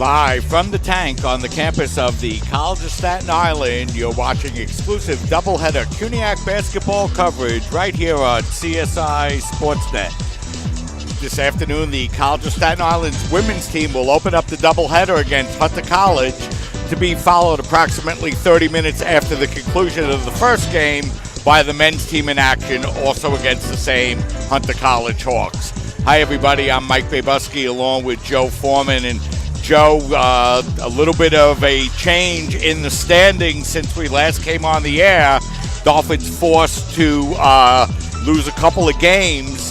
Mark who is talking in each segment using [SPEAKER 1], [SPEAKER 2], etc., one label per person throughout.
[SPEAKER 1] Live from the tank on the campus of the College of Staten Island, you're watching exclusive doubleheader CUNYAC basketball coverage right here on CSI Sportsnet. This afternoon, the College of Staten Island's women's team will open up the doubleheader against Hunter College, to be followed approximately 30 minutes after the conclusion of the first game by the men's team in action, also against the same Hunter College Hawks. Hi, everybody. I'm Mike Babuski along with Joe Foreman. And Joe, a little bit of a change in the standings since we last came on the air. Dolphins forced to lose a couple of games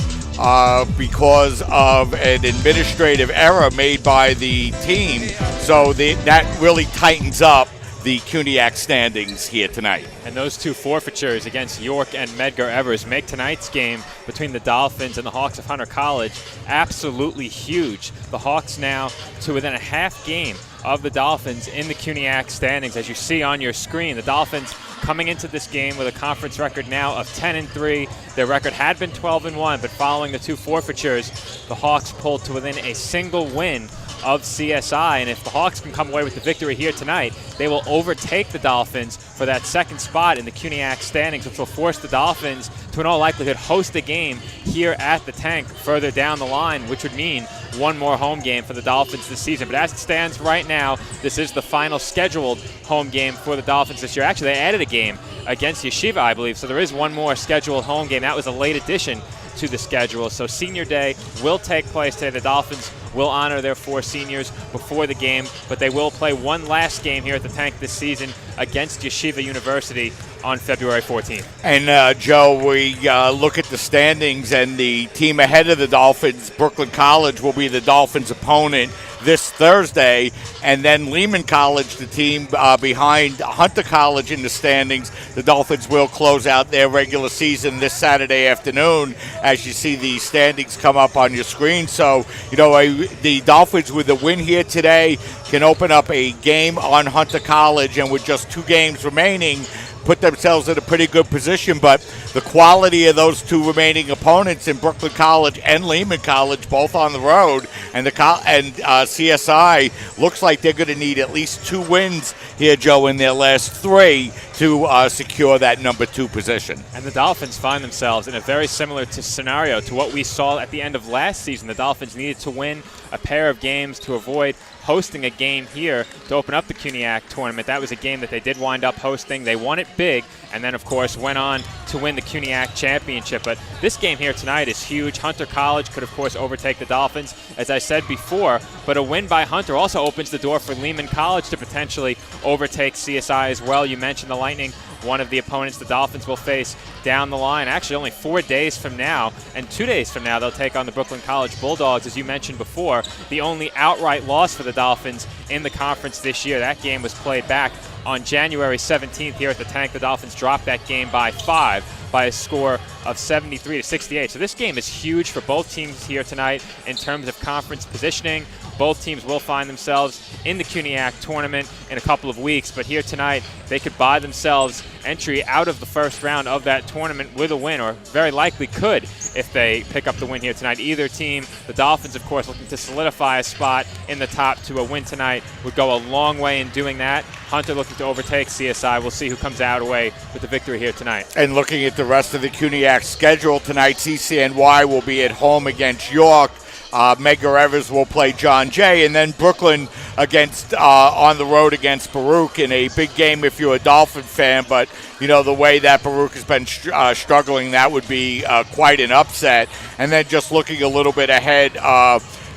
[SPEAKER 1] because of an administrative error made by the team. So that really tightens up the CUNYAC standings here tonight.
[SPEAKER 2] And those two forfeitures against York and Medgar Evers make tonight's game between the Dolphins and the Hawks of Hunter College absolutely huge. The Hawks now to within a half game of the Dolphins in the CUNYAC standings. As you see on your screen, the Dolphins coming into this game with a conference record now of 10-3. Their record had been 12-1, but following the two forfeitures, the Hawks pulled to within a single win of CSI, and if the Hawks can come away with the victory here tonight, they will overtake the Dolphins for that second spot in the CUNYAC standings, which will force the Dolphins to in all likelihood host a game here at the tank further down the line, which would mean one more home game for the Dolphins this season. But as it stands right now, this is the final scheduled home game for the Dolphins this year. Actually, they added a game against Yeshiva, I believe, so there is one more scheduled home game. That was a late addition to the schedule. So Senior Day will take place today. The Dolphins will honor their four seniors before the game, but they will play one last game here at the tank this season against Yeshiva University on February 14th. And
[SPEAKER 1] Joe, we look at the standings, and the team ahead of the Dolphins, Brooklyn College, will be the Dolphins' opponent this Thursday, and then Lehman College, the team behind Hunter College in the standings. The Dolphins will close out their regular season this Saturday afternoon, as you see the standings come up on your screen. So, the Dolphins with a win here today can open up a game on Hunter College, and with just two games remaining, put themselves in a pretty good position. But the quality of those two remaining opponents in Brooklyn College and Lehman College, both on the road, and CSI, looks like they're going to need at least two wins here, Joe, in their last three to secure that number 2 position.
[SPEAKER 2] And the Dolphins find themselves in a very similar scenario to what we saw at the end of last season. The Dolphins needed to win a pair of games to avoid hosting a game here to open up the CUNYAC tournament. That was a game that they did wind up hosting. They won it big, and then, of course, went on to win the CUNYAC championship. But this game here tonight is huge. Hunter College could, of course, overtake the Dolphins, as I said before, but a win by Hunter also opens the door for Lehman College to potentially overtake CSI as well. You mentioned the Lightning, one of the opponents the Dolphins will face down the line. Actually, only 4 days from now, and 2 days from now, they'll take on the Brooklyn College Bulldogs, as you mentioned before, the only outright loss for the Dolphins in the conference this year. That game was played back on January 17th here at the tank. The Dolphins dropped that game by 5 by a score of 73-68. So this game is huge for both teams here tonight in terms of conference positioning. Both teams will find themselves in the CUNYAC tournament in a couple of weeks, but here tonight they could buy themselves entry out of the first round of that tournament with a win, or very likely could if they pick up the win here tonight. Either team, the Dolphins, of course, looking to solidify a spot in the top to a win tonight, would go a long way in doing that. Hunter looking to overtake CSI. We'll see who comes out away with the victory here tonight.
[SPEAKER 1] And looking at the rest of the CUNYAC schedule tonight, CCNY will be at home against York. Medgar Evers will play John Jay, and then Brooklyn against on the road against Baruch in a big game if you're a Dolphin fan. But the way that Baruch has been struggling, that would be quite an upset. And then just looking a little bit ahead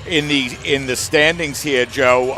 [SPEAKER 1] in the standings here, Joe,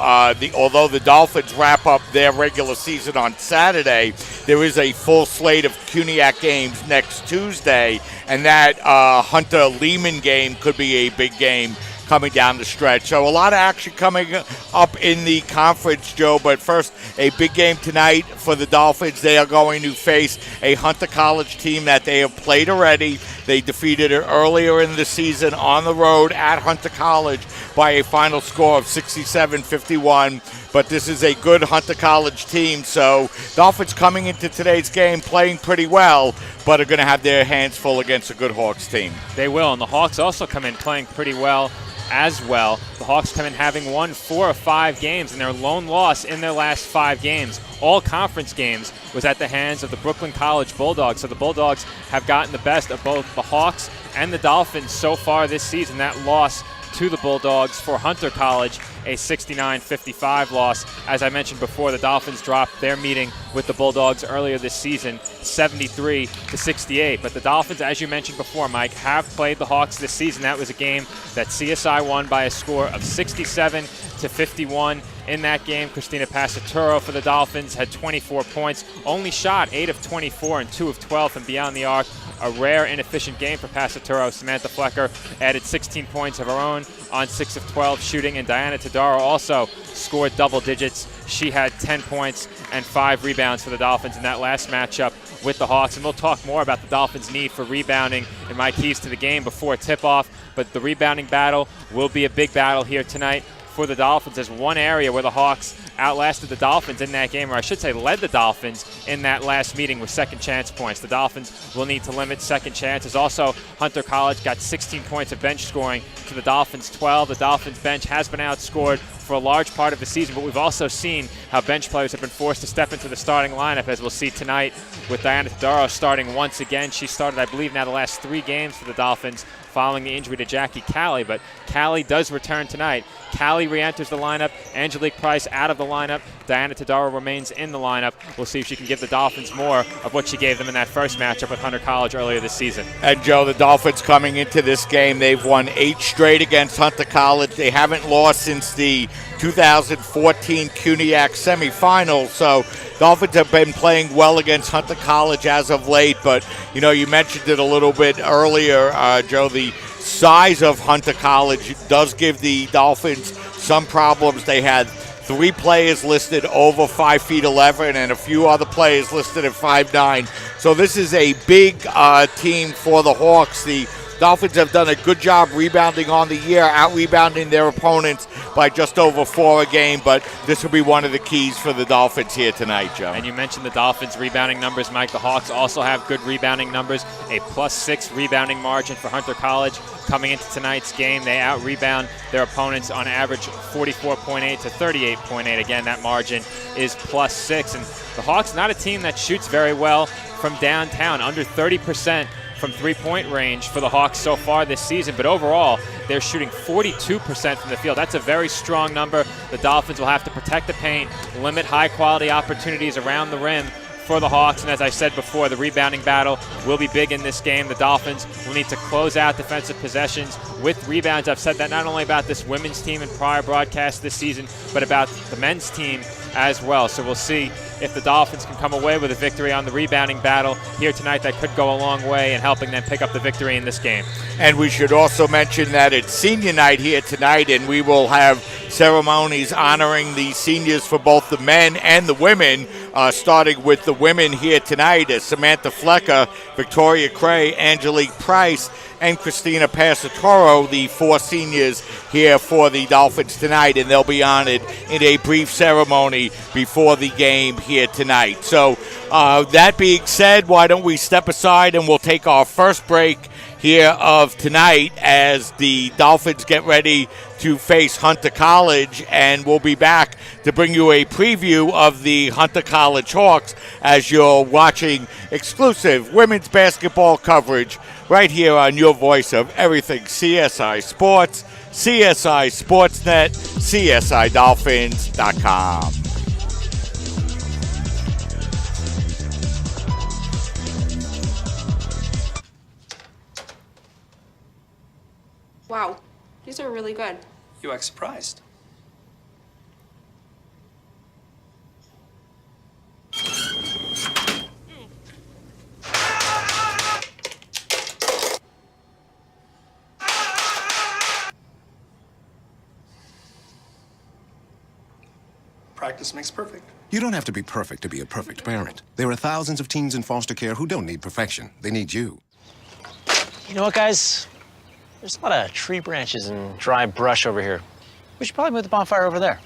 [SPEAKER 1] although the Dolphins wrap up their regular season on Saturday, there is a full slate of CUNYAC games next Tuesday, and that Hunter-Lehman game could be a big game coming down the stretch. So a lot of action coming up in the conference, Joe. But first, a big game tonight for the Dolphins. They are going to face a Hunter College team that they have played already. They defeated it earlier in the season on the road at Hunter College by a final score of 67-51. But this is a good Hunter College team. So Dolphins coming into today's game playing pretty well, but are going to have their hands full against a good Hawks team.
[SPEAKER 2] They will, and the Hawks also come in playing pretty well as well. The Hawks come in having won 4 of 5 games, and their lone loss in their last 5 games, all conference games, was at the hands of the Brooklyn College Bulldogs. So the Bulldogs have gotten the best of both the Hawks and the Dolphins so far this season. That loss to the Bulldogs for Hunter College, a 69-55 loss. As I mentioned before, the Dolphins dropped their meeting with the Bulldogs earlier this season, 73-68. But the Dolphins, as you mentioned before, Mike, have played the Hawks this season. That was a game that CSI won by a score of 67-51. In that game, Christina Passaturo for the Dolphins had 24 points, only shot 8 of 24 and 2 of 12 from beyond the arc. A rare, inefficient game for Passaturo. Samantha Flecker added 16 points of her own on 6 of 12 shooting, and Diana Todaro also scored double digits. She had 10 points and 5 rebounds for the Dolphins in that last matchup with the Hawks. And we'll talk more about the Dolphins' need for rebounding in my keys to the game before tip-off. But the rebounding battle will be a big battle here tonight for the Dolphins. There's one area where the Hawks outlasted the Dolphins in that game, or I should say led the Dolphins in that last meeting with second chance points. The Dolphins will need to limit second chances. Also, Hunter College got 16 points of bench scoring to the Dolphins 12. The Dolphins bench has been outscored for a large part of the season, but we've also seen how bench players have been forced to step into the starting lineup, as we'll see tonight with Diana Todaro starting once again. She started, I believe, now the last 3 games for the Dolphins following the injury to Jackie Callie, but Callie does return tonight. Callie re-enters the lineup. Angelique Price out of the lineup. Diana Todaro remains in the lineup. We'll see if she can give the Dolphins more of what she gave them in that first matchup with Hunter College earlier this season.
[SPEAKER 1] And, Joe, the Dolphins coming into this game, they've won 8 straight against Hunter College. They haven't lost since the 2014 CUNYAC semifinals. So Dolphins have been playing well against Hunter College as of late. But, you know, you mentioned it a little bit earlier, Joe, the size of Hunter College does give the Dolphins some problems. They had 3 players listed over 5'11" and a few other players listed at 5'9". So this is a big team for the Hawks. The Dolphins have done a good job rebounding on the year, out-rebounding their opponents by just over 4 a game, but this will be one of the keys for the Dolphins here tonight, Joe.
[SPEAKER 2] And you mentioned the Dolphins' rebounding numbers, Mike. The Hawks also have good rebounding numbers, a +6 rebounding margin for Hunter College. Coming into tonight's game, they out-rebound their opponents on average 44.8 to 38.8. Again, that margin is +6. And the Hawks, not a team that shoots very well from downtown, under 30% from three-point range for the Hawks so far this season, but overall they're shooting 42% from the field. That's a very strong number. The Dolphins will have to protect the paint, limit high-quality opportunities around the rim for the Hawks, and as I said before, the rebounding battle will be big in this game. The Dolphins will need to close out defensive possessions with rebounds. I've said that not only about this women's team in prior broadcasts this season, but about the men's team as well. So we'll see if the Dolphins can come away with a victory on the rebounding battle here tonight. That could go a long way in helping them pick up the victory in this game. And we should also mention that it's senior night here tonight, and we will have ceremonies honoring the seniors for both the men and the women, starting with the women here tonight as Samantha Flecker, Victoria Cray, Angelique Price, and Christina Passatoro, the 4 seniors here for the Dolphins tonight, and they'll be honored in a brief ceremony before the game here tonight. So that being said, why don't we step aside and we'll take our first break here of tonight as the Dolphins get ready to face Hunter College, and we'll be back to bring you a preview of the Hunter College Hawks as you're watching exclusive women's basketball coverage right here on your voice of everything CSI Sports, CSI Sportsnet, CSIDolphins.com.
[SPEAKER 3] Wow, these are really good.
[SPEAKER 4] You act surprised. Practice makes perfect.
[SPEAKER 5] You don't have to be perfect to be a perfect parent. There are thousands of teens in foster care who don't need perfection. They need you.
[SPEAKER 6] You know what, guys? There's a lot of tree branches and dry brush over here. We should probably move the bonfire over there.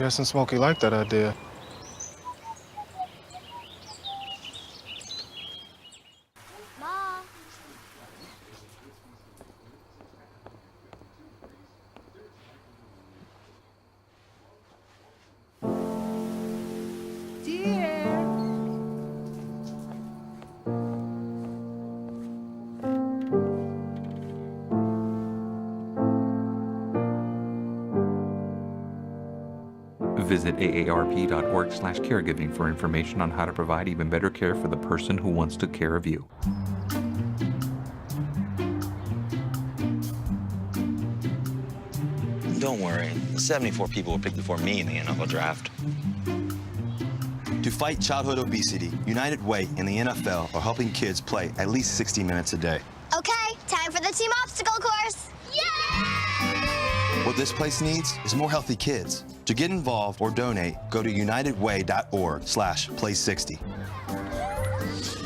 [SPEAKER 3] guessing Smokey liked that idea.
[SPEAKER 7] Mom.
[SPEAKER 8] Visit aarp.org/caregiving for information on how to provide even better care for the person who wants to care of you.
[SPEAKER 9] Don't worry, 74 people were picked before me in the NFL draft.
[SPEAKER 10] To fight childhood obesity, United Way and the NFL are helping kids play at least 60 minutes a day.
[SPEAKER 7] Okay, time for the team obstacle course. Yay!
[SPEAKER 10] What this place needs is more healthy kids. To get involved or donate, go to unitedway.org/play60.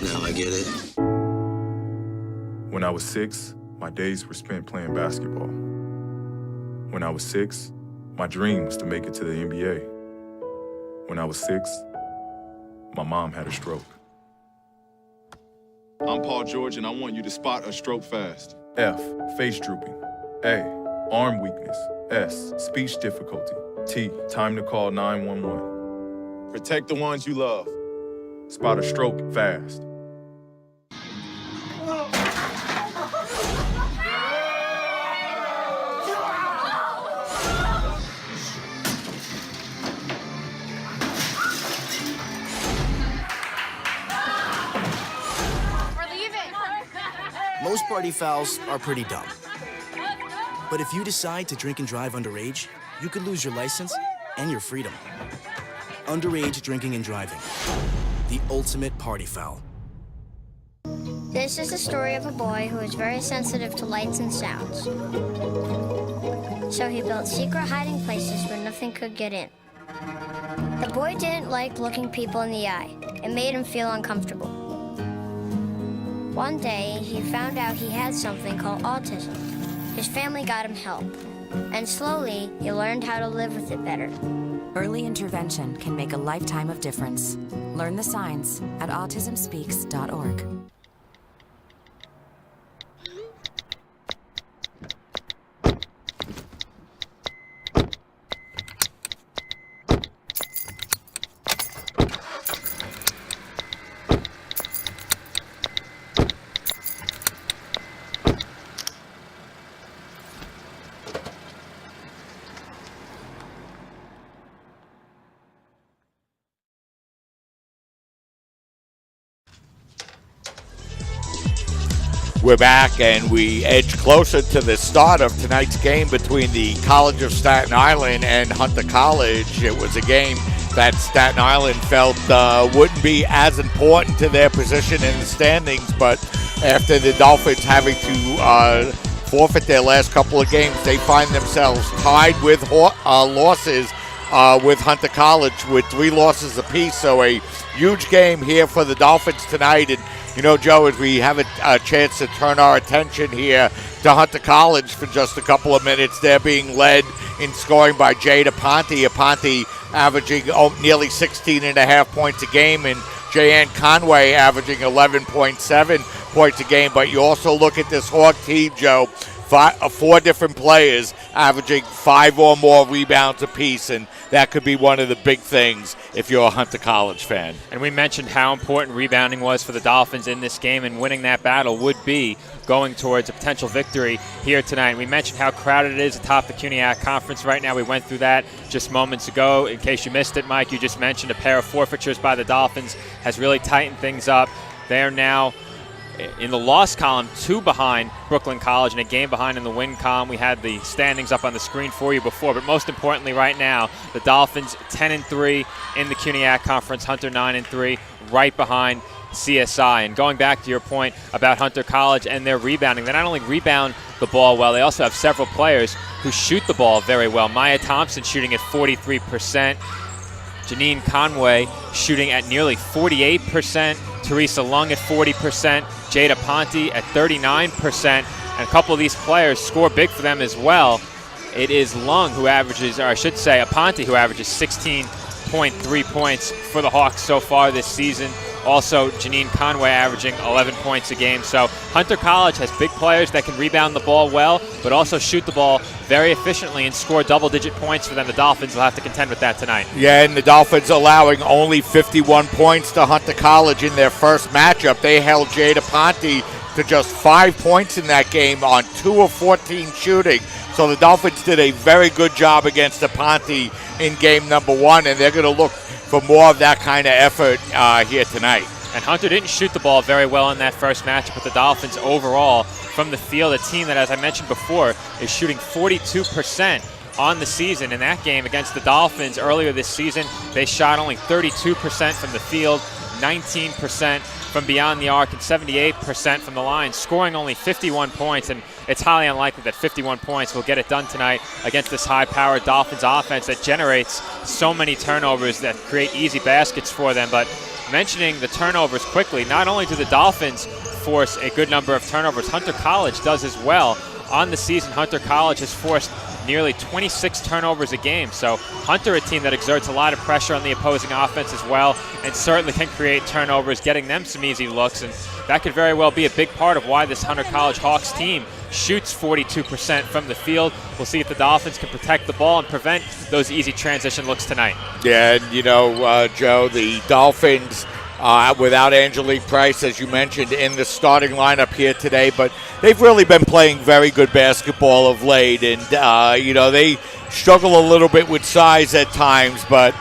[SPEAKER 9] Now I get it.
[SPEAKER 11] When I was 6, my days were spent playing basketball. When I was 6, my dream was to make it to the NBA. When I was 6, my mom had a stroke.
[SPEAKER 12] I'm Paul George, and I want you to spot a stroke fast.
[SPEAKER 11] F, face drooping. A, arm weakness. S, speech difficulty. T, time to call 911.
[SPEAKER 12] Protect the ones you love.
[SPEAKER 11] Spot a stroke fast.
[SPEAKER 13] Most party fouls are pretty dumb. But if you decide to drink and drive underage, you could lose your license and your freedom. Underage drinking and driving. The ultimate party foul.
[SPEAKER 7] This is the story of a boy who was very sensitive to lights and sounds. So he built secret hiding places where nothing could get in. The boy didn't like looking people in the eye. It made him feel uncomfortable. One day, he found out he had something called autism. His family got him help, and slowly, he learned how to live with it better.
[SPEAKER 14] Early intervention can make a lifetime of difference. Learn the signs at autismspeaks.org.
[SPEAKER 1] We're back, and we edge closer to the start of tonight's game between the College of Staten Island and Hunter College. It was a game that Staten Island felt wouldn't be as important to their position in the standings, but after the Dolphins having to forfeit their last couple of games, they find themselves tied with losses with Hunter College with 3 losses apiece. So a huge game here for the Dolphins tonight. And you know, Joe, as we have a chance to turn our attention here to Hunter College for just a couple of minutes, they're being led in scoring by Jada Ponte. Ponte averaging nearly 16.5 points a game, and Jayanne Conway averaging 11.7 points a game. But you also look at this Hawk team, Joe, 4 different players averaging 5 or more rebounds apiece, and that could be one of the big things if you're a Hunter College fan.
[SPEAKER 2] And we mentioned how important rebounding was for the Dolphins in this game, and winning that battle would be going towards a potential victory here tonight. We mentioned how crowded it is atop the CUNYAC Conference right now. We went through that just moments ago. In case you missed it, Mike, you just mentioned a pair of forfeitures by the Dolphins has really tightened things up. They are now in the loss column, 2 behind Brooklyn College and a game behind in the win column. We had the standings up on the screen for you before, but most importantly right now, the Dolphins 10-3 in the CUNYAC Conference, Hunter 9-3, right behind CSI. And going back to your point about Hunter College and their rebounding, they not only rebound the ball well, they also have several players who shoot the ball very well. Maya Thompson shooting at 43%, Janine Conway shooting at nearly 48%, Teresa Lung at 40%, Jada Ponte at 39%, and a couple of these players score big for them as well it is Lung who averages, or I should say Aponte, who averages 16.3 points for the Hawks so far this season. Also, Janine Conway averaging 11 points a game. So Hunter College has big players that can rebound the ball well, but also shoot the ball very efficiently and score double-digit points for them. The Dolphins will have to contend with that tonight.
[SPEAKER 1] Yeah, and the Dolphins allowing only 51 points to Hunter College in their first matchup. They held Jade Aponte to just 5 points in that game on 2 of 14 shooting. So the Dolphins did a very good job against Aponte in game number 1, and they're going to look for more of that kind of effort here tonight.
[SPEAKER 2] And Hunter didn't shoot the ball very well in that first matchup with the Dolphins overall from the field, a team that, as I mentioned before, is shooting 42% on the season. In that game against the Dolphins earlier this season, they shot only 32% from the field, 19% from beyond the arc, and 78% from the line, scoring only 51 points. And it's highly unlikely that 51 points will get it done tonight against this high-powered Dolphins offense that generates so many turnovers that create easy baskets for them. But mentioning the turnovers quickly, not only do the Dolphins force a good number of turnovers, Hunter College does as well. On the season, Hunter College has forced nearly 26 turnovers a game. So Hunter, a team that exerts a lot of pressure on the opposing offense as well, and certainly can create turnovers, getting them some easy looks. And that could very well be a big part of why this Hunter College Hawks team shoots 42% from the field. We'll see if the Dolphins can protect the ball and prevent those easy transition looks tonight.
[SPEAKER 1] Yeah, and Joe, the Dolphins without Angelique Price, as you mentioned, in the starting lineup here today, but they've really been playing very good basketball of late, and they struggle a little bit with size at times, but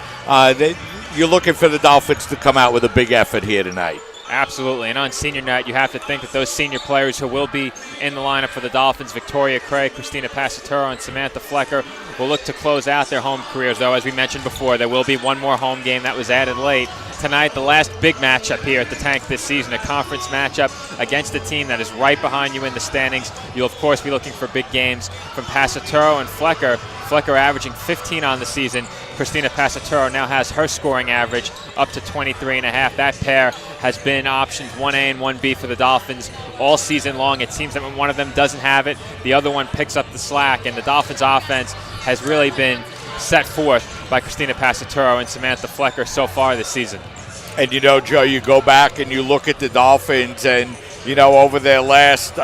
[SPEAKER 1] you're looking for the Dolphins to come out with a big effort here tonight.
[SPEAKER 2] Absolutely, and on senior night, you have to think that those senior players who will be in the lineup for the Dolphins, Victoria Cray, Christina Passaturo, and Samantha Flecker, will look to close out their home careers, though, as we mentioned before, there will be one more home game that was added late. Tonight, the last big matchup here at the Tank this season, a conference matchup against a team that is right behind you in the standings. You'll, of course, be looking for big games from Passaturo and Flecker. Flecker averaging 15 on the season. Christina Passaturo now has her scoring average up to 23.5. That pair has been options 1A and 1B for the Dolphins all season long. It seems that when one of them doesn't have it, the other one picks up the slack, and the Dolphins offense has really been set forth by Christina Passaturo and Samantha Flecker so far this season.
[SPEAKER 1] And Joe, you go back and you look at the Dolphins, and over their last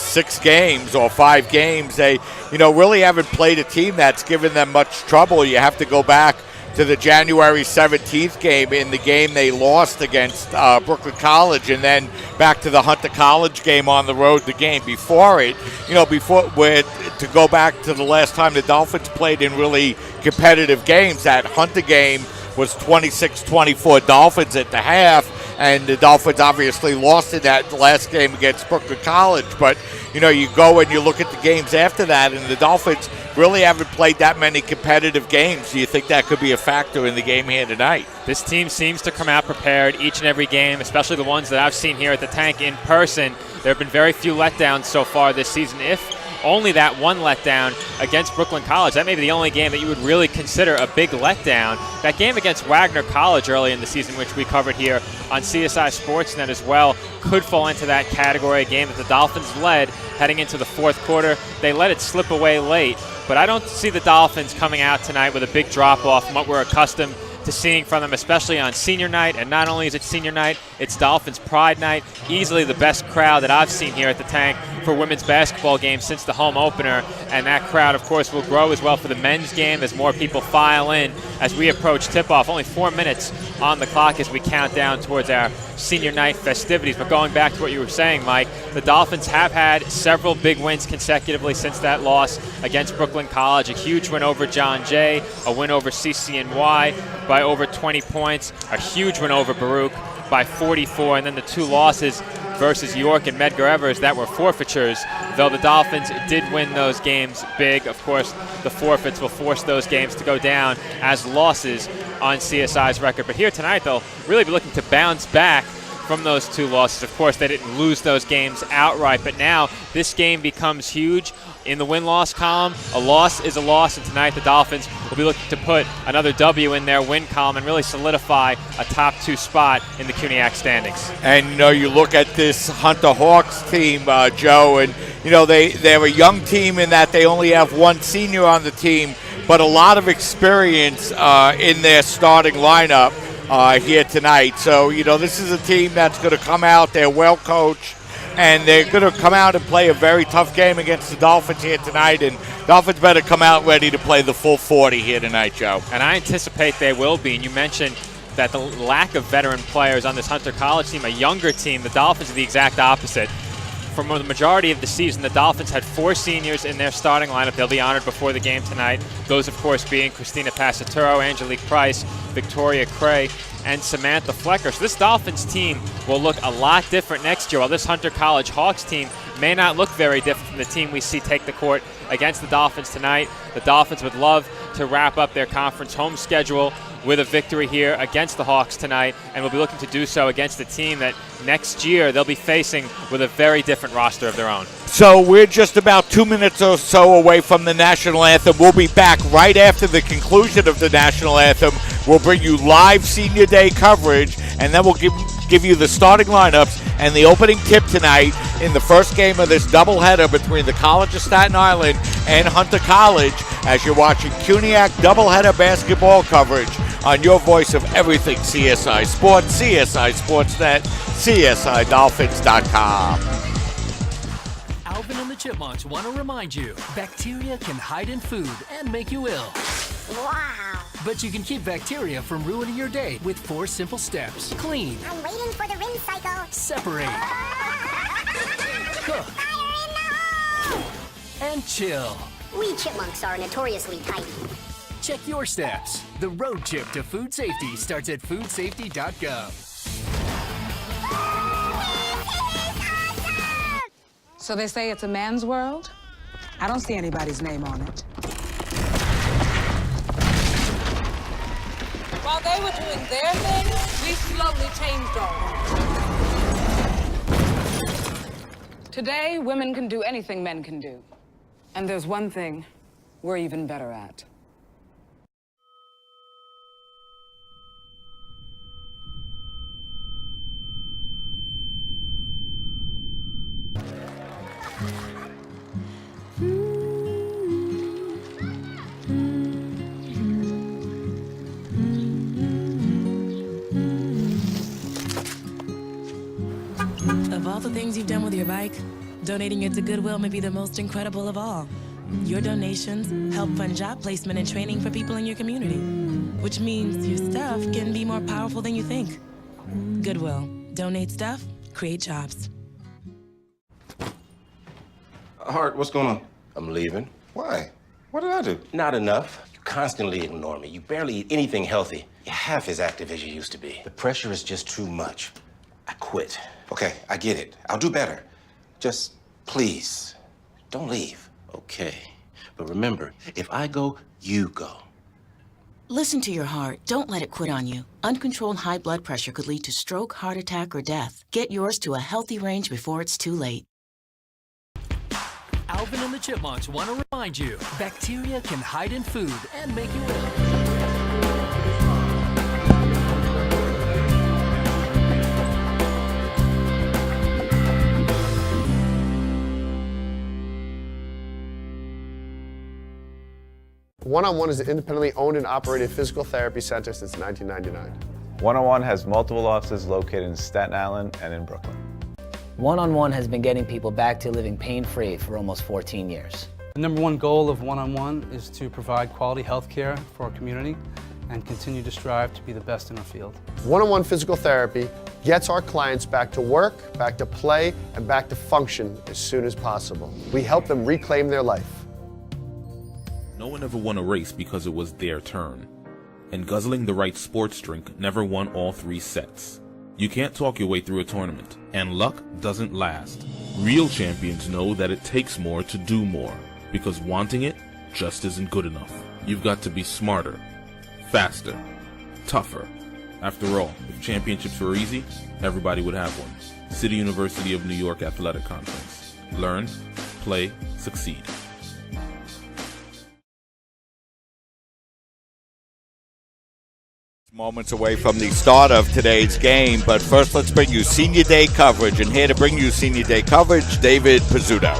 [SPEAKER 1] 6 games or 5 games, they really haven't played a team that's given them much trouble. You have to go back to the January 17th game, in the game they lost against Brooklyn College, and then back to the Hunter College game on the road, the game before it. To go back to the last time the Dolphins played in really competitive games, that Hunter game was 26-24 Dolphins at the half, and the Dolphins obviously lost in that last game against Brooklyn College. But, you go and you look at the games after that, and the Dolphins really haven't played that many competitive games. Do you think that could be a factor in the game here tonight?
[SPEAKER 2] This team seems to come out prepared each and every game, especially the ones that I've seen here at the Tank in person. There have been very few letdowns so far this season, if only that one letdown against Brooklyn College. That may be the only game that you would really consider a big letdown. That game against Wagner College early in the season, which we covered here on CSI Sportsnet as well, could fall into that category, a game that the Dolphins led heading into the fourth quarter. They let it slip away late, but I don't see the Dolphins coming out tonight with a big drop-off from what we're accustomed to seeing from them, especially on senior night. And not only is it senior night, it's Dolphins Pride Night. Easily the best crowd that I've seen here at the Tank for women's basketball games since the home opener. And that crowd, of course, will grow as well for the men's game as more people file in as we approach tip-off. Only 4 minutes on the clock as we count down towards our senior night festivities. But going back to what you were saying, Mike, the Dolphins have had several big wins consecutively since that loss against Brooklyn College. A huge win over John Jay, a win over CCNY by over 20 points, a huge win over Baruch by 44, and then the 2 losses versus York and Medgar Evers that were forfeitures, though the Dolphins did win those games big. Of course, the forfeits will force those games to go down as losses on CSI's record. But here tonight, they'll really be looking to bounce back from those 2 losses. Of course, they didn't lose those games outright, but now this game becomes huge in the win-loss column. A loss is a loss, and tonight the Dolphins will be looking to put another W in their win column and really solidify a top 2 spot in the CUNYAC standings.
[SPEAKER 1] And you look at this Hunter Hawks team, Joe, and they're a young team in that they only have one senior on the team, but a lot of experience in their starting lineup here tonight. So, this is a team that's going to come out. They're well coached, and they're going to come out and play a very tough game against the Dolphins here tonight. And Dolphins better come out ready to play the full 40 here tonight, Joe.
[SPEAKER 2] And I anticipate they will be. And you mentioned that the lack of veteran players on this Hunter College team, a younger team, the Dolphins are the exact opposite. For the majority of the season, the Dolphins had 4 seniors in their starting lineup. They'll be honored before the game tonight. Those, of course, being Christina Passaturo, Angelique Price, Victoria Cray, and Samantha Flecker. So this Dolphins team will look a lot different next year, while this Hunter College Hawks team may not look very different from the team we see take the court against the Dolphins tonight. The Dolphins would love to wrap up their conference home schedule with a victory here against the Hawks tonight, and will be looking to do so against a team that next year they'll be facing with a very different roster of their own.
[SPEAKER 1] So we're just about 2 minutes or so away from the national anthem. We'll be back right after the conclusion of the national anthem. We'll bring you live Senior Day coverage, and then we'll give you the starting lineups and the opening tip tonight in the first game of this doubleheader between the College of Staten Island and Hunter College, as you're watching CUNYAC doubleheader basketball coverage on your voice of everything CSI Sports, CSI Sportsnet, CSIDolphins.com.
[SPEAKER 3] Alvin and the Chipmunks want to remind you, bacteria can hide in food and make you ill.
[SPEAKER 7] Wow.
[SPEAKER 3] But you can keep bacteria from ruining your day with 4 simple steps. Clean.
[SPEAKER 7] I'm waiting for the rinse cycle.
[SPEAKER 3] Separate. Cook. And chill.
[SPEAKER 7] We chipmunks are notoriously tidy.
[SPEAKER 3] Check your steps. The road trip to food safety starts at foodsafety.gov.
[SPEAKER 15] So they say it's a man's world? I don't see anybody's name on it.
[SPEAKER 16] While they were doing their thing, we slowly changed ours.
[SPEAKER 15] Today, women can do anything men can do. And there's one thing we're even better at.
[SPEAKER 17] Of all the things you've done with your bike, donating it to Goodwill may be the most incredible of all. Your donations help fund job placement and training for people in your community, which means your stuff can be more powerful than you think. Goodwill. Donate stuff, create jobs.
[SPEAKER 18] Hart, what's going on? I'm leaving. Why? What did I do? Not enough. You constantly ignore me. You barely eat anything healthy. You're half as active as you used to be. The pressure is just too much. I quit. Okay, I get it. I'll do better. Just, please, don't leave. Okay. But remember, if I go, you go.
[SPEAKER 19] Listen to your heart. Don't let it quit on you. Uncontrolled high blood pressure could lead to stroke, heart attack, or death. Get yours to a healthy range before it's too late.
[SPEAKER 3] Alvin and the Chipmunks want to remind you, bacteria can hide in food and make you ill.
[SPEAKER 20] One-on-One is an independently owned and operated physical therapy center since 1999.
[SPEAKER 21] One-on-One has multiple offices located in Staten Island and in Brooklyn.
[SPEAKER 22] One-on-One has been getting people back to living pain-free for almost 14 years.
[SPEAKER 23] The number one goal of One-on-One is to provide quality health care for our community and continue to strive to be the best in our field.
[SPEAKER 20] One-on-One physical therapy gets our clients back to work, back to play, and back to function as soon as possible. We help them reclaim their life.
[SPEAKER 24] No one ever won a race because it was their turn. And guzzling the right sports drink never won all 3 sets. You can't talk your way through a tournament, and luck doesn't last. Real champions know that it takes more to do more, because wanting it just isn't good enough. You've got to be smarter, faster, tougher. After all, if championships were easy, everybody would have one. City University of New York Athletic Conference. Learn, play, succeed.
[SPEAKER 1] Moments away from the start of today's game, but first let's bring you Senior Day coverage. And here to bring you Senior Day coverage, David Pizzuto.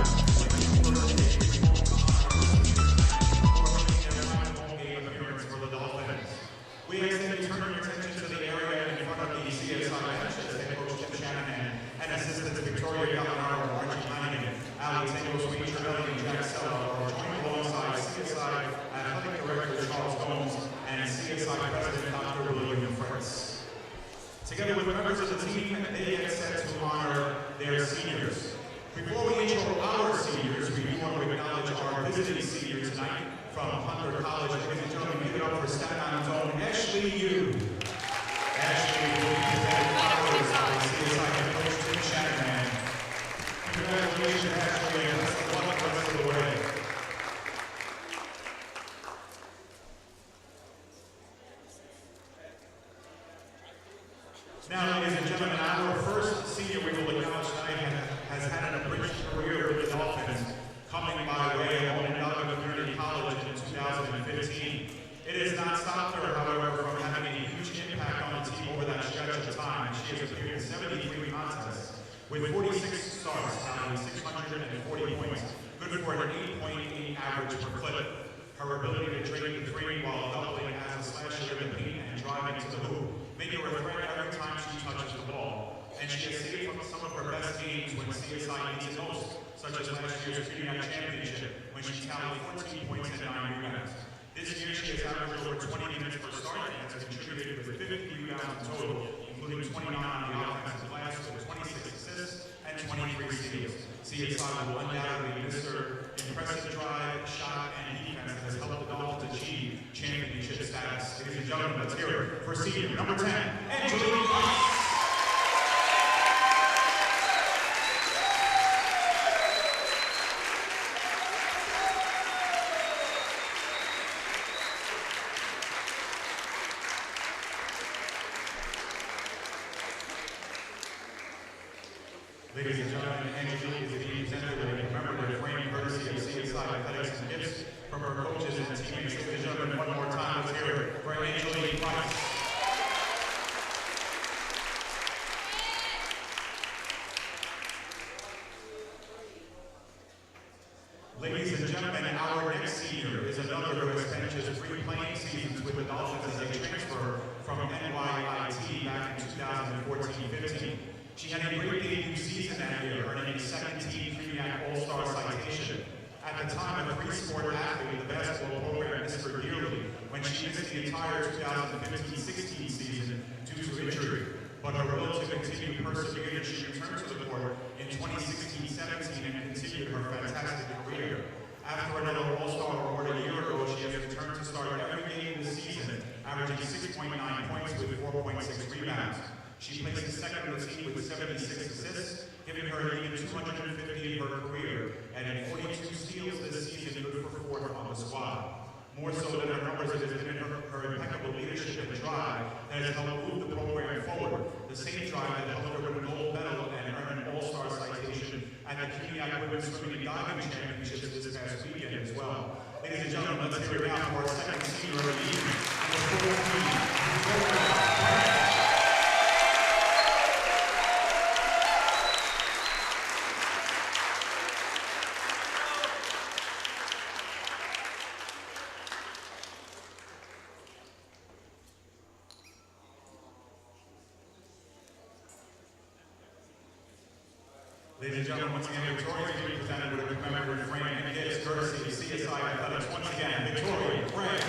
[SPEAKER 4] Together with members of the team, they get set to honor their seniors. Before we intro our seniors, we do want to acknowledge our visiting senior tonight from Hunter College. Ladies and gentlemen, give it up for Staten Island's own Ashley Yu. Ashley will be presented flowers by CSI head coach Tim Shanahan. Congratulations, Ashley, and best of luck the rest of the way. Now, ladies and gentlemen, our first senior we will acknowledge tonight has had an abridged career with the Dolphins, coming by way of Onondaga Community College in 2015. It has not stopped her, however, from having a huge impact on the team over that stretch of time. She has appeared in 73 contests with 46 starts, tallying 640 points, good for an 8.8 average per clip. Her ability to drink the three while doubling as a slasher in the paint and driving to the hoop, making her a threat every time she touches the ball. And she has saved from some of her best games when CSI needs it most, such as last year's CUNYAC championship, when she tallied 14 points and 9 rebounds. This year she has averaged over 20 minutes per start and has contributed with 50 rebounds in total, including 29 on the offensive glass with 26 assists and 23 steals. CSI will undoubtedly miss her impressive drive, shot, and defense that has helped the Dolphins achieve championship status. Ladies and gentlemen, let's hear it for senior number 10, Angelique Price. Ladies and gentlemen, Angelique is being presented with a commemorative frame courtesy of CSI Athletics and gifts from her coaches and teammates. Ladies and gentlemen, one more time, let's hear it for Angelique Price. Ladies and gentlemen, our next senior is another who has spent just 3 playing seasons with the Dolphins as they transfer from NYIT back in 2014-15. She had a great debut season that year, earning a second-team CUNYAC All-Star citation. At the time, a three-sport athlete, the basketball program missed her dearly when she missed the entire 2015-16 season due to injury. But her will to continue persevering, she returned to the court in 2016-17 and continued her fantastic career. After another All-Star award a year ago, she has returned to start every game this season, averaging 6.9 points with 4.6 rebounds. She places second on the team with 76 assists, giving her an even 250 in her career, and in 42 steals this season, good for fourth on the squad. More so than her numbers, it has been her impeccable leadership and drive that has helped move the program forward. The same drive that helped her win a gold medal and earn an All-Star citation at the CUNYAC Women's Swimming and Diving Championships this past weekend as well. Ladies and gentlemen, let's hear it now for our second senior of the evening, number 14. Ladies and gentlemen, once again, Victoria is being presented with a commemorative frame and gifts courtesy of CSI Athletics. Once again, Victoria Frame.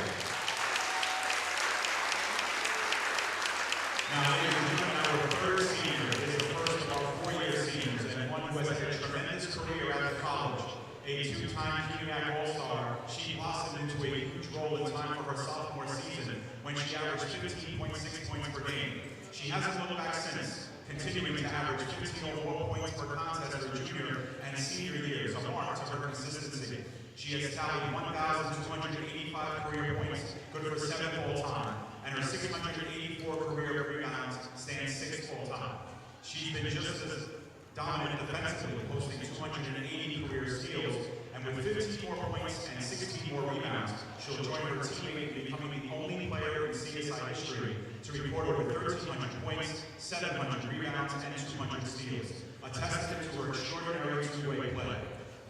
[SPEAKER 4] Now, ladies and gentlemen, our third senior is the first of our 4-year seniors and one who has had a tremendous career at the college. A two-time CUNYAC All-Star, she blossomed into a huge role in time for her sophomore season when she averaged 15.6 points per game. She hasn't looked back since, continuing to average 15 or more points per contest her junior and senior years, a mark to her consistency. She has tallied 1,285 career points, good for 7 all-time, and her 684 career rebounds stand 6th all-time. She's been just as dominant defensively, posting 280 career steals, and with 15 more points and 16 more rebounds, she'll join her teammate in becoming the only player in CSI history to record over 1,300 points, 700 rebounds, and 200 steals. A testament to her extraordinary two-way play.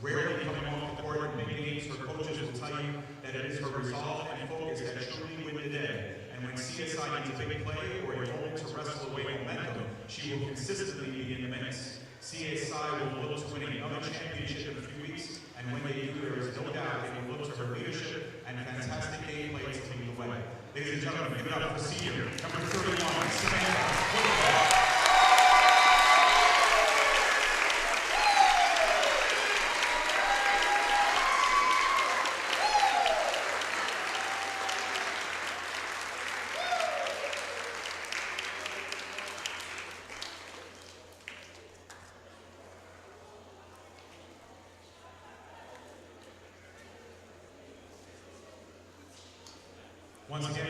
[SPEAKER 4] Rarely coming off the court in big games, her coaches will tell you that it is her resolve and focus that truly win the day. And when CSI needs a big play or a moment to wrestle away momentum, she will consistently be in the mix. CSI will look to win another championship in a few weeks, and when they do, there is no doubt they will look to her leadership and fantastic gameplay to lead the way. Ladies and gentlemen, give it up for senior, number 31, Samantha.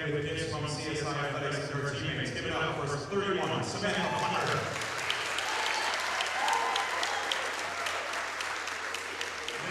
[SPEAKER 4] presented with gifts from CSI Athletics and her teammates. Give it up for 31, Samantha Hunter.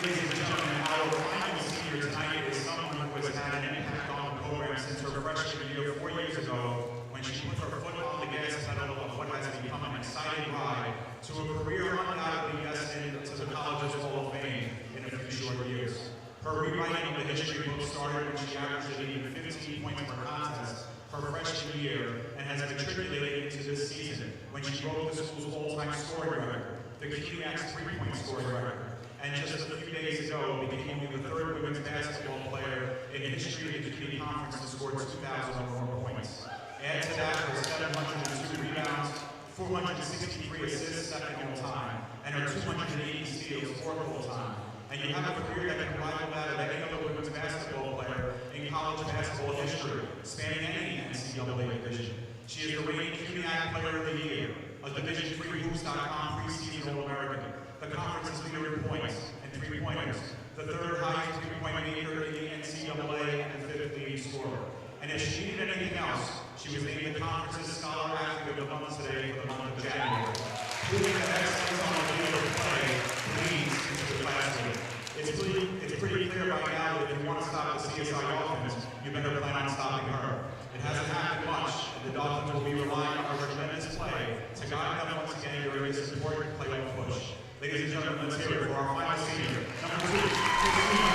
[SPEAKER 4] Ladies and gentlemen, our final senior tonight is someone who has had an impact on the program since her freshman year 4 years ago, when she put her foot on the gas pedal of what has become an exciting ride to a career undoubtedly destined to the College's Hall of Fame in a few short years. Her rewriting of the history book started when she averaged even 15 points per contest her freshman year and has matriculated into this season when she broke the school's all-time scoring record, the QNAC's three-point scoring record, and just a few days ago became only the third women's basketball player in the history of the community conference to score 2,000 or more points. Add to that her 702 rebounds, 463 assists second all time, and her 280 steals fourth all time. And you have a career that can rival that of any other women's basketball player in college basketball history, spanning any NCAA division. She is the reigning QNAC Player of the Year, a Division III Hoops.com preseason All-American, the conference's leader in points and three-pointers, the third highest three-point maker in the NCAA and the fifth leading scorer. And if she needed anything else, she was named the conference's Scholar Athlete of the Month today for the month of January. Proving that excellence on the field of play leads into the classroom. It's pretty clear by now that if you want to stop the CSI offense, you better plan on stopping her. It hasn't happened much, and the Dolphins will be relying on her tremendous play to guide them once again during this important playoff push. Ladies and gentlemen, let's hear it for our final senior, number 2, Christina.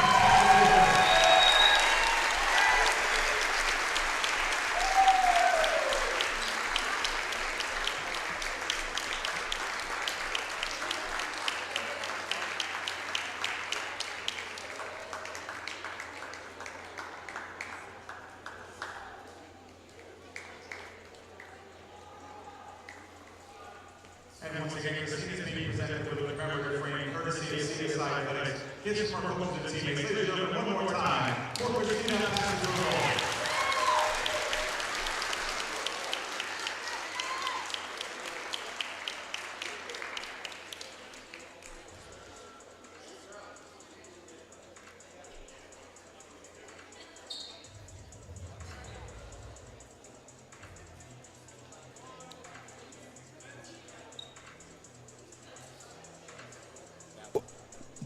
[SPEAKER 4] And once again, Christina is being presented with a commemorative frame courtesy of CSI Athletics. Gifts from her coaches and teammates. Ladies and gentlemen, one more time for Christina Pastor.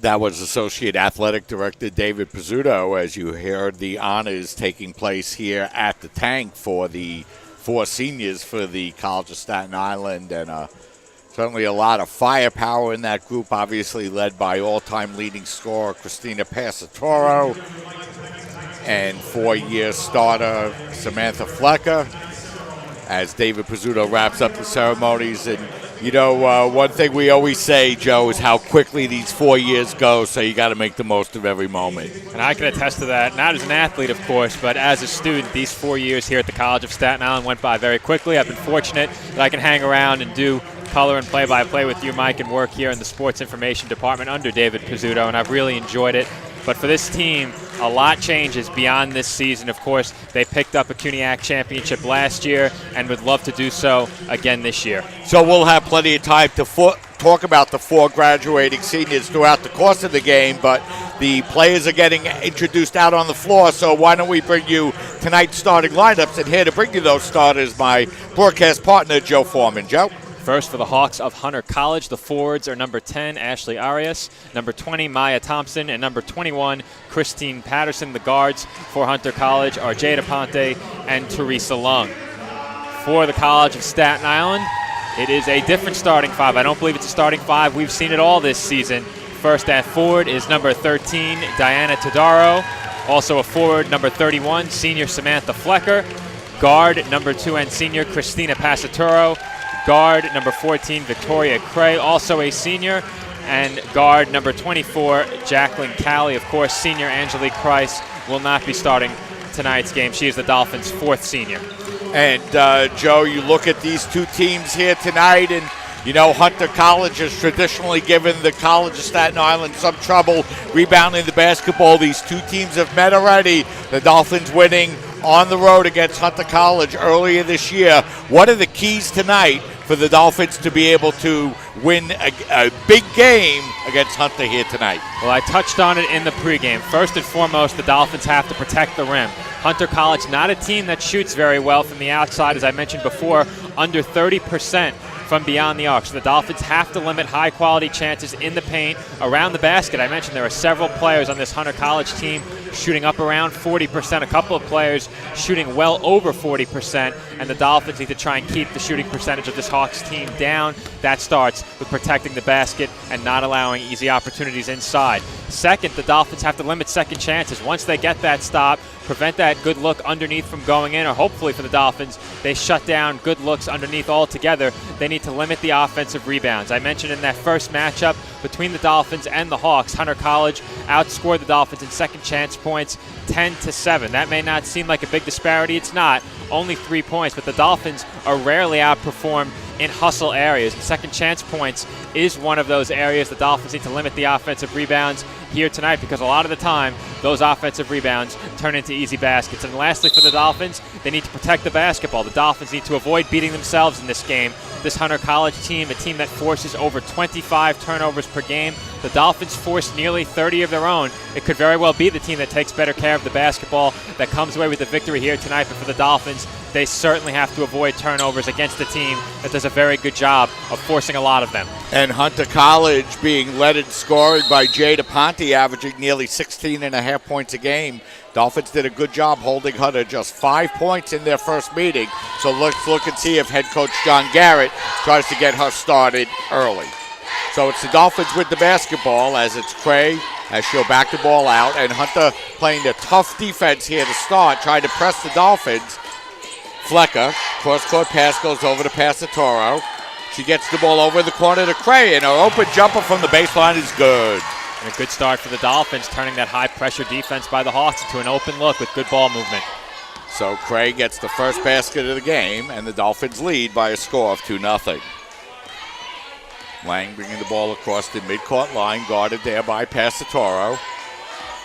[SPEAKER 1] That was Associate Athletic Director David Pizzuto, as you heard the honors taking place here at the Tank for the 4 seniors for the College of Staten Island, and certainly a lot of firepower in that group, obviously led by all-time leading scorer Christina Passatoro and 4-year starter Samantha Flecker, as David Pizzuto wraps up the ceremonies. And you know, one thing we always say, Joe, is how quickly these 4 years go, so you got to make the most of every moment.
[SPEAKER 2] And I can attest to that, not as an athlete, of course, but as a student. These 4 years here at the College of Staten Island went by very quickly. I've been fortunate that I can hang around and do color and play-by-play with you, Mike, and work here in the sports information department under David Pizzuto, and I've really enjoyed it. But for this team, a lot changes beyond this season. Of course, they picked up a CUNYAC championship last year and would love to do so again this year.
[SPEAKER 1] So we'll have plenty of time to talk about the 4 graduating seniors throughout the course of the game, but the players are getting introduced out on the floor, so why don't we bring you tonight's starting lineups, and here to bring you those starters, my broadcast partner, Joe Foreman. Joe?
[SPEAKER 2] First for the Hawks of Hunter College, the forwards are number 10, Ashley Arias, number 20, Maya Thompson, and number 21, Christine Patterson. The guards for Hunter College are Jada Ponte and Teresa Lung. For the College of Staten Island, it is a different starting 5. I don't believe it's a starting 5. We've seen it all this season. First at forward is number 13, Diana Todaro. Also a forward, number 31, senior Samantha Flecker. Guard, number 2 and senior Christina Passatoro. Guard number 14, Victoria Cray, also a senior. And guard number 24, Jacqueline Calley. Of course, senior Angelique Price will not be starting tonight's game. She is the Dolphins' 4th senior.
[SPEAKER 1] And, Joe, you look at these 2 teams here tonight, and, you know, Hunter College has traditionally given the College of Staten Island some trouble rebounding the basketball. These 2 teams have met already. The Dolphins winning on the road against Hunter College earlier this year. What are the keys tonight for the Dolphins to be able to win a big game against Hunter here tonight?
[SPEAKER 2] Well, I touched on it in the pregame. First and foremost, the Dolphins have to protect the rim. Hunter College, not a team that shoots very well from the outside, as I mentioned before, under 30% from beyond the arc. So the Dolphins have to limit high-quality chances in the paint around the basket. I mentioned there are several players on this Hunter College team shooting up around 40%, a couple of players shooting well over 40%, and the Dolphins need to try and keep the shooting percentage of this Hawks team down. That starts with protecting the basket and not allowing easy opportunities inside. Second, the Dolphins have to limit second chances. Once they get that stop, prevent that good look underneath from going in, or hopefully for the Dolphins, they shut down good looks underneath altogether. They need to limit the offensive rebounds. I mentioned in that first matchup between the Dolphins and the Hawks, Hunter College outscored the Dolphins in second chance points 10-7. That may not seem like a big disparity. It's not. Only 3 points, but the Dolphins are rarely outperformed in hustle areas. And second chance points is one of those areas. The Dolphins need to limit the offensive rebounds here tonight, because a lot of the time those offensive rebounds turn into easy baskets. And lastly, for the Dolphins, they need to protect the basketball. The Dolphins need to avoid beating themselves in this game. This Hunter College team, a team that forces over 25 turnovers per game. The Dolphins force nearly 30 of their own. It could very well be the team that takes better care of the basketball that comes away with the victory here tonight. But for the Dolphins, they certainly have to avoid turnovers against a team that does a very good job of forcing a lot of them.
[SPEAKER 1] And Hunter College being led in scoring by Jay DePonte, averaging nearly 16.5 points a game. Dolphins did a good job holding Hunter just 5 points in their first meeting. So let's look and see if head coach John Garrett tries to get her started early. So it's the Dolphins with the basketball, as it's Cray, as she'll back the ball out, and Hunter playing the tough defense here to start, trying to press the Dolphins. Flecker, cross-court pass goes over to Passatoro. She gets the ball over the corner to Cray, and her open jumper from the baseline is good.
[SPEAKER 2] And a good start for the Dolphins, turning that high-pressure defense by the Hawks into an open look with good ball movement.
[SPEAKER 1] So Cray gets the first basket of the game, and the Dolphins lead by a score of 2-0. Lang bringing the ball across the midcourt line, guarded there by Passatoro.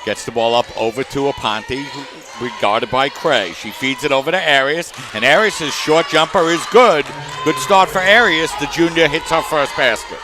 [SPEAKER 1] Gets the ball up over to Aponte, guarded by Cray. She feeds it over to Arias, and Arias' short jumper is good. Good start for Arias. The junior hits her first basket.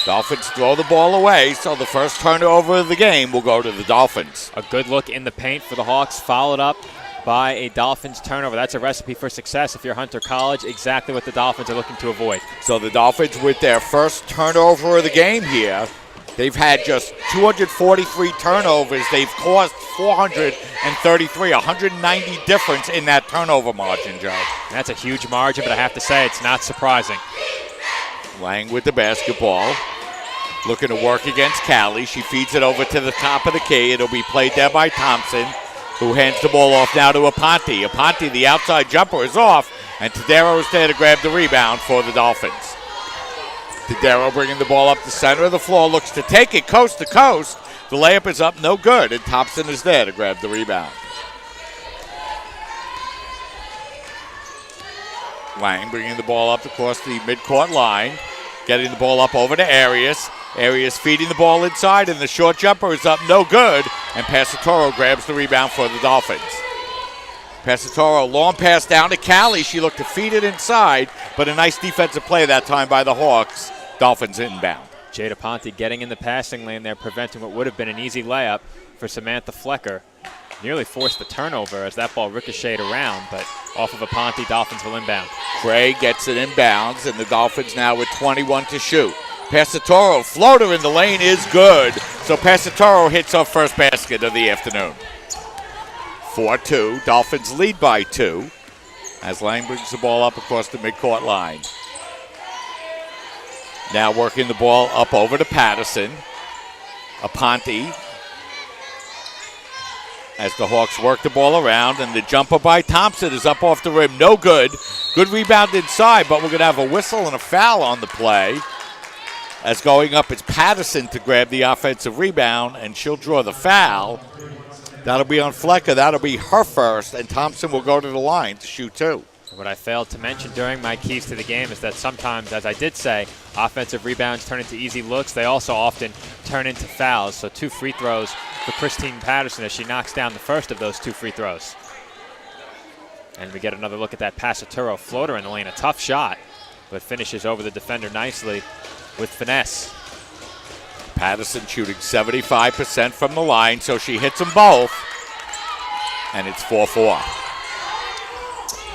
[SPEAKER 1] Dolphins throw the ball away, so the first turnover of the game will go to the Dolphins.
[SPEAKER 2] A good look in the paint for the Hawks, followed up by a Dolphins turnover. That's a recipe for success if you're Hunter College. Exactly what the Dolphins are looking to avoid.
[SPEAKER 1] So the Dolphins with their first turnover of the game here. They've had just 243 turnovers. They've caused 433, 190 difference in that turnover margin, Joe.
[SPEAKER 2] That's a huge margin, but I have to say it's not surprising.
[SPEAKER 1] Lang with the basketball. Looking to work against Callie. She feeds it over to the top of the key. It'll be played there by Thompson, who hands the ball off now to Aponte. Aponte, the outside jumper is off, and Tadero is there to grab the rebound for the Dolphins. Tadero bringing the ball up the center of the floor, looks to take it coast to coast. The layup is up, no good, and Thompson is there to grab the rebound. Lang bringing the ball up across the midcourt line, getting the ball up over to Arias. Arias feeding the ball inside, and the short jumper is up, no good, and Passatoro grabs the rebound for the Dolphins. Passatoro, long pass down to Callie. She looked to feed it inside, but a nice defensive play that time by the Hawks. Dolphins inbound.
[SPEAKER 2] Jada Ponte getting in the passing lane there, preventing what would have been an easy layup for Samantha Flecker. Nearly forced the turnover as that ball ricocheted around, but off of a Ponte, Dolphins will inbound.
[SPEAKER 1] Craig gets it inbounds, and the Dolphins now with 21 to shoot. Passatoro, floater in the lane is good. So Passatoro hits her first basket of the afternoon. 4-2. Dolphins lead by 2 as Lang brings the ball up across the midcourt line. Now working the ball up over to Patterson. Aponte as the Hawks work the ball around, and the jumper by Thompson is up off the rim. No good. Good rebound inside, but we're going to have a whistle and a foul on the play. As going up, it's Patterson to grab the offensive rebound, and she'll draw the foul. That'll be on Flecker. That'll be her first, and Thompson will go to the line to shoot 2.
[SPEAKER 2] What I failed to mention during my keys to the game is that sometimes, as I did say, offensive rebounds turn into easy looks. They also often turn into fouls. So 2 free throws for Christine Patterson as she knocks down the first of those 2 free throws. And we get another look at that Pasaturo floater in the lane. A tough shot, but finishes over the defender nicely with finesse.
[SPEAKER 1] Patterson shooting 75% from the line, so she hits them both. And it's 4-4.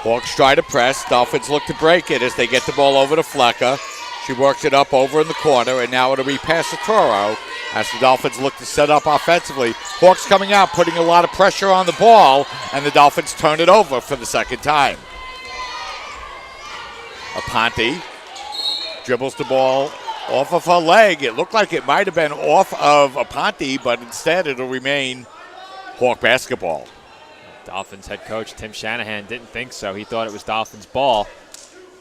[SPEAKER 1] Hawks try to press. Dolphins look to break it as they get the ball over to Flecker. She works it up over in the corner, and now it'll be Pasaturo as the Dolphins look to set up offensively. Hawks coming out, putting a lot of pressure on the ball, and the Dolphins turn it over for the second time. Aponte dribbles the ball off of her leg. It looked like it might have been off of Aponte, but instead it'll remain Hawk basketball.
[SPEAKER 2] Dolphins head coach Tim Shanahan didn't think so. He thought it was Dolphins ball.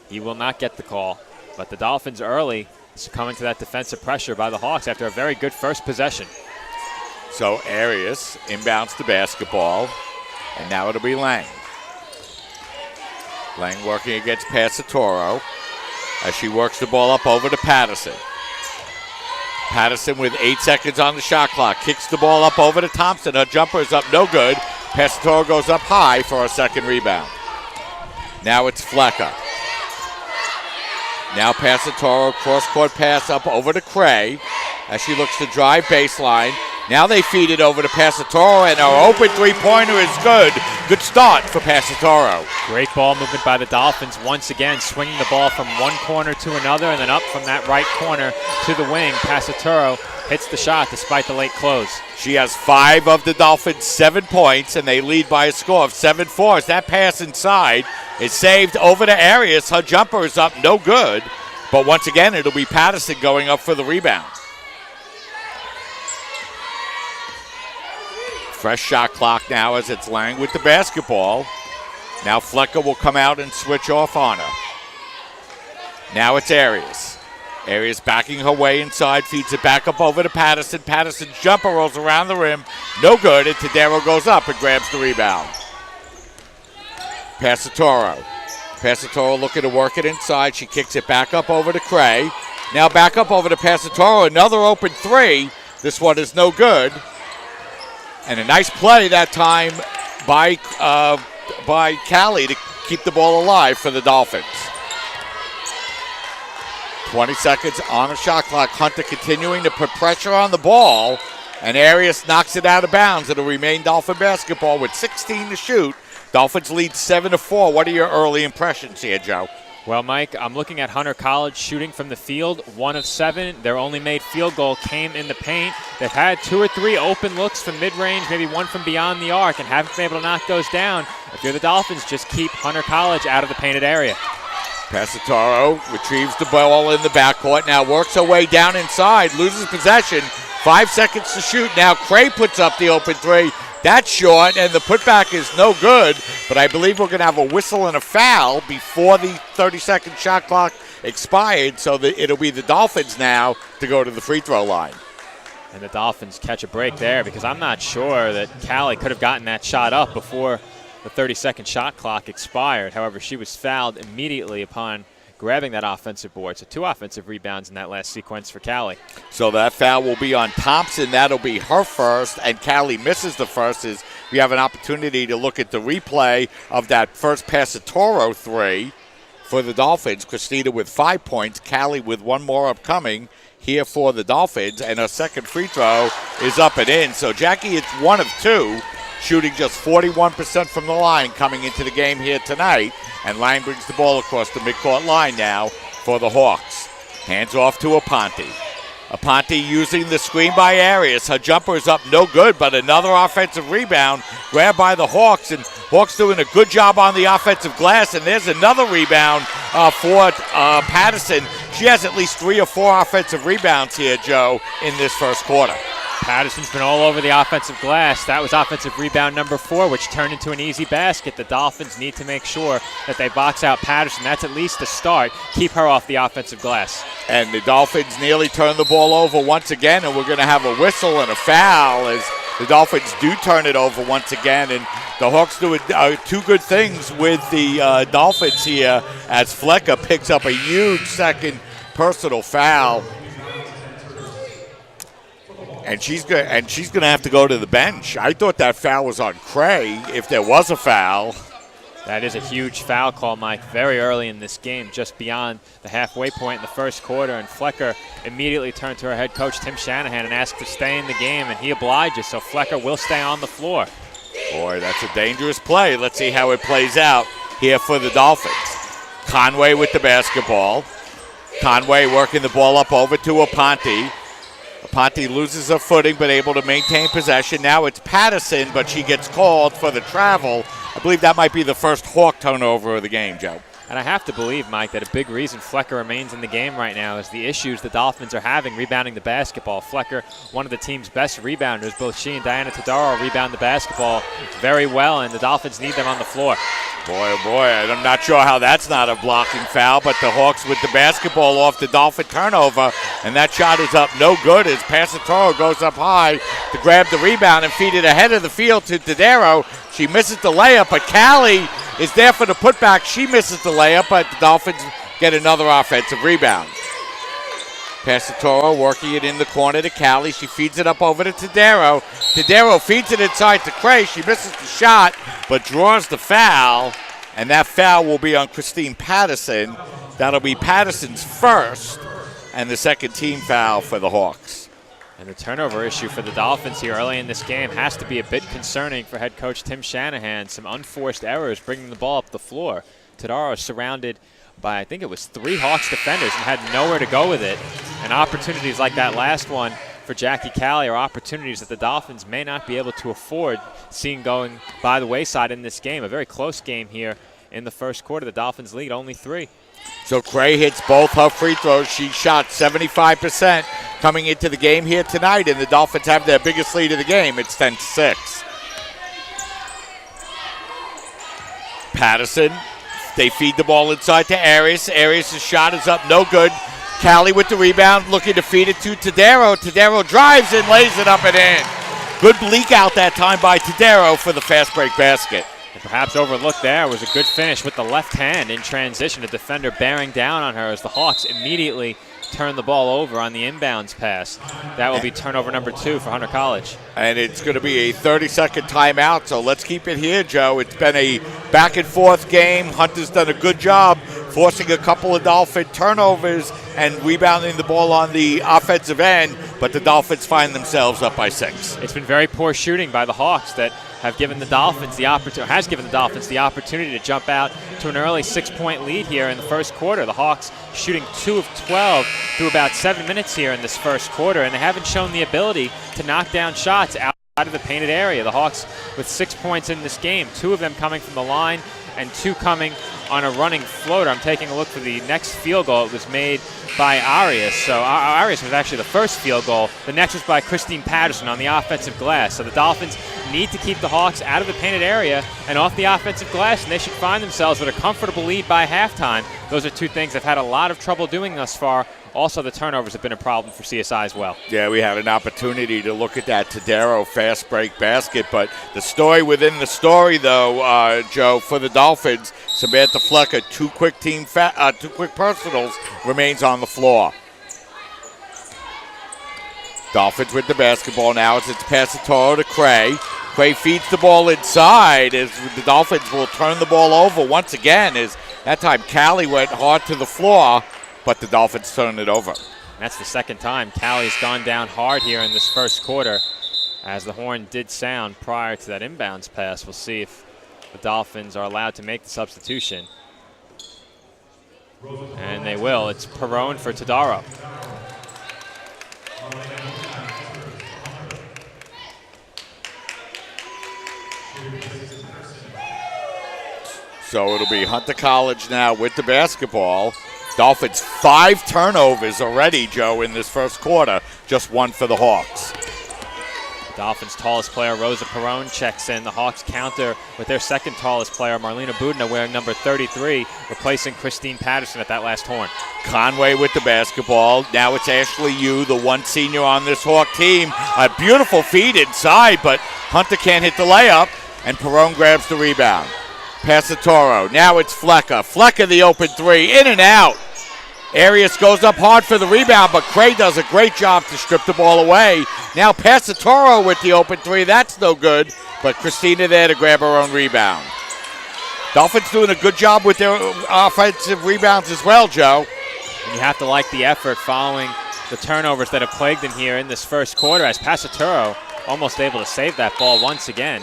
[SPEAKER 2] He will not get the call. But the Dolphins early succumbing to that defensive pressure by the Hawks after a very good first possession.
[SPEAKER 1] So Arias inbounds the basketball, and now it'll be Lang. Lang working against Pasatoro as she works the ball up over to Patterson. Patterson with 8 seconds on the shot clock. Kicks the ball up over to Thompson. Her jumper is up no good. Pasatoro goes up high for a second rebound. Now it's Flecker. Now Pasatoro, cross-court pass up over to Cray as she looks to drive baseline. Now they feed it over to Pasatoro, and our open three-pointer is good. Good start for Pasatoro.
[SPEAKER 2] Great ball movement by the Dolphins once again, swinging the ball from one corner to another and then up from that right corner to the wing. Pasatoro hits the shot despite the late close.
[SPEAKER 1] She has 5 of the Dolphins' 7 points, and they lead by a score of 7-4. As that pass inside is saved over to Arias. Her jumper is up, no good. But once again, it'll be Patterson going up for the rebound. Fresh shot clock now as it's Lang with the basketball. Now Flecker will come out and switch off on her. Now it's Arias. Arias backing her way inside, feeds it back up over to Patterson. Patterson's jumper rolls around the rim. No good, and Tadero goes up and grabs the rebound. Pasatoro. Pasatoro looking to work it inside. She kicks it back up over to Cray. Now back up over to Pasatoro. Another open three. This one is no good. And a nice play that time by Callie to keep the ball alive for the Dolphins. 20 seconds on the shot clock. Hunter continuing to put pressure on the ball, and Arias knocks it out of bounds. It'll remain Dolphin basketball with 16 to shoot. Dolphins lead 7-4. What are your early impressions here, Joe?
[SPEAKER 2] Well, Mike, I'm looking at Hunter College shooting from the field, 1 of 7. Their only made field goal came in the paint. They've had 2 or 3 open looks from mid-range, maybe 1 from beyond the arc, and haven't been able to knock those down. If you're the Dolphins, just keep Hunter College out of the painted area.
[SPEAKER 1] Pasatoro retrieves the ball in the backcourt, now works her way down inside, loses possession. 5 seconds to shoot. Now Cray puts up the open three. That's short, and the putback is no good, but I believe we're going to have a whistle and a foul before the 30-second shot clock expired, so that it'll be the Dolphins now to go to the free throw line.
[SPEAKER 2] And the Dolphins catch a break there because I'm not sure that Callie could have gotten that shot up before the 30-second shot clock expired. However, she was fouled immediately upon grabbing that offensive board. So 2 offensive rebounds in that last sequence for Callie.
[SPEAKER 1] So that foul will be on Thompson. That'll be her first, and Callie misses the first. As we have an opportunity to look at the replay of that first Pasatoro three for the Dolphins. Christina with 5 points, Callie with 1 more upcoming here for the Dolphins, and her second free throw is up and in. So Jackie, it's 1 of 2. Shooting just 41% from the line coming into the game here tonight. And Lang brings the ball across the midcourt line now for the Hawks. Hands off to Aponte. Aponte using the screen by Arias. Her jumper is up no good, but another offensive rebound grabbed by the Hawks. And Hawks doing a good job on the offensive glass. And there's another rebound for Patterson. She has at least 3 or 4 offensive rebounds here, Joe, in this first quarter.
[SPEAKER 2] Patterson's been all over the offensive glass. That was offensive rebound number 4, which turned into an easy basket. The Dolphins need to make sure that they box out Patterson. That's at least a start. Keep her off the offensive glass. And
[SPEAKER 1] the Dolphins nearly turn the ball over once again, and we're going to have a whistle and a foul as the Dolphins do turn it over once again. And the Hawks do 2 good things with the Dolphins here as Flecker picks up a huge second personal foul. And she's going to have to go to the bench. I thought that foul was on Cray, if there was a foul.
[SPEAKER 2] That is a huge foul call, Mike, very early in this game, just beyond the halfway point in the first quarter. And Flecker immediately turned to her head coach, Tim Shanahan, and asked to stay in the game, and he obliges, so Flecker will stay on the floor.
[SPEAKER 1] Boy, that's a dangerous play. Let's see how it plays out here for the Dolphins. Conway with the basketball. Conway working the ball up over to Aponte. Aponte loses her footing but able to maintain possession. Now it's Patterson, but she gets called for the travel. I believe that might be the first Hawk turnover of the game, Joe.
[SPEAKER 2] And I have to believe, Mike, that a big reason Flecker remains in the game right now is the issues the Dolphins are having rebounding the basketball. Flecker, one of the team's best rebounders. Both she and Diana Todaro rebound the basketball very well, and the Dolphins need them on the floor.
[SPEAKER 1] Boy, oh boy, I'm not sure how that's not a blocking foul, but the Hawks with the basketball off the Dolphin turnover, and that shot is up no good as Passatoro goes up high to grab the rebound and feed it ahead of the field to Todaro. She misses the layup, but Callie is there for the putback. She misses the layup, but the Dolphins get another offensive rebound. Passatoro working it in the corner to Callie. She feeds it up over to Todaro. Todaro feeds it inside to Cray. She misses the shot, but draws the foul, and that foul will be on Christine Patterson. That'll be Patterson's first, and the second team foul for the Hawks.
[SPEAKER 2] And the turnover issue for the Dolphins here early in this game has to be a bit concerning for head coach Tim Shanahan. Some unforced errors bringing the ball up the floor. Todaro is surrounded by, I think it was 3 Hawks defenders and had nowhere to go with it. And opportunities like that last one for Jackie Callie are opportunities that the Dolphins may not be able to afford seeing going by the wayside in this game. A very close game here in the first quarter. The Dolphins lead only 3.
[SPEAKER 1] So Cray hits both her free throws. She shot 75% coming into the game here tonight, and the Dolphins have their biggest lead of the game. It's 10-6. Patterson, they feed the ball inside to Arias. Arias' shot is up, no good. Callie with the rebound, looking to feed it to Todaro. Todaro drives and lays it up and in. Good leak out that time by Todaro for the fast break basket.
[SPEAKER 2] And perhaps overlooked there was a good finish with the left hand in transition. A defender bearing down on her as the Hawks immediately turn the ball over on the inbounds pass. That will be turnover number 2 for Hunter College.
[SPEAKER 1] And it's going to be a 30-second timeout, so let's keep it here, Joe. It's been a back-and-forth game. Hunter's done a good job forcing a couple of Dolphin turnovers and rebounding the ball on the offensive end, but the Dolphins find themselves up by 6.
[SPEAKER 2] It's been very poor shooting by the Hawks that has given the Dolphins the opportunity to jump out to an early 6-point lead here in the first quarter. The Hawks shooting 2 of 12 through about 7 minutes here in this first quarter, and they haven't shown the ability to knock down shots outside of the painted area. The Hawks with 6 points in this game, 2 of them coming from the line and 2 coming on a running floater. I'm taking a look for the next field goal. It was made by Arias. So Arias was actually the first field goal. The next was by Christine Patterson on the offensive glass. So the Dolphins need to keep the Hawks out of the painted area and off the offensive glass, and they should find themselves with a comfortable lead by halftime. Those are 2 things they've had a lot of trouble doing thus far. Also, the turnovers have been a problem for CSI as well.
[SPEAKER 1] Yeah, we had an opportunity to look at that Todaro fast break basket, but the story within the story, though, Joe, for the Dolphins, Samantha Flecker, 2 quick personals, remains on the floor. Dolphins with the basketball now as it's Passatoro to Cray. Cray feeds the ball inside as the Dolphins will turn the ball over once again, as that time Callie went hard to the floor, but the Dolphins turn it over.
[SPEAKER 2] That's the second time Callie's gone down hard here in this first quarter, as the horn did sound prior to that inbounds pass. We'll see if the Dolphins are allowed to make the substitution. And they will. It's Perrone for Todaro.
[SPEAKER 1] So it'll be Hunter College now with the basketball. Dolphins 5 turnovers already, Joe, in this first quarter. Just 1 for the Hawks.
[SPEAKER 2] Dolphins' tallest player, Rosa Perrone, checks in. The Hawks counter with their second tallest player, Marlena Budna, wearing number 33, replacing Christine Patterson at that last horn.
[SPEAKER 1] Conway with the basketball. Now it's Ashley Yu, the 1 senior on this Hawk team. A beautiful feed inside, but Hunter can't hit the layup, and Perrone grabs the rebound. Passatoro. Now it's Flecker. Flecker the open 3, in and out. Arias goes up hard for the rebound, but Cray does a great job to strip the ball away. Now Passatoro with the open 3. That's no good, but Christina there to grab her own rebound. Dolphins doing a good job with their offensive rebounds as well, Joe.
[SPEAKER 2] And you have to like the effort following the turnovers that have plagued them here in this first quarter, as Passatoro almost able to save that ball once again.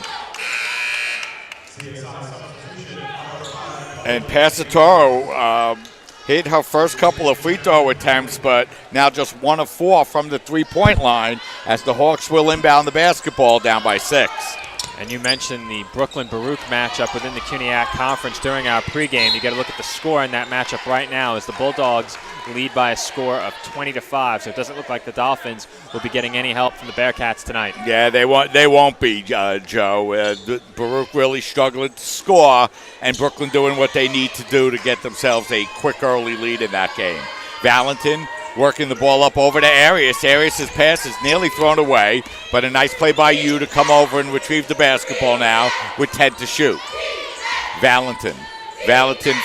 [SPEAKER 1] And Passatoro hit her first couple of free throw attempts, but now just 1 of 4 from the three-point line as the Hawks will inbound the basketball down by 6.
[SPEAKER 2] And you mentioned the Brooklyn-Baruch matchup within the CUNYAC Conference during our pregame. You got to look at the score in that matchup right now as the Bulldogs lead by a score of 20-5. So it doesn't look like the Dolphins will be getting any help from the Bearcats tonight.
[SPEAKER 1] Yeah, they won't be, Joe. Baruch really struggling to score, and Brooklyn doing what they need to do to get themselves a quick early lead in that game. Valentin working the ball up over to Arias. Arias' pass is nearly thrown away, but a nice play by you to come over and retrieve the basketball now with 10 to shoot. Valentin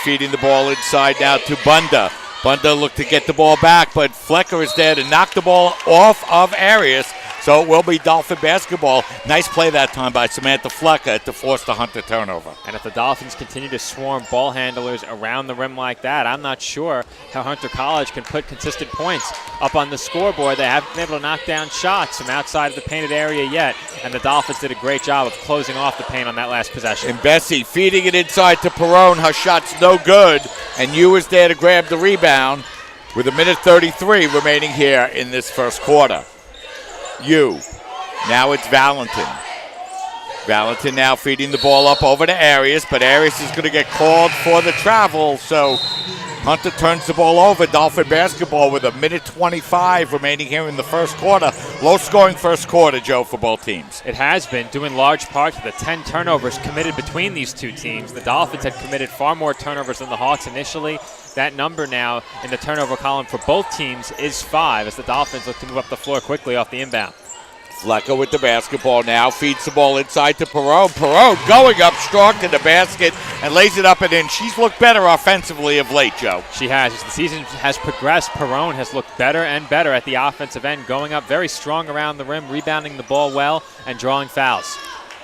[SPEAKER 1] feeding the ball inside now to Bunda. Bunda looked to get the ball back, but Flecker is there to knock the ball off of Arias, so it will be Dolphin basketball. Nice play that time by Samantha Flecker to force the Hunter turnover.
[SPEAKER 2] And if the Dolphins continue to swarm ball handlers around the rim like that, I'm not sure how Hunter College can put consistent points up on the scoreboard. They haven't been able to knock down shots from outside of the painted area yet, and the Dolphins did a great job of closing off the paint on that last possession.
[SPEAKER 1] And Bessie feeding it inside to Perone. Her shot's no good, and Yu is there to grab the rebound with 1:33 remaining here in this first quarter. Yu. Now it's Valentin. Valentin now feeding the ball up over to Arias, but Arias is going to get called for the travel, so Hunter turns the ball over. Dolphin basketball with 1:25 remaining here in the first quarter. Low-scoring first quarter, Joe, for both teams.
[SPEAKER 2] It has been, due in large part to the 10 turnovers committed between these two teams. The Dolphins had committed far more turnovers than the Hawks initially. That number now in the turnover column for both teams is 5 as the Dolphins look to move up the floor quickly off the inbound.
[SPEAKER 1] Flecker with the basketball now, feeds the ball inside to Perone. Perone going up strong to the basket and lays it up and in. She's looked better offensively of late, Joe.
[SPEAKER 2] She has. As the season has progressed, Perone has looked better and better at the offensive end, going up very strong around the rim, rebounding the ball well, and drawing fouls.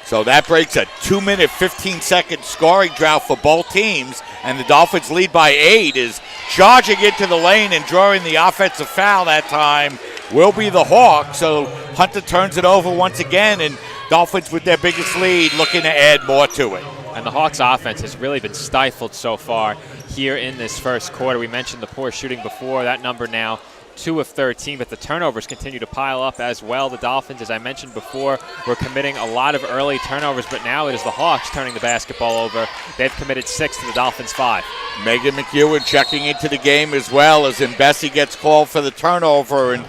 [SPEAKER 1] So that breaks a 2-minute, 15-second scoring drought for both teams, and the Dolphins lead by 8 is charging into the lane and drawing the offensive foul that time will be the Hawks. So Hunter turns it over once again, and Dolphins with their biggest lead looking to add more to it.
[SPEAKER 2] And the Hawks offense has really been stifled so far here in this first quarter. We mentioned the poor shooting before. That number now 2 of 13, but the turnovers continue to pile up as well. The Dolphins, as I mentioned before, were committing a lot of early turnovers, but now it is the Hawks turning the basketball over. They've committed 6 to the Dolphins' 5.
[SPEAKER 1] Megan McEwen checking into the game as well as Mbesi gets called for the turnover, and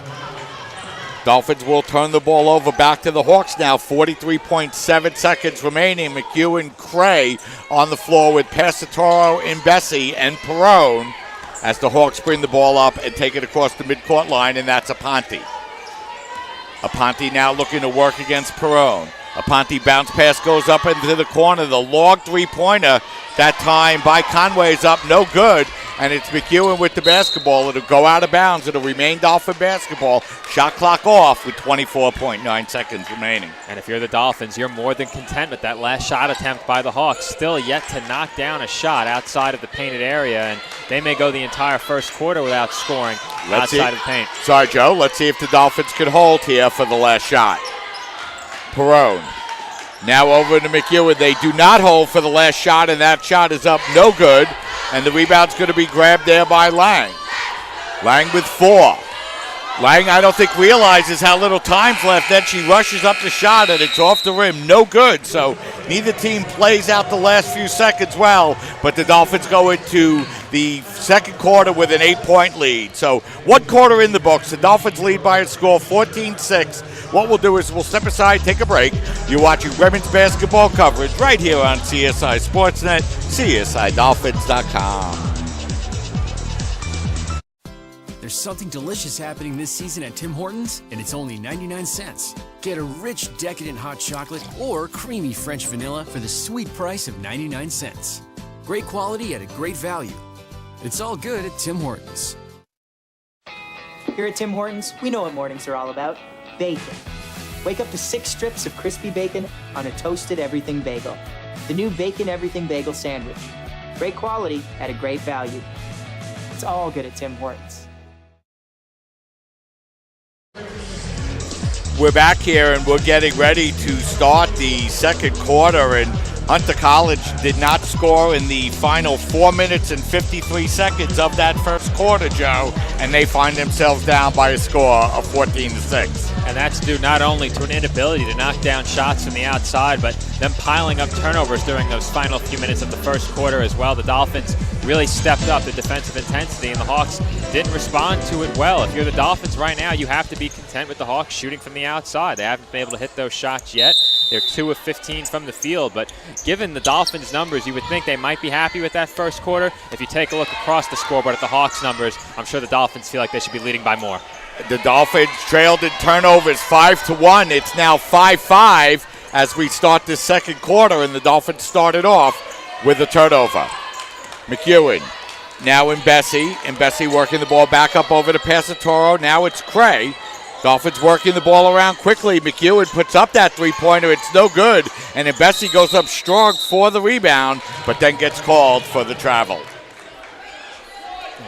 [SPEAKER 1] Dolphins will turn the ball over back to the Hawks now. 43.7 seconds remaining. McEwen, Cray on the floor with Passatoro, Mbesi, and Perone as the Hawks bring the ball up and take it across the midcourt line, and that's Aponte. Aponte now looking to work against Perone. Aponte bounce pass goes up into the corner. The long three-pointer that time by Conway is up, no good. And it's McEwen with the basketball. It'll go out of bounds. It'll remain Dolphin basketball. Shot clock off with 24.9 seconds remaining.
[SPEAKER 2] And if you're the Dolphins, you're more than content with that last shot attempt by the Hawks. Still yet to knock down a shot outside of the painted area, and they may go the entire first quarter without scoring outside of the paint.
[SPEAKER 1] Sorry, Joe. Let's see if the Dolphins can hold here for the last shot. Perone. Now over to McEwen. They do not hold for the last shot, and that shot is up, no good. And the rebound's going to be grabbed there by Lang. Lang with 4. Lang, I don't think, realizes how little time's left. Then she rushes up the shot, and it's off the rim. No good. So neither team plays out the last few seconds well, but the Dolphins go into the second quarter with an 8-point lead. So 1 quarter in the books. The Dolphins lead by a score 14-6. What we'll do is we'll step aside, take a break. You're watching women's basketball coverage right here on CSI Sportsnet, CSIDolphins.com.
[SPEAKER 3] There's something delicious happening this season at Tim Hortons, and it's only 99 cents. Get a rich, decadent hot chocolate or creamy French vanilla for the sweet price of 99 cents. Great quality at a great value. It's all good at Tim Hortons.
[SPEAKER 5] Here at Tim Hortons, we know what mornings are all about. Bacon. Wake up to 6 strips of crispy bacon on a toasted everything bagel. The new Bacon Everything Bagel Sandwich. Great quality at a great value. It's all good at Tim Hortons.
[SPEAKER 1] We're back here and we're getting ready to start the second quarter, and Hunter College did not score in the final 4 minutes and 53 seconds of that first quarter, Joe, and they find themselves down by a score of 14-6.
[SPEAKER 2] And that's due not only to an inability to knock down shots from the outside, but them piling up turnovers during those final few minutes of the first quarter as well. The Dolphins really stepped up the defensive intensity, and the Hawks didn't respond to it well. If you're the Dolphins right now, you have to be content with the Hawks shooting from the outside. They haven't been able to hit those shots yet. They're 2 of 15 from the field, but given the Dolphins' numbers, you would think they might be happy with that first quarter. If you take a look across the scoreboard at the Hawks' numbers, I'm sure the Dolphins feel like they should be leading by more.
[SPEAKER 1] The Dolphins trailed in turnovers 5-1. It's now 5-5 as we start this second quarter, and the Dolphins started off with a turnover. McEwen now in Bessie, and Bessie working the ball back up over to Passatoro. Now it's Cray. Dolphins working the ball around quickly. McEwen puts up that three-pointer. It's no good, and then Bessie goes up strong for the rebound, but then gets called for the travel.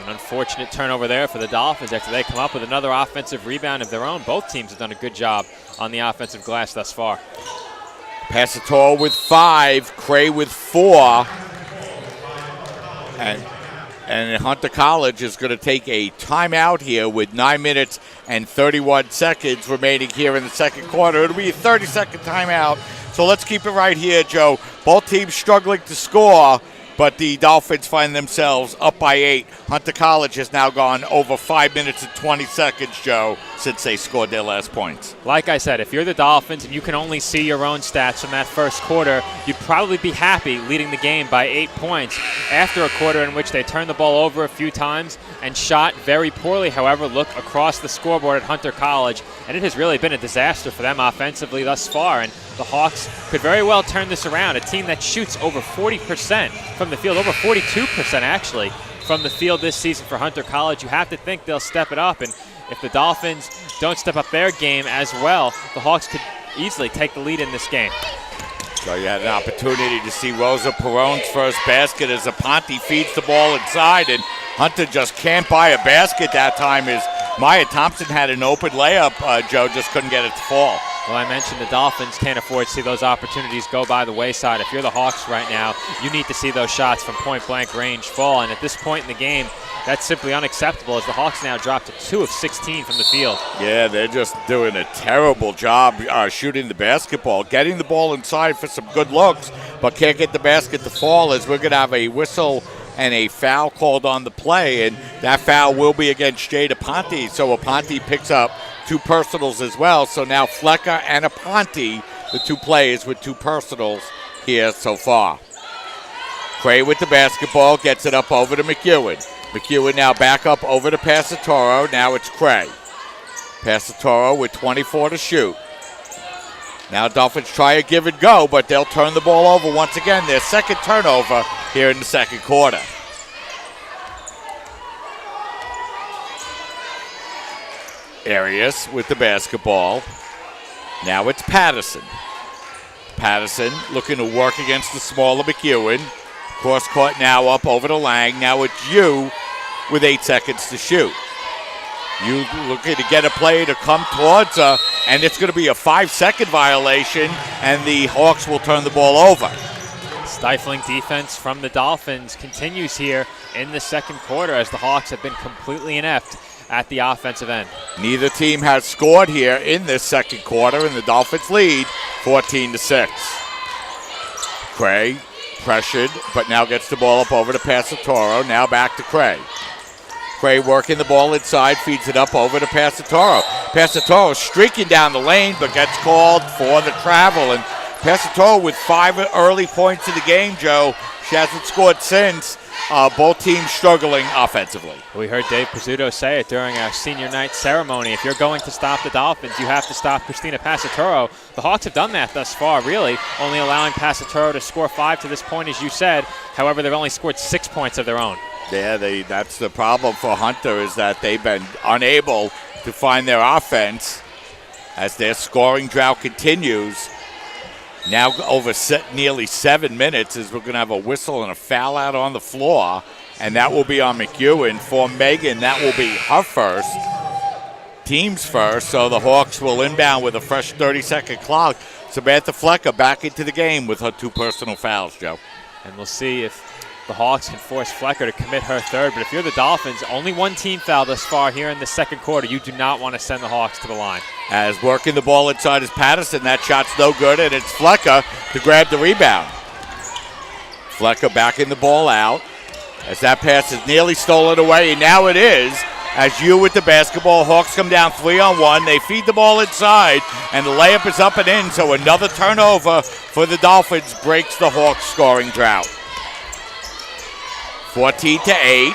[SPEAKER 2] An unfortunate turnover there for the Dolphins after they come up with another offensive rebound of their own. Both teams have done a good job on the offensive glass thus far.
[SPEAKER 1] Passatoro with 5, Cray with 4, and Hunter College is going to take a timeout here with 9 minutes and 31 seconds remaining here in the second quarter. It'll be a 30-second timeout, so let's keep it right here, Joe. Both teams struggling to score, but the Dolphins find themselves up by 8. Hunter College has now gone over 5 minutes and 20 seconds, Joe, since they scored their last points.
[SPEAKER 2] Like I said, if you're the Dolphins and you can only see your own stats from that first quarter, you'd probably be happy leading the game by 8 points. After a quarter in which they turned the ball over a few times and shot very poorly, however, look across the scoreboard at Hunter College, and it has really been a disaster for them offensively thus far. And the Hawks could very well turn this around. A team that shoots over 40% from the field, over 42% actually from the field this season for Hunter College. You have to think they'll step it up, and if the Dolphins don't step up their game as well, the Hawks could easily take the lead in this game.
[SPEAKER 1] So you had an opportunity to see Rosa Perone's first basket as Aponte feeds the ball inside, and Hunter just can't buy a basket that time as Maya Thompson had an open layup. Joe just couldn't get it to fall.
[SPEAKER 2] Well, I mentioned the Dolphins can't afford to see those opportunities go by the wayside. If you're the Hawks right now, you need to see those shots from point-blank range fall. And at this point in the game, that's simply unacceptable as the Hawks now drop to 2 of 16 from the field.
[SPEAKER 1] Yeah, they're just doing a terrible job shooting the basketball, getting the ball inside for some good looks, but can't get the basket to fall as we're going to have a whistle and a foul called on the play, and that foul will be against Jade Aponte. So Aponte picks up 2 personals as well. So now Flecker and Aponte, the 2 players with 2 personals here so far. Cray with the basketball, gets it up over to McEwen. McEwen now back up over to Passatoro. Now it's Cray. Passatoro with 24 to shoot. Now Dolphins try a give and go, but they'll turn the ball over once again. Their second turnover here in the second quarter. Arias with the basketball. Now it's Patterson. Patterson looking to work against the smaller McEwen. Cross court now up over to Lang. Now it's you with 8 seconds to shoot. You looking to get a player to come towards her, and it's going to be a 5-second violation, and the Hawks will turn the ball over.
[SPEAKER 2] Stifling defense from the Dolphins continues here in the second quarter as the Hawks have been completely inept at the offensive end.
[SPEAKER 1] Neither team has scored here in this second quarter, and the Dolphins lead 14-6. Cray pressured, but now gets the ball up over to Passatoro. Now back to Cray. Cray working the ball inside, feeds it up over to Passatoro. Passatoro streaking down the lane, but gets called for the travel. And Passatoro with 5 early points in the game, Joe. She hasn't scored since. Both teams struggling offensively.
[SPEAKER 2] We heard Dave Pizzuto say it during our senior night ceremony. If you're going to stop the Dolphins, you have to stop Christina Passatoro. The Hawks have done that thus far, really, only allowing Passatoro to score 5 to this point, as you said. However, they've only scored 6 points of their own.
[SPEAKER 1] Yeah, that's the problem for Hunter, is that they've been unable to find their offense as their scoring drought continues. Now over nearly 7 minutes as we're going to have a whistle and a foul out on the floor, and that will be on McEwen. For Megan, that will be her first, team's first, so the Hawks will inbound with a fresh 30-second clock. Samantha Flecker back into the game with her 2 personal fouls, Joe.
[SPEAKER 2] And we'll see if the Hawks can force Flecker to commit her third. But if you're the Dolphins, only one team foul thus far here in the second quarter. You do not want to send the Hawks to the line.
[SPEAKER 1] As working the ball inside is Patterson. That shot's no good, and it's Flecker to grab the rebound. Flecker backing the ball out as that pass is nearly stolen away, and now it is. As you with the basketball, Hawks come down 3-on-1. They feed the ball inside, and the layup is up and in, so another turnover for the Dolphins breaks the Hawks scoring drought. 14-8,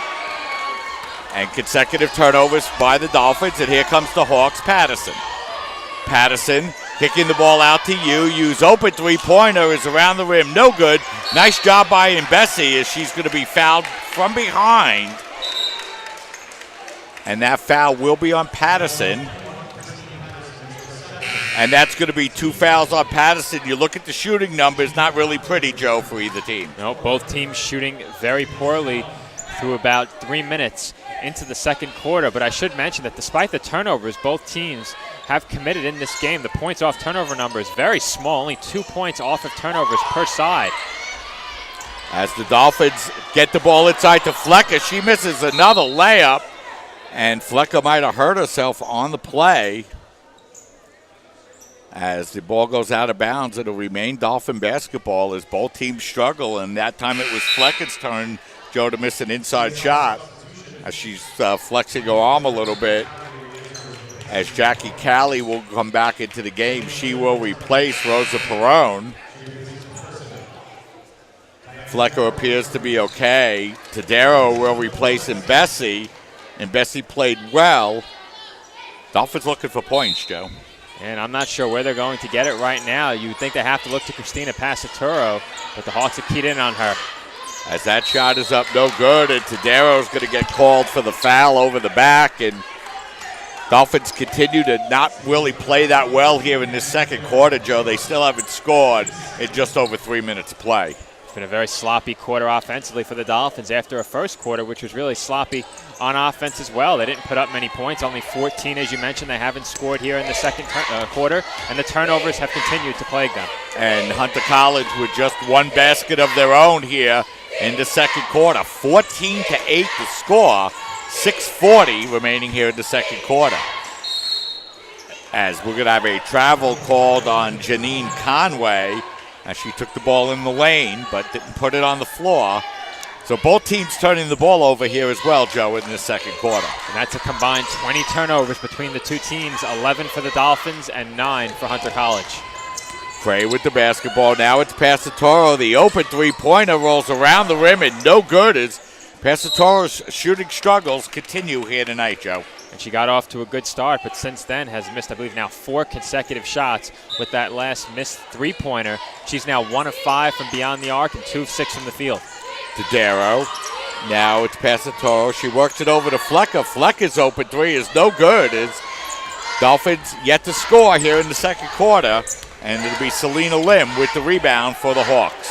[SPEAKER 1] and consecutive turnovers by the Dolphins, and here comes the Hawks. Patterson kicking the ball out to Yu's open three-pointer is around the rim, no good. Nice job by Mbesi as she's going to be fouled from behind, and that foul will be on Patterson. And that's going to be 2 fouls on Patterson. You look at the shooting numbers, not really pretty, Joe, for either team.
[SPEAKER 2] No, both teams shooting very poorly through about 3 minutes into the second quarter. But I should mention that despite the turnovers, both teams have committed in this game. The points off turnover number is very small, only 2 points off of turnovers per side.
[SPEAKER 1] As the Dolphins get the ball inside to Flecker, she misses another layup, and Flecker might have hurt herself on the play. As the ball goes out of bounds, it'll remain Dolphin basketball as both teams struggle, and that time it was Flecker's turn, Joe, to miss an inside shot as she's flexing her arm a little bit. As Jackie Callie will come back into the game, she will replace Rosa Perone. Flecker appears to be okay. Tadero will replace Mbesi, and Bessie played well. Dolphins looking for points, Joe.
[SPEAKER 2] And I'm not sure where they're going to get it right now. You would think they have to look to Christina Passaturo, but the Hawks have keyed in on her.
[SPEAKER 1] As that shot is up, no good, and Tadero's going to get called for the foul over the back, and Dolphins continue to not really play that well here in this second quarter, Joe. They still haven't scored in just over 3 minutes of play.
[SPEAKER 2] It's been a very sloppy quarter offensively for the Dolphins after a first quarter, which was really sloppy on offense as well. They didn't put up many points, only 14, as you mentioned. They haven't scored here in the second quarter, and the turnovers have continued to plague them.
[SPEAKER 1] And Hunter College with just 1 basket of their own here in the second quarter. 14-8 to score, 6:40 remaining here in the second quarter. As we're going to have a travel called on Janine Conway, as she took the ball in the lane but didn't put it on the floor. So both teams turning the ball over here as well, Joe, in the second quarter.
[SPEAKER 2] And that's a combined 20 turnovers between the two teams, 11 for the Dolphins and 9 for Hunter College.
[SPEAKER 1] Gray with the basketball. Now it's Passatoro. The open three-pointer rolls around the rim and no good as Passatoro's shooting struggles continue here tonight, Joe.
[SPEAKER 2] And she got off to a good start, but since then has missed, I believe, now 4 consecutive shots with that last missed three-pointer. She's now 1 of 5 from beyond the arc and 2 of 6 from the field.
[SPEAKER 1] Tadero. Now it's Passatoro. She works it over to Flecker. Flecker's open three is no good as Dolphins yet to score here in the second quarter. And it'll be Selena Lim with the rebound for the Hawks.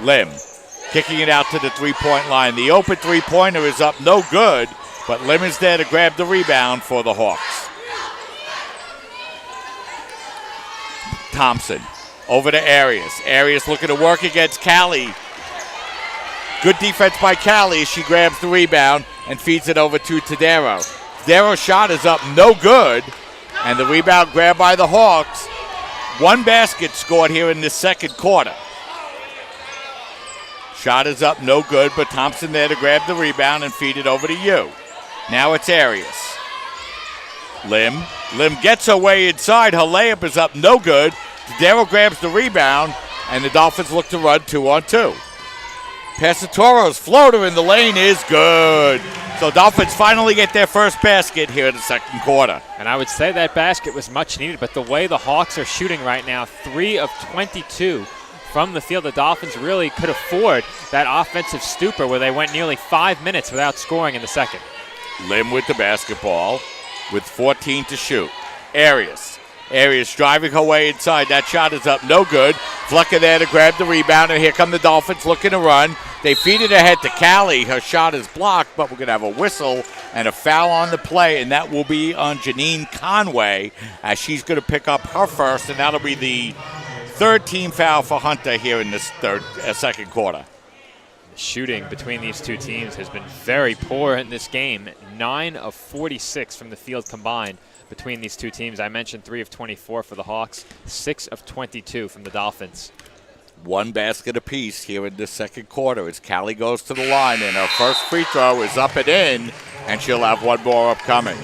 [SPEAKER 1] Lim kicking it out to the three-point line. The open three-pointer is up, no good, but Lim is there to grab the rebound for the Hawks. Thompson over to Arias. Arias looking to work against Callie. Good defense by Callie as she grabs the rebound and feeds it over to Tadero. Tadero's shot is up, no good, and the rebound grabbed by the Hawks. 1 basket scored here in the second quarter. Shot is up, no good, but Thompson there to grab the rebound and feed it over to you. Now it's Arias. Lim gets her way inside. Her layup is up, no good. Tadero grabs the rebound, and the Dolphins look to run 2-on-2. Passatoro's floater in the lane is good. So Dolphins finally get their first basket here in the second quarter.
[SPEAKER 2] And I would say that basket was much needed, but the way the Hawks are shooting right now, 3 of 22 from the field, the Dolphins really could afford that offensive stupor where they went nearly 5 minutes without scoring in the second.
[SPEAKER 1] Lim with the basketball with 14 to shoot. Arias Arias driving her way inside. That shot is up, no good. Flecker there to grab the rebound, and here come the Dolphins looking to run. They feed it ahead to Callie. Her shot is blocked, but we're going to have a whistle and a foul on the play, and that will be on Janine Conway as she's going to pick up her first, and that'll be the third team foul for Hunter here in this second quarter.
[SPEAKER 2] The shooting between these two teams has been very poor in this game. 9 of 46 from the field combined between these two teams. I mentioned 3 of 24 for the Hawks, 6 of 22 from the Dolphins.
[SPEAKER 1] One basket apiece here in the second quarter as Callie goes to the line, and her first free throw is up and in, and she'll have one more upcoming.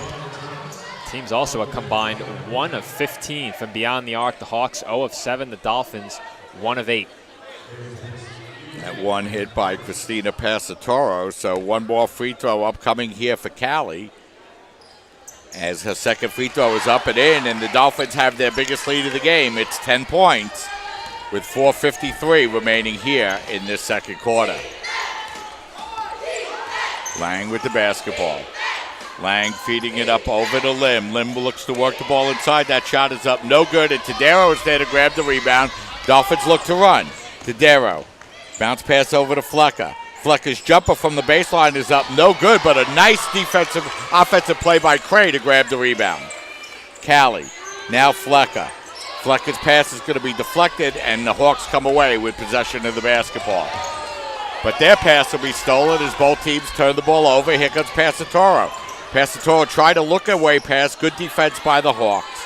[SPEAKER 2] Teams also a combined 1 of 15 from beyond the arc. The Hawks 0 of 7. The Dolphins 1 of 8.
[SPEAKER 1] That one hit by Christina Passatoro, so one more free throw upcoming here for Callie, as her second free throw is up and in, and the Dolphins have their biggest lead of the game. It's 10 points with 4:53 remaining here in this second quarter. Lang with the basketball. Lang feeding it up over to Lim. Lim looks to work the ball inside. That shot is up, no good, and Tadero is there to grab the rebound. Dolphins look to run. Tadero. Bounce pass over to Flecker. Flecker's jumper from the baseline is up, no good, but a nice offensive play by Cray to grab the rebound. Callie, now Flecker. Flecker's pass is going to be deflected, and the Hawks come away with possession of the basketball. But their pass will be stolen as both teams turn the ball over. Here comes Passatoro. Passatoro tried to look away pass. Good defense by the Hawks.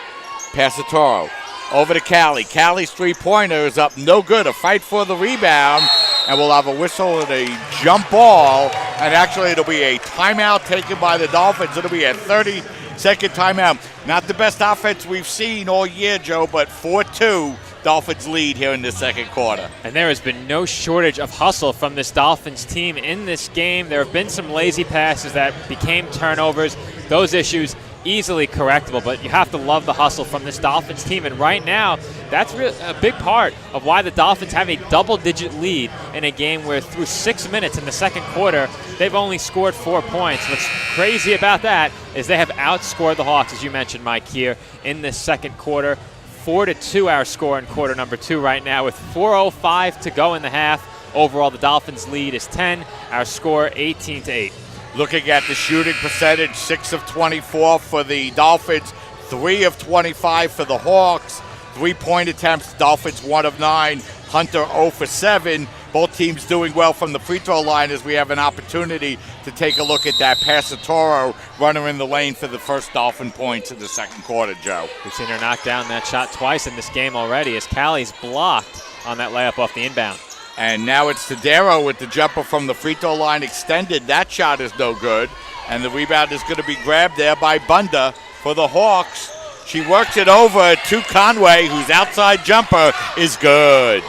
[SPEAKER 1] Passatoro over to Callie. Callie's three-pointer is up, no good. A fight for the rebound, and we'll have a whistle and a jump ball. And actually, it'll be a timeout taken by the Dolphins. It'll be a 30-second timeout. Not the best offense we've seen all year, Joe, but 4-2. Dolphins lead here in the second quarter.
[SPEAKER 2] And there has been no shortage of hustle from this Dolphins team in this game. There have been some lazy passes that became turnovers. Those issues easily correctable, but you have to love the hustle from this Dolphins team. And right now, that's a big part of why the Dolphins have a double-digit lead in a game where through 6 minutes in the second quarter, they've only scored 4 points. What's crazy about that is they have outscored the Hawks, as you mentioned, Mike, here in this second quarter. 4-2 our score in quarter number 2 right now with 4:05 to go in the half. Overall, the Dolphins lead is 10. Our score 18-8.
[SPEAKER 1] Looking at the shooting percentage, 6 of 24 for the Dolphins, 3 of 25 for the Hawks. 3-point attempts, Dolphins 1 of 9, Hunter 0 for 7. Both teams doing well from the free throw line as we have an opportunity to take a look at that Passatoro runner in the lane for the first Dolphin points in the second quarter, Joe.
[SPEAKER 2] We've seen her knock down that shot twice in this game already as Callie's blocked on that layup off the inbound.
[SPEAKER 1] And now it's Tadero with the jumper from the free throw line extended. That shot is no good. And the rebound is going to be grabbed there by Bunda for the Hawks. She works it over to Conway, whose outside jumper is good.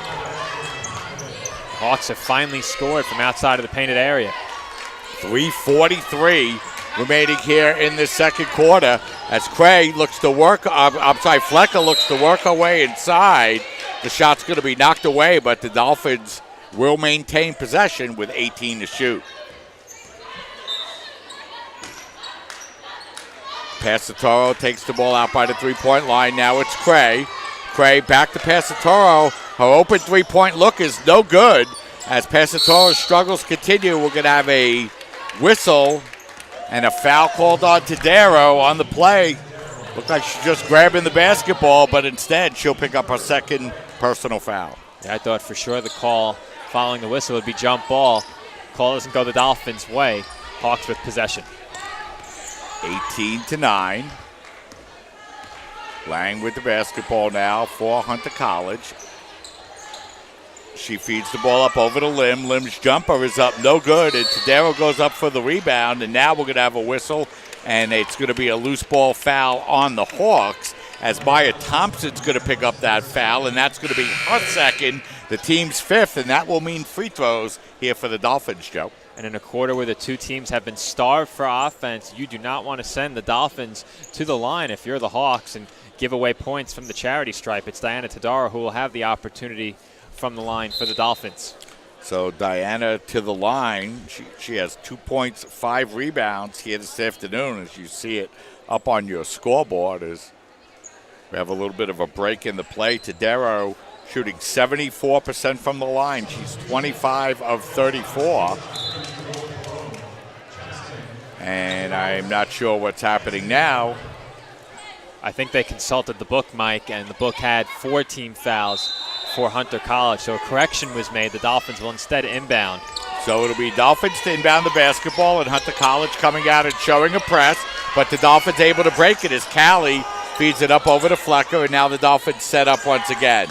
[SPEAKER 2] Hawks have finally scored from outside of the painted area.
[SPEAKER 1] 3:43 remaining here in the second quarter as Cray looks to work, Flecker looks to work her way inside. The shot's going to be knocked away, but the Dolphins will maintain possession with 18 to shoot. Passatoro takes the ball out by the three-point line. Now it's Cray. Cray back to Passatoro. Her open three-point look is no good. As Passatoro's struggles continue, we're going to have a whistle and a foul called on Tadero on the play. Looked like she's just grabbing the basketball, but instead she'll pick up her second personal foul.
[SPEAKER 2] Yeah, I thought for sure the call following the whistle would be jump ball. Call doesn't go the Dolphins' way. Hawks with possession.
[SPEAKER 1] 18-9. Lang with the basketball now for Hunter College. She feeds the ball up over to Lim. Lim's jumper is up, no good. And Tadero goes up for the rebound. And now we're going to have a whistle. And it's going to be a loose ball foul on the Hawks as Maya Thompson's going to pick up that foul. And that's going to be her second, the team's fifth. And that will mean free throws here for the Dolphins, Joe.
[SPEAKER 2] And in a quarter where the two teams have been starved for offense, you do not want to send the Dolphins to the line if you're the Hawks and give away points from the charity stripe. It's Diana Tadaro who will have the opportunity from the line for the Dolphins.
[SPEAKER 1] So Diana to the line. She has 2 points, 5 rebounds here this afternoon, as you see it up on your scoreboard. As We have a little bit of a break in the play. Tadero shooting 74% from the line. She's 25 of 34. And I'm not sure what's happening now.
[SPEAKER 2] I think they consulted the book, Mike, and the book had 4 team fouls for Hunter College. So a correction was made. The Dolphins will instead inbound.
[SPEAKER 1] So it'll be Dolphins to inbound the basketball, and Hunter College coming out and showing a press. But the Dolphins able to break it as Callie feeds it up over to Flecker, and now the Dolphins set up once again.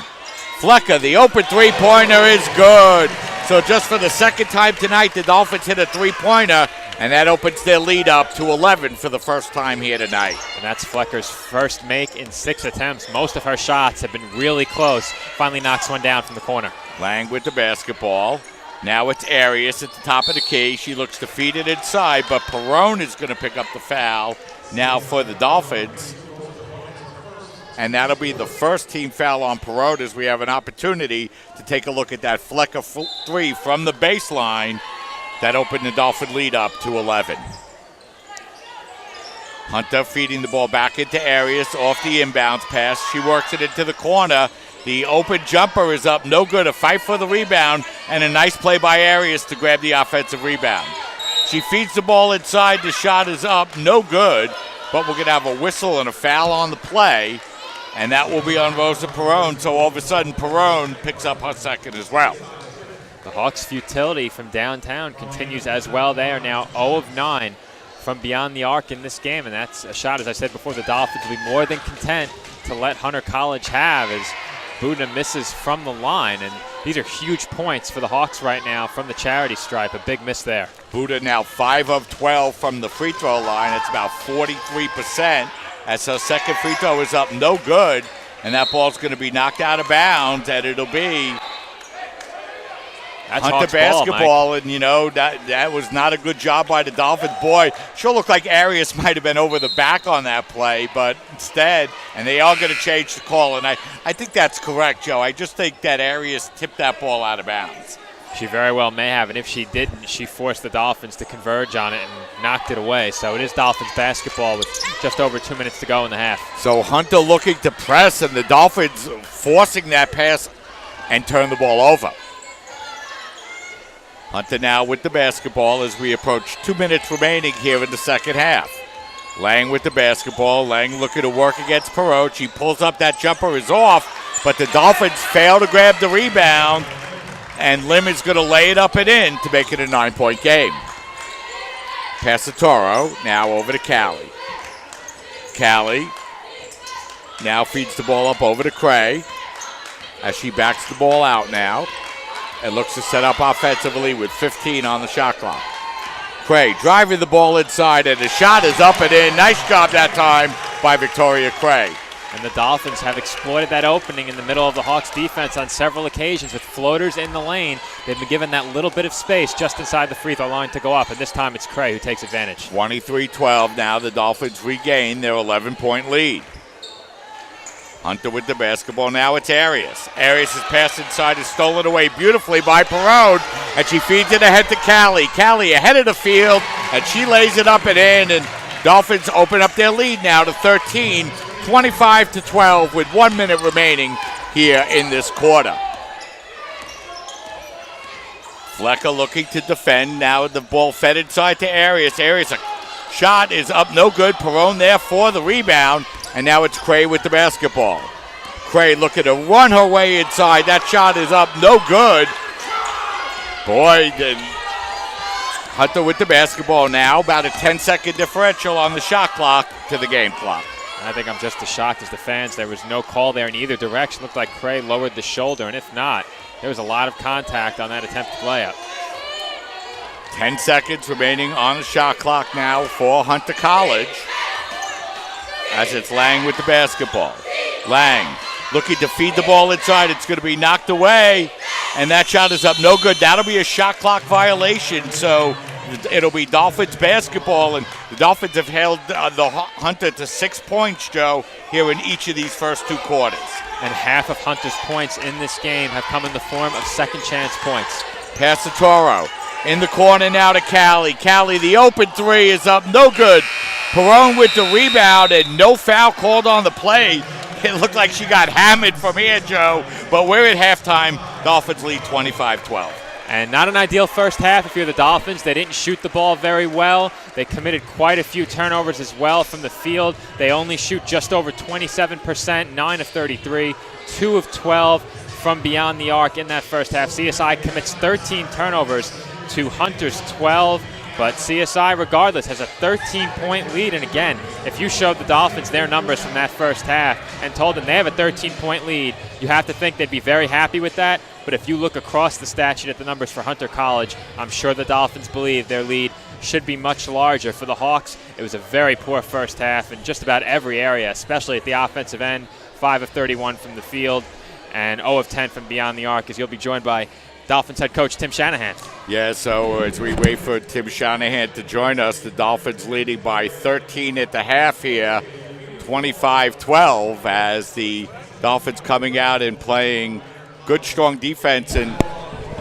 [SPEAKER 1] Flecker, the open three-pointer is good. So just for the second time tonight, the Dolphins hit a three-pointer, and that opens their lead up to 11 for the first time here tonight.
[SPEAKER 2] And that's Flecker's first make in 6 attempts. Most of her shots have been really close. Finally knocks one down from the corner.
[SPEAKER 1] Lang with the basketball. Now it's Arias at the top of the key. She looks to feed it inside, but Perone is going to pick up the foul now for the Dolphins. And that'll be the first team foul on Perone as we have an opportunity to take a look at that Flecker three from the baseline that opened the Dolphin lead up to 11. Hunter feeding the ball back into Arias off the inbounds pass. She works it into the corner. The open jumper is up, no good. A fight for the rebound, and a nice play by Arias to grab the offensive rebound. She feeds the ball inside. The shot is up, no good. But we're going to have a whistle and a foul on the play, and that will be on Rosa Perone. So all of a sudden, Perone picks up her second as well.
[SPEAKER 2] The Hawks' futility from downtown continues as well. They are now 0 of 9 from beyond the arc in this game, and that's a shot, as I said before, the Dolphins will be more than content to let Hunter College have as Buda misses from the line, and these are huge points for the Hawks right now from the charity stripe. A big miss there.
[SPEAKER 1] Buda now 5 of 12 from the free throw line. It's about 43%. As her second free throw is up, no good, and that ball's going to be knocked out of bounds, and it'll be
[SPEAKER 2] That's
[SPEAKER 1] Hunter
[SPEAKER 2] Hawks
[SPEAKER 1] basketball,
[SPEAKER 2] ball,
[SPEAKER 1] and you know that was not a good job by the Dolphins. Boy, sure looked like Arias might have been over the back on that play, but instead, and they are going to change the call, and I think that's correct, Joe. I just think that Arias tipped that ball out of bounds.
[SPEAKER 2] She very well may have, and if she didn't, she forced the Dolphins to converge on it and knocked it away. So it is Dolphins basketball with just over 2 minutes to go in the half.
[SPEAKER 1] So Hunter looking to press, and the Dolphins forcing that pass and turn the ball over. Hunter now with the basketball as we approach 2 minutes remaining here in the second half. Lang with the basketball. Lang looking to work against Perot. She pulls up, that jumper is off, but the Dolphins fail to grab the rebound, and Lim is going to lay it up and in to make it a 9-point game. Pass to Toro, now over to Callie. Callie now feeds the ball up over to Cray as she backs the ball out now and looks to set up offensively with 15 on the shot clock. Cray driving the ball inside, and the shot is up and in. Nice job that time by Victoria Cray.
[SPEAKER 2] And the Dolphins have exploited that opening in the middle of the Hawks defense on several occasions with floaters in the lane. They've been given that little bit of space just inside the free throw line to go up, and this time it's Cray who takes advantage.
[SPEAKER 1] 23-12 now. The Dolphins regain their 11-point lead. Hunter with the basketball. Now it's Arias. Arias' pass inside is stolen away beautifully by Perone, and she feeds it ahead to Callie. Callie ahead of the field, and she lays it up and in, and Dolphins open up their lead now to 13, 25-12 with 1 minute remaining here in this quarter. Flecker looking to defend. Now the ball fed inside to Arias. Arias' shot is up, no good. Perone there for the rebound. And now it's Cray with the basketball. Cray looking to run her way inside. That shot is up, no good. Boy, Hunter with the basketball now. About a 10-second differential on the shot clock to the game clock.
[SPEAKER 2] I think I'm just as shocked as the fans. There was no call there in either direction. Looked like Cray lowered the shoulder, and if not, there was a lot of contact on that attempted layup.
[SPEAKER 1] 10 seconds remaining on the shot clock now for Hunter College. As it's Lang with the basketball. Lang looking to feed the ball inside. It's going to be knocked away, and that shot is up, no good. That'll be a shot clock violation, so it'll be Dolphins basketball, and the Dolphins have held the Hunter to 6 points, Joe, here in each of these first 2 quarters.
[SPEAKER 2] And half of Hunter's points in this game have come in the form of second chance points.
[SPEAKER 1] Pass to Toro. In the corner now to Callie. Callie, the open three is up, no good. Perone with the rebound, and no foul called on the play. It looked like she got hammered from here, Joe. But we're at halftime. Dolphins lead 25-12.
[SPEAKER 2] And not an ideal first half if you're the Dolphins. They didn't shoot the ball very well. They committed quite a few turnovers as well from the field. They only shoot just over 27%, 9 of 33, 2 of 12 from beyond the arc in that first half. CSI commits 13 turnovers to Hunter's 12. But CSI, regardless, has a 13-point lead. And again, if you showed the Dolphins their numbers from that first half and told them they have a 13-point lead, you have to think they'd be very happy with that. But if you look across the stat sheet at the numbers for Hunter College, I'm sure the Dolphins believe their lead should be much larger. For the Hawks, it was a very poor first half in just about every area, especially at the offensive end. 5 of 31 from the field and 0 of 10 from beyond the arc, as you'll be joined by Dolphins head coach Tim Shanahan.
[SPEAKER 1] Yeah, so as we wait for Tim Shanahan to join us, the Dolphins leading by 13 at the half here, 25-12, as the Dolphins coming out and playing good, strong defense. And,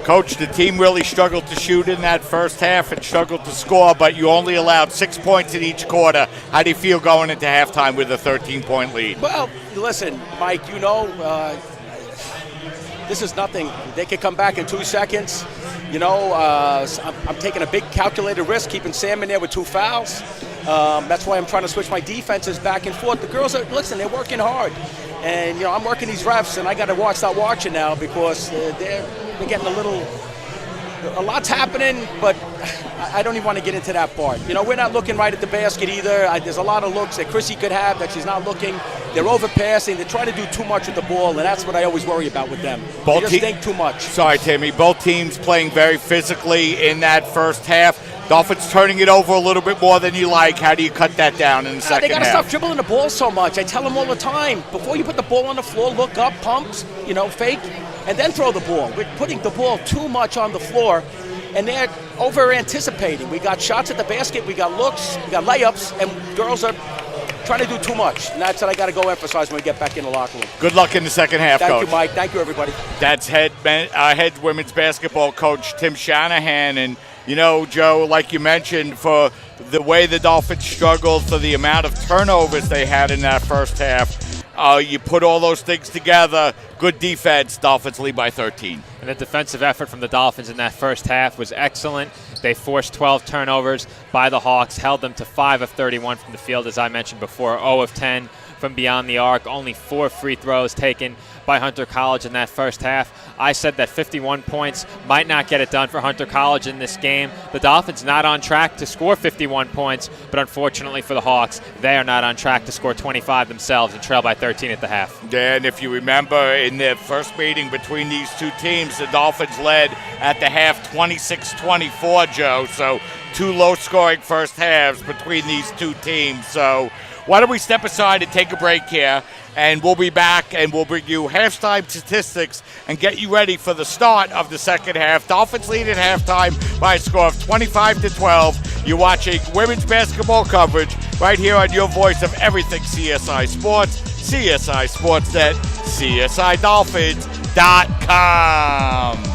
[SPEAKER 1] Coach, the team really struggled to shoot in that first half and struggled to score, but you only allowed 6 points in each quarter. How do you feel going into halftime with a 13-point lead?
[SPEAKER 6] Well, listen, Mike, this is nothing. They could come back in 2 seconds. I'm taking a big calculated risk keeping Sam in there with 2 fouls. That's why I'm trying to switch my defenses back and forth. The girls they're working hard. And, I'm working these refs, and I got to start watching now because they're getting a lot's happening, but I don't even want to get into that part. We're not looking right at the basket either. There's a lot of looks that Chrissy could have that she's not looking. They're overpassing. They're trying to do too much with the ball, and that's what I always worry about with them. They just think too much.
[SPEAKER 1] Sorry, Timmy. Both teams playing very physically in that first half. Dolphins turning it over a little bit more than you like. How do you cut that down in the second half?
[SPEAKER 6] They got to stop dribbling the ball so much. I tell them all the time, before you put the ball on the floor, look up, pumps, fake, and then throw the ball. We're putting the ball too much on the floor, and they're over-anticipating. We got shots at the basket, we got looks, we got layups, and girls are trying to do too much. And that's what I got to go emphasize when we get back in the locker room.
[SPEAKER 1] Good luck in the second half, Coach.
[SPEAKER 6] Thank you, Mike. Thank you, everybody.
[SPEAKER 1] That's head women's basketball coach Tim Shanahan. And, Joe, like you mentioned, for the way the Dolphins struggled, for the amount of turnovers they had in that first half, you put all those things together, good defense, Dolphins lead by 13.
[SPEAKER 2] And the defensive effort from the Dolphins in that first half was excellent. They forced 12 turnovers by the Hawks, held them to 5 of 31 from the field, as I mentioned before, 0 of 10 from beyond the arc, only 4 free throws taken by Hunter College in that first half. I said that 51 points might not get it done for Hunter College in this game. The Dolphins not on track to score 51 points, but unfortunately for the Hawks, they are not on track to score 25 themselves and trail by 13 at the half.
[SPEAKER 1] Yeah, and if you remember in the first meeting between these two teams, the Dolphins led at the half 26-24, Joe. So 2 low-scoring first halves between these two teams. So why don't we step aside and take a break here, and we'll be back and we'll bring you halftime statistics and get you ready for the start of the second half. Dolphins lead at halftime by a score of 25-12. You're watching women's basketball coverage right here on your voice of everything CSI Sports, CSI Sportsnet, CSIDolphins.com.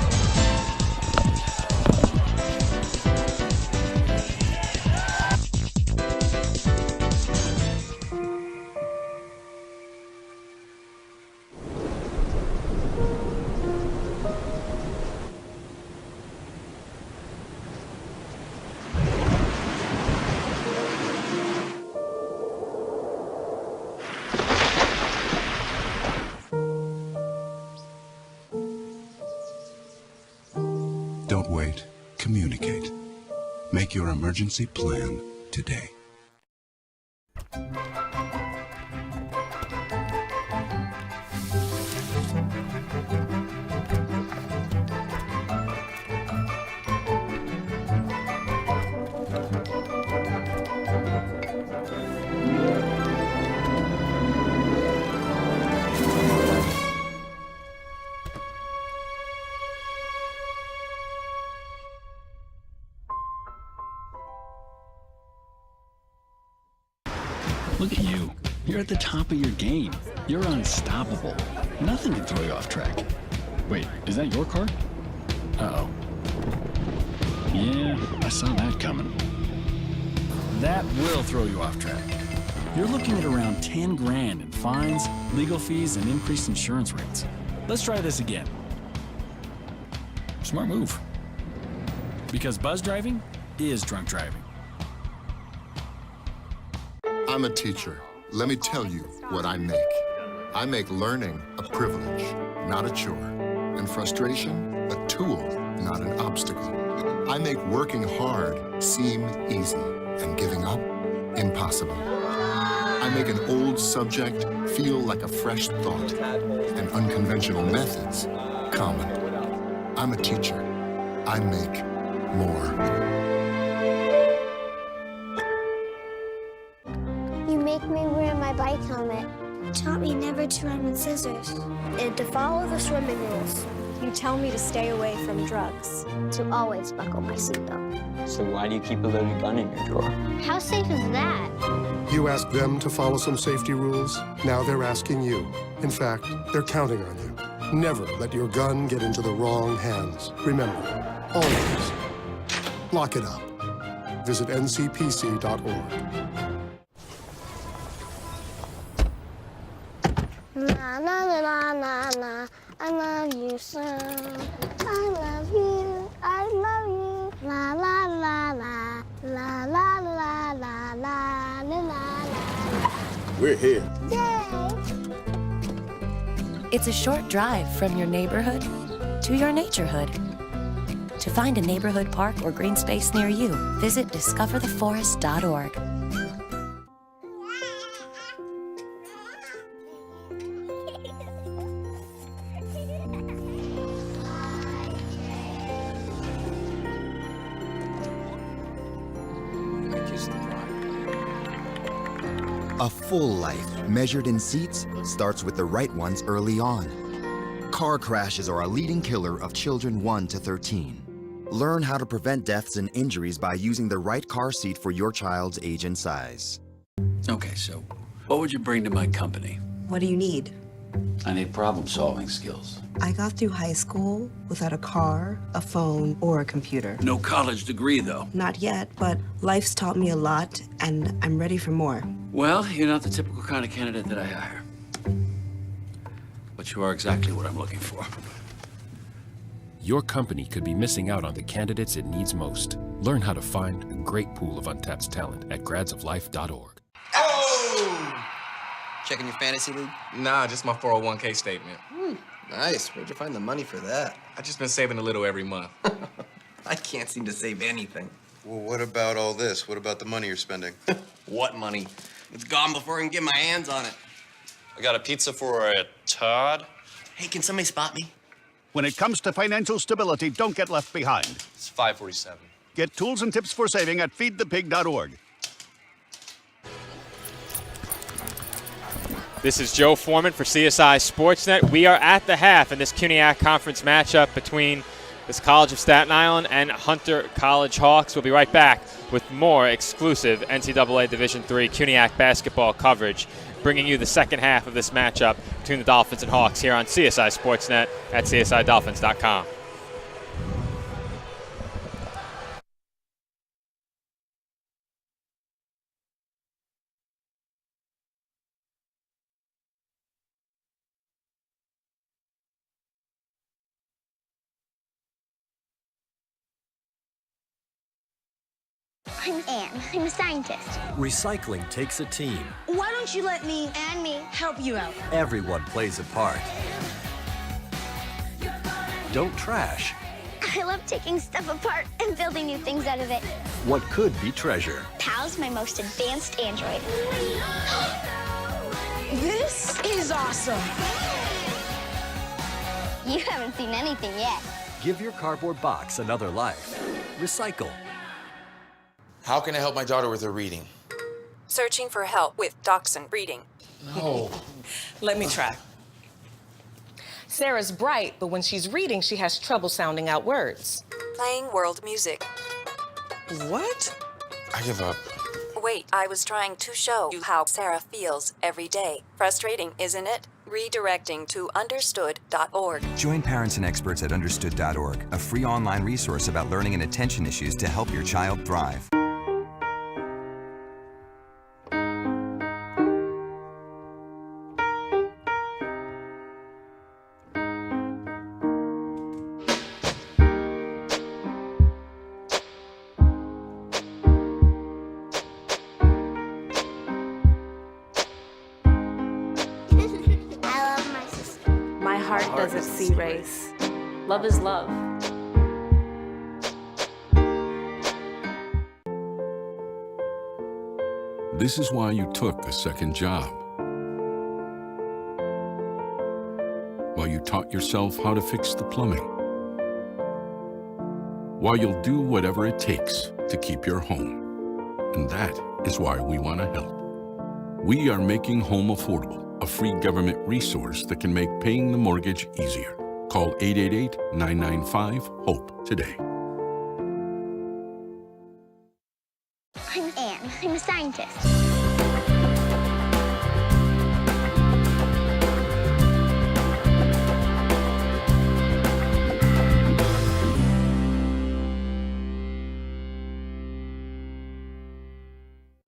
[SPEAKER 8] Don't wait. Communicate. Make your emergency plan today.
[SPEAKER 9] Look at you. You're at the top of your game. You're unstoppable. Nothing can throw you off track. Wait, is that your car? Uh-oh. Yeah, I saw that coming. That will throw you off track. you're looking at around 10 grand in fines, legal fees, and increased insurance rates. Let's try this again. Smart move. Because buzz driving is drunk driving.
[SPEAKER 10] I'm a teacher. Let me tell you what I make. I make learning a privilege, not a chore, and frustration a tool, not an obstacle. I make working hard seem easy and giving up impossible. I make an old subject feel like a fresh thought and unconventional methods common. I'm a teacher. I make more.
[SPEAKER 7] You make me wear my bike helmet. Taught me never to run with scissors. And to follow the swimming rules. You tell me to stay away from drugs. To always buckle my seatbelt.
[SPEAKER 11] So why do you keep a loaded gun in your drawer?
[SPEAKER 7] How safe is that?
[SPEAKER 12] You asked them to follow some safety rules. Now they're asking you. In fact, they're counting on you. Never let your gun get into the wrong hands. Remember, always lock it up. Visit ncpc.org.
[SPEAKER 7] La la la la la, I love you so. I love you, I love you. La la la la, la la la la la la la.
[SPEAKER 13] We're here.
[SPEAKER 7] Yay!
[SPEAKER 14] It's a short drive from your neighborhood to your naturehood. To find a neighborhood park or green space near you, visit discovertheforest.org.
[SPEAKER 25] A full life, measured in seats, starts with the right ones early on. Car crashes are a leading killer of children 1 to 13. Learn how to prevent deaths and injuries by using the right car seat for your child's age and size.
[SPEAKER 9] Okay, so what would you bring to my company?
[SPEAKER 26] What do you need?
[SPEAKER 9] I need problem-solving skills.
[SPEAKER 26] I got through high school without a car, a phone, or a computer.
[SPEAKER 9] No college degree, though.
[SPEAKER 26] Not yet, but life's taught me a lot, and I'm ready for more.
[SPEAKER 9] Well, you're not the typical kind of candidate that I hire. But you are exactly what I'm looking for.
[SPEAKER 27] Your company could be missing out on the candidates it needs most. Learn how to find a great pool of untapped talent at gradsoflife.org.
[SPEAKER 28] Oh! Checking your fantasy league?
[SPEAKER 29] Nah, just my 401k statement.
[SPEAKER 28] Nice. Where'd you find the money for that?
[SPEAKER 29] I just been saving a little every month.
[SPEAKER 28] I can't seem to save anything.
[SPEAKER 30] Well, what about all this? What about the money you're spending?
[SPEAKER 28] What money? It's gone before I can get my hands on it.
[SPEAKER 31] I got a pizza for a Todd.
[SPEAKER 28] Hey, can somebody spot me?
[SPEAKER 32] When it comes to financial stability, don't get left behind.
[SPEAKER 31] It's 547.
[SPEAKER 32] Get tools and tips for saving at feedthepig.org.
[SPEAKER 2] This is Joe Foreman for CSI Sportsnet. We are at the half in this CUNYAC conference matchup between this College of Staten Island and Hunter College Hawks. We'll be right back with more exclusive NCAA Division III CUNYAC basketball coverage, bringing you the second half of this matchup between the Dolphins and Hawks here on CSI Sportsnet at csidolphins.com.
[SPEAKER 7] I'm Anne. I'm a scientist.
[SPEAKER 33] Recycling takes a team.
[SPEAKER 7] Why don't you let me and me help you out?
[SPEAKER 33] Everyone plays a part. Don't trash
[SPEAKER 7] I love taking stuff apart and building new things out of it.
[SPEAKER 33] what could be treasure.
[SPEAKER 7] Pal's my most advanced android. This is awesome. You haven't seen anything yet.
[SPEAKER 33] Give your cardboard box another life. Recycle.
[SPEAKER 34] How can I help my daughter with her reading?
[SPEAKER 14] Searching for help with Dachshund breeding.
[SPEAKER 34] No.
[SPEAKER 35] Let me try. Sarah's bright, but when she's reading, she has trouble sounding out words.
[SPEAKER 14] Playing world music.
[SPEAKER 35] What?
[SPEAKER 34] I give up.
[SPEAKER 14] Wait, I was trying to show you how Sarah feels every day. Frustrating, isn't it? Redirecting to understood.org.
[SPEAKER 36] Join parents and experts at understood.org, a free online resource about learning and attention issues to help your child thrive.
[SPEAKER 1] Desert Sea Race. Love is love.
[SPEAKER 8] This is why you took a second job. While you taught yourself how to fix the plumbing. While you'll do whatever it takes to keep your home. And that is why we want to help. We are making home affordable, a free government resource that can make paying the mortgage easier. Call 888-995-HOPE today.
[SPEAKER 7] I'm Anne. I'm a scientist.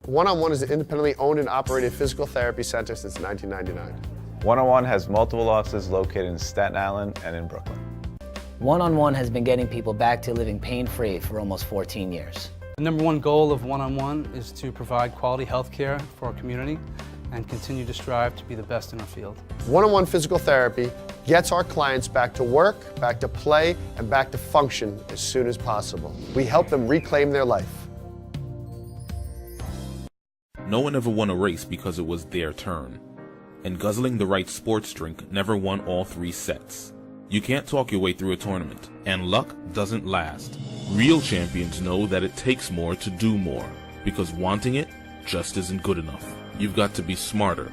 [SPEAKER 3] One-on-One is an independently owned and operated physical therapy center since 1999.
[SPEAKER 4] One-on-One has multiple offices located in Staten Island and in Brooklyn.
[SPEAKER 5] One-on-One has been getting people back to living pain-free for almost 14 years.
[SPEAKER 6] The number one goal of One-on-One is to provide quality health care for our community and continue to strive to be the best in our field.
[SPEAKER 3] One-on-One physical therapy gets our clients back to work, back to play, and back to function as soon as possible. We help them reclaim their life.
[SPEAKER 13] No one ever won a race because it was their turn. And guzzling the right sports drink never won all 3 sets. You can't talk your way through a tournament, and luck doesn't last. Real champions know that it takes more to do more, because wanting it just isn't good enough. You've got to be smarter,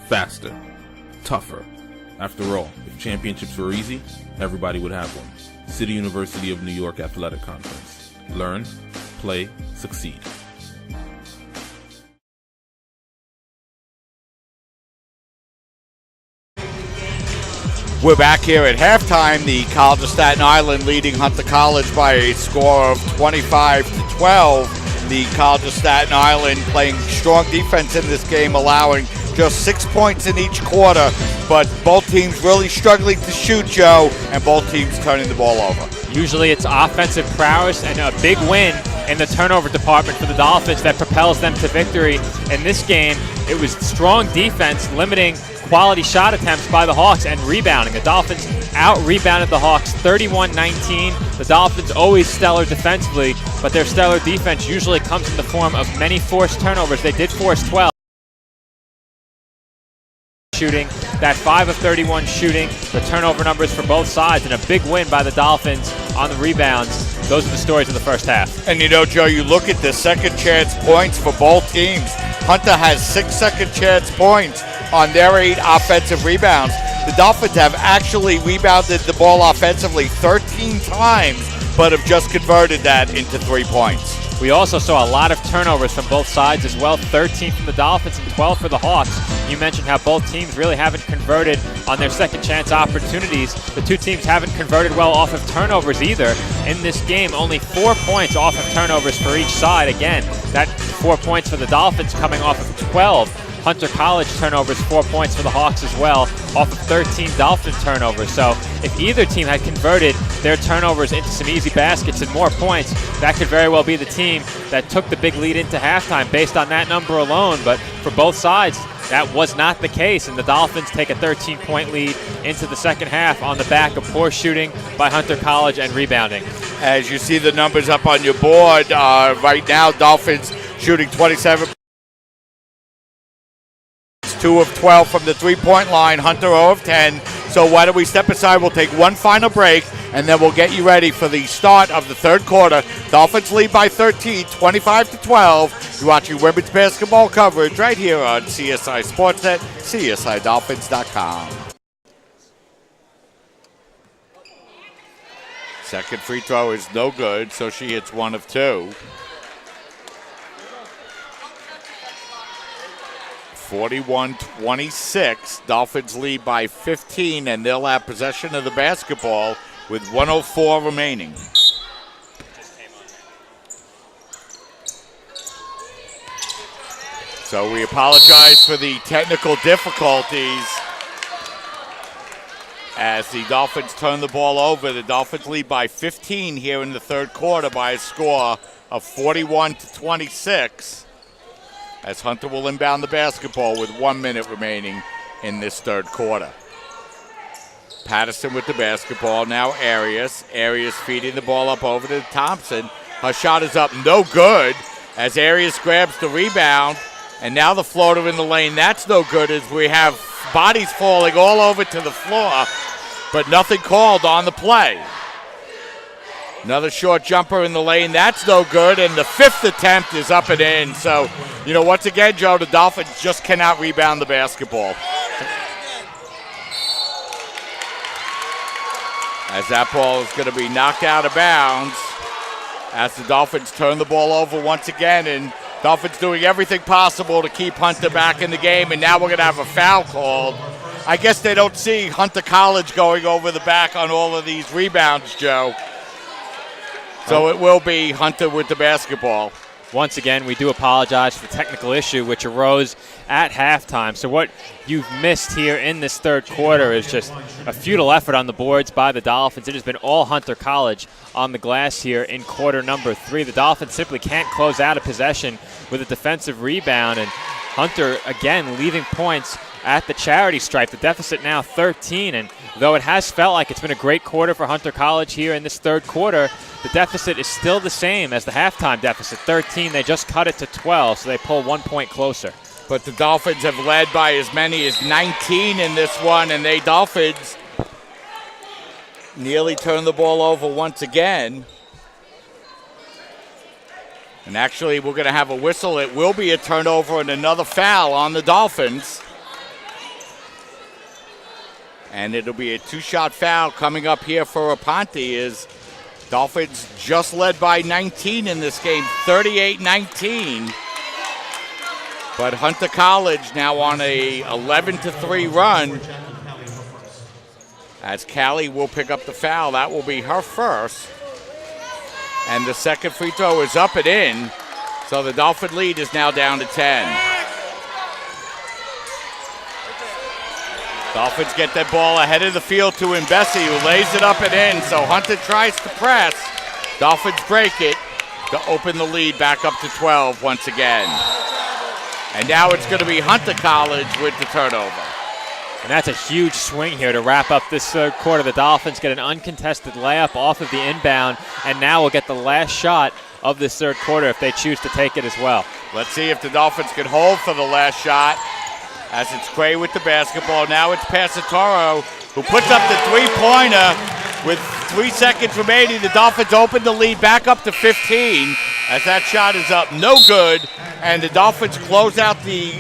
[SPEAKER 13] faster, tougher. After all, if championships were easy, everybody would have one. City University of New York Athletic Conference. Learn, play, succeed.
[SPEAKER 15] We're back here at halftime. The College of Staten Island leading Hunter College by a score of 25-12. The College of Staten Island playing strong defense in this game, allowing just 6 points in each quarter, but both teams really struggling to shoot, Joe, and both teams turning the ball over.
[SPEAKER 2] Usually it's offensive prowess and a big win in the turnover department for the Dolphins that propels them to victory. In this game, it was strong defense limiting quality shot attempts by the Hawks and rebounding. The Dolphins out-rebounded the Hawks 31-19. The Dolphins always stellar defensively, but their stellar defense usually comes in the form of many forced turnovers. They did force 12. Shooting, that 5 of 31 shooting, the turnover numbers for both sides, and a big win by the Dolphins on the rebounds. Those are the stories of the first half.
[SPEAKER 15] And you know, Joe, you look at the second chance points for both teams. Hunter has 6 second chance points on their 8 offensive rebounds. The Dolphins have actually rebounded the ball offensively 13 times, but have just converted that into 3 points.
[SPEAKER 2] We also saw a lot of turnovers from both sides as well, 13 from the Dolphins and 12 for the Hawks. You mentioned how both teams really haven't converted on their second chance opportunities. The two teams haven't converted well off of turnovers either. In this game, only 4 points off of turnovers for each side. Again, that 4 points for the Dolphins coming off of 12 Hunter College turnovers, 4 points for the Hawks as well, off of 13 Dolphin turnovers. So if either team had converted their turnovers into some easy baskets and more points, that could very well be the team that took the big lead into halftime based on that number alone. But for both sides, that was not the case, and the Dolphins take a 13-point lead into the second half on the back of poor shooting by Hunter College and rebounding.
[SPEAKER 15] As you see the numbers up on your board, right now, Dolphins shooting 27. 2 of 12 from the three-point line. Hunter 0 of 10. So why don't we step aside? We'll take one final break, and then we'll get you ready for the start of the third quarter. Dolphins lead by 13, 25-12. You're watching women's basketball coverage right here on CSI Sportsnet, CSIDolphins.com. Second free throw is no good, so she hits 1 of 2. 41-26. Dolphins lead by 15, and they'll have possession of the basketball with 1:04 remaining. So we apologize for the technical difficulties as the Dolphins turn the ball over. The Dolphins lead by 15 here in the third quarter by a score of 41-26. As Hunter will inbound the basketball with 1 minute remaining in this third quarter. Patterson with the basketball. Now Arias. Arias feeding the ball up over to Thompson. Her shot is up, no good, as Arias grabs the rebound. And now the floater in the lane. That's no good, as we have bodies falling all over to the floor, but nothing called on the play. Another short jumper in the lane. That's no good, and the fifth attempt is up and in. So, once again, Joe, the Dolphins just cannot rebound the basketball. As that ball is going to be knocked out of bounds as the Dolphins turn the ball over once again, and Dolphins doing everything possible to keep Hunter back in the game, and now we're going to have a foul called. I guess they don't see Hunter College going over the back on all of these rebounds, Joe. So it will be Hunter with the basketball.
[SPEAKER 2] Once again, we do apologize for the technical issue which arose at halftime. So what you've missed here in this third quarter is just a futile effort on the boards by the Dolphins. It has been all Hunter College on the glass here in quarter number 3. The Dolphins simply can't close out a possession with a defensive rebound, and Hunter, again, leaving points at the charity stripe. The deficit now 13, and though it has felt like it's been a great quarter for Hunter College here in this third quarter, the deficit is still the same as the halftime deficit, 13. They just cut it to 12, so they pull 1 point closer.
[SPEAKER 15] But the Dolphins have led by as many as 19 in this one, and they Dolphins nearly turn the ball over once again. And actually, we're going to have a whistle. It will be a turnover and another foul on the Dolphins. And it'll be a 2-shot foul coming up here for Aponte, as Dolphins just led by 19 in this game, 38-19. But Hunter College now on a 11-3 run, as Callie will pick up the foul. That will be her first. And the second free throw is up and in. So the Dolphin lead is now down to 10. Dolphins get that ball ahead of the field to Mbesi, who lays it up and in. So Hunter tries to press. Dolphins break it to open the lead back up to 12 once again. And now it's going to be Hunter College with the turnover.
[SPEAKER 2] And that's a huge swing here to wrap up this third quarter. The Dolphins get an uncontested layup off of the inbound, and now will get the last shot of this third quarter if they choose to take it as well.
[SPEAKER 15] Let's see if the Dolphins can hold for the last shot, as it's Gray with the basketball. Now it's Passatoro, who puts up the three-pointer with 3 seconds remaining. The Dolphins open the lead back up to 15, as that shot is up, no good. And the Dolphins close out the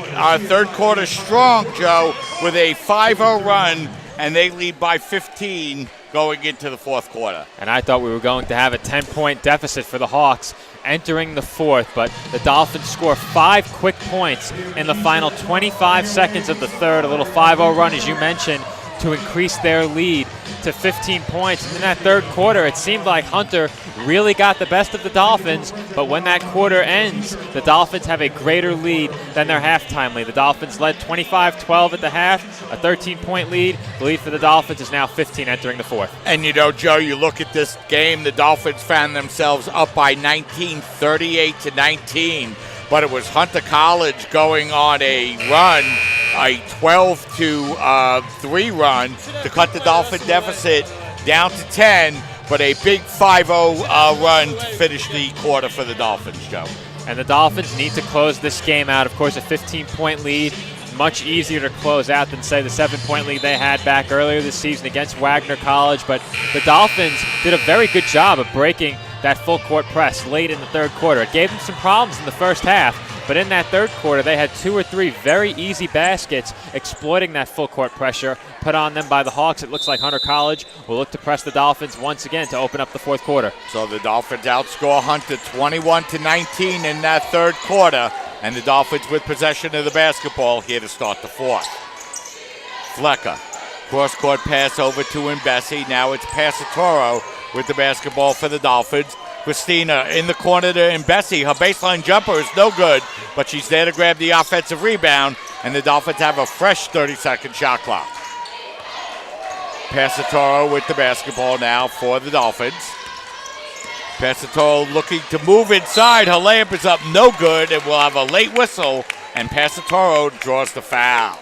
[SPEAKER 15] third quarter strong, Joe, with a 5-0 run, and they lead by 15 going into the fourth quarter.
[SPEAKER 2] And I thought we were going to have a 10-point deficit for the Hawks entering the fourth, but the Dolphins score 5 quick points in the final 25 seconds of the third. A little 5-0 run, as you mentioned, to increase their lead to 15 points. And in that third quarter, it seemed like Hunter really got the best of the Dolphins, but when that quarter ends, the Dolphins have a greater lead than their halftime lead. The Dolphins led 25-12 at the half, a 13-point lead. The lead for the Dolphins is now 15 entering the fourth.
[SPEAKER 15] And Joe, you look at this game, the Dolphins found themselves up by 19, 38-19, but it was Hunter College going on a run, a 12-3 run to cut the Dolphin deficit down to 10, but a big 5-0 run to finish the quarter for the Dolphins, Joe.
[SPEAKER 2] And the Dolphins need to close this game out. Of course, a 15-point lead, much easier to close out than, say, the 7-point lead they had back earlier this season against Wagner College. But the Dolphins did a very good job of breaking that full-court press late in the third quarter. It gave them some problems in the first half, but in that third quarter, they had 2 or 3 very easy baskets exploiting that full-court pressure put on them by the Hawks. It looks like Hunter College will look to press the Dolphins once again to open up the fourth quarter.
[SPEAKER 15] So the Dolphins outscore Hunter 21-19 in that third quarter, and the Dolphins with possession of the basketball here to start the fourth. Flecker, cross-court pass over to Mbesi. Now it's Passatoro with the basketball for the Dolphins. Christina in the corner to Mbesi. Her baseline jumper is no good, but she's there to grab the offensive rebound, and the Dolphins have a fresh 30-second shot clock. Passatoro with the basketball now for the Dolphins. Passatoro looking to move inside. Her layup is up, no good, and we'll have a late whistle, and Passatoro draws the foul.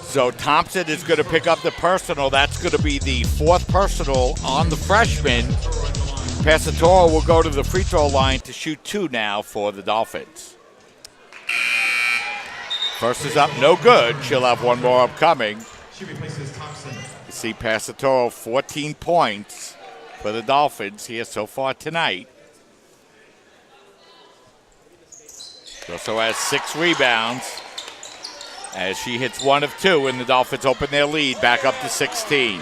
[SPEAKER 15] So Thompson is going to pick up the personal. That's going to be the 4th personal on the freshman. Passatore will go to the free throw line to shoot 2 now for the Dolphins. First is up, no good. She'll have one more upcoming.
[SPEAKER 9] She replaces Thompson.
[SPEAKER 15] You see Passatore, 14 points for the Dolphins here so far tonight. She also has 6 rebounds as she hits 1 of 2, and the Dolphins open their lead back up to 16.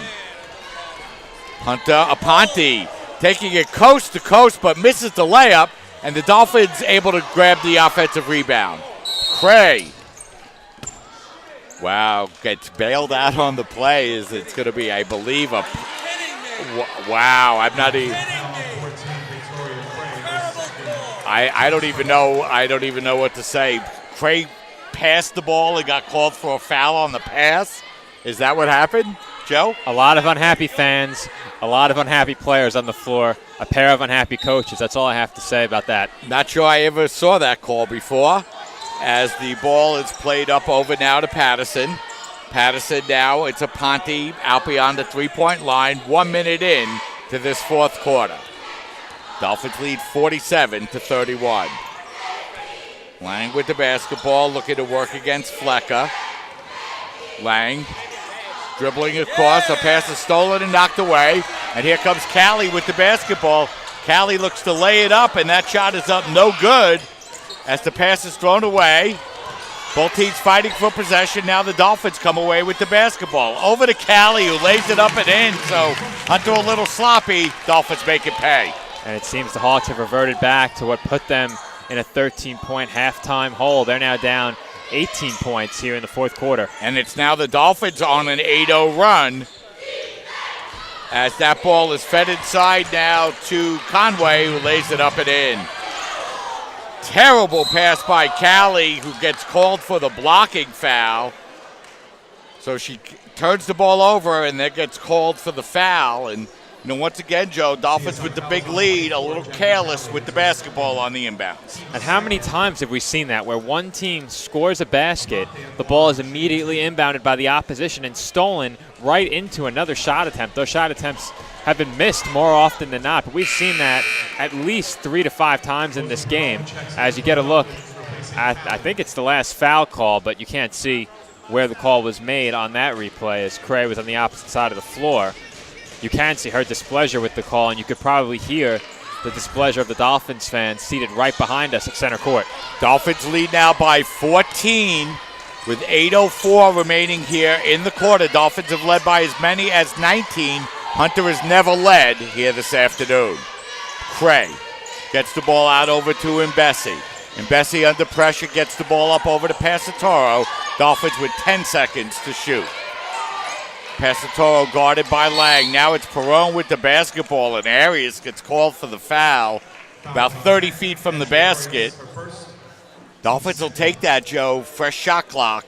[SPEAKER 15] Hunter Aponte taking it coast to coast but misses the layup, and the Dolphins able to grab the offensive rebound. Cray. Wow, gets bailed out on the play. It's going to be, I believe, a... Wow, I'm not even... I don't even know what to say. Cray passed the ball and got called for a foul on the pass. Is that what happened, Joe?
[SPEAKER 2] A lot of unhappy fans, a lot of unhappy players on the floor, a pair of unhappy coaches. That's all I have to say about that.
[SPEAKER 15] Not sure I ever saw that call before, as the ball is played up over now to Patterson. Patterson now, it's a Ponte out beyond the three-point line, 1 minute in to this 4th quarter. Dolphins lead 47-31. Lang with the basketball, looking to work against Flecker. Lang dribbling across, a pass is stolen and knocked away. And here comes Callie with the basketball. Callie looks to lay it up, and that shot is up no good as the pass is thrown away. Both teams fighting for possession. Now the Dolphins come away with the basketball. Over to Callie, who lays it up and in. So Hunter a little sloppy. Dolphins make it pay.
[SPEAKER 2] And it seems the Hawks have reverted back to what put them in a 13-point halftime hole. They're now down 18 points here in the 4th quarter.
[SPEAKER 15] And it's now the Dolphins on an 8-0 run as that ball is fed inside now to Conway, who lays it up and in. Terrible pass by Callie, who gets called for the blocking foul. So she turns the ball over and then gets called for the foul. And once again, Joe, Dolphins with the big lead, a little careless with the basketball on the inbounds.
[SPEAKER 2] And how many times have we seen that, where one team scores a basket, the ball is immediately inbounded by the opposition and stolen right into another shot attempt? Those shot attempts have been missed more often than not, but we've seen that at least 3 to 5 times in this game. As you get a look at, I think it's the last foul call, but you can't see where the call was made on that replay, as Cray was on the opposite side of the floor. You can see her displeasure with the call, and you could probably hear the displeasure of the Dolphins fans seated right behind us at center court.
[SPEAKER 15] Dolphins lead now by 14 with 8:04 remaining here in the quarter. Dolphins have led by as many as 19. Hunter has never led here this afternoon. Cray gets the ball out over to Mbesi. Mbesi under pressure gets the ball up over to Passatore. Dolphins with 10 seconds to shoot. Passatore guarded by Lang. Now it's Perone with the basketball, and Arias gets called for the foul about 30 feet from the basket. Dolphins will take that, Joe. Fresh shot clock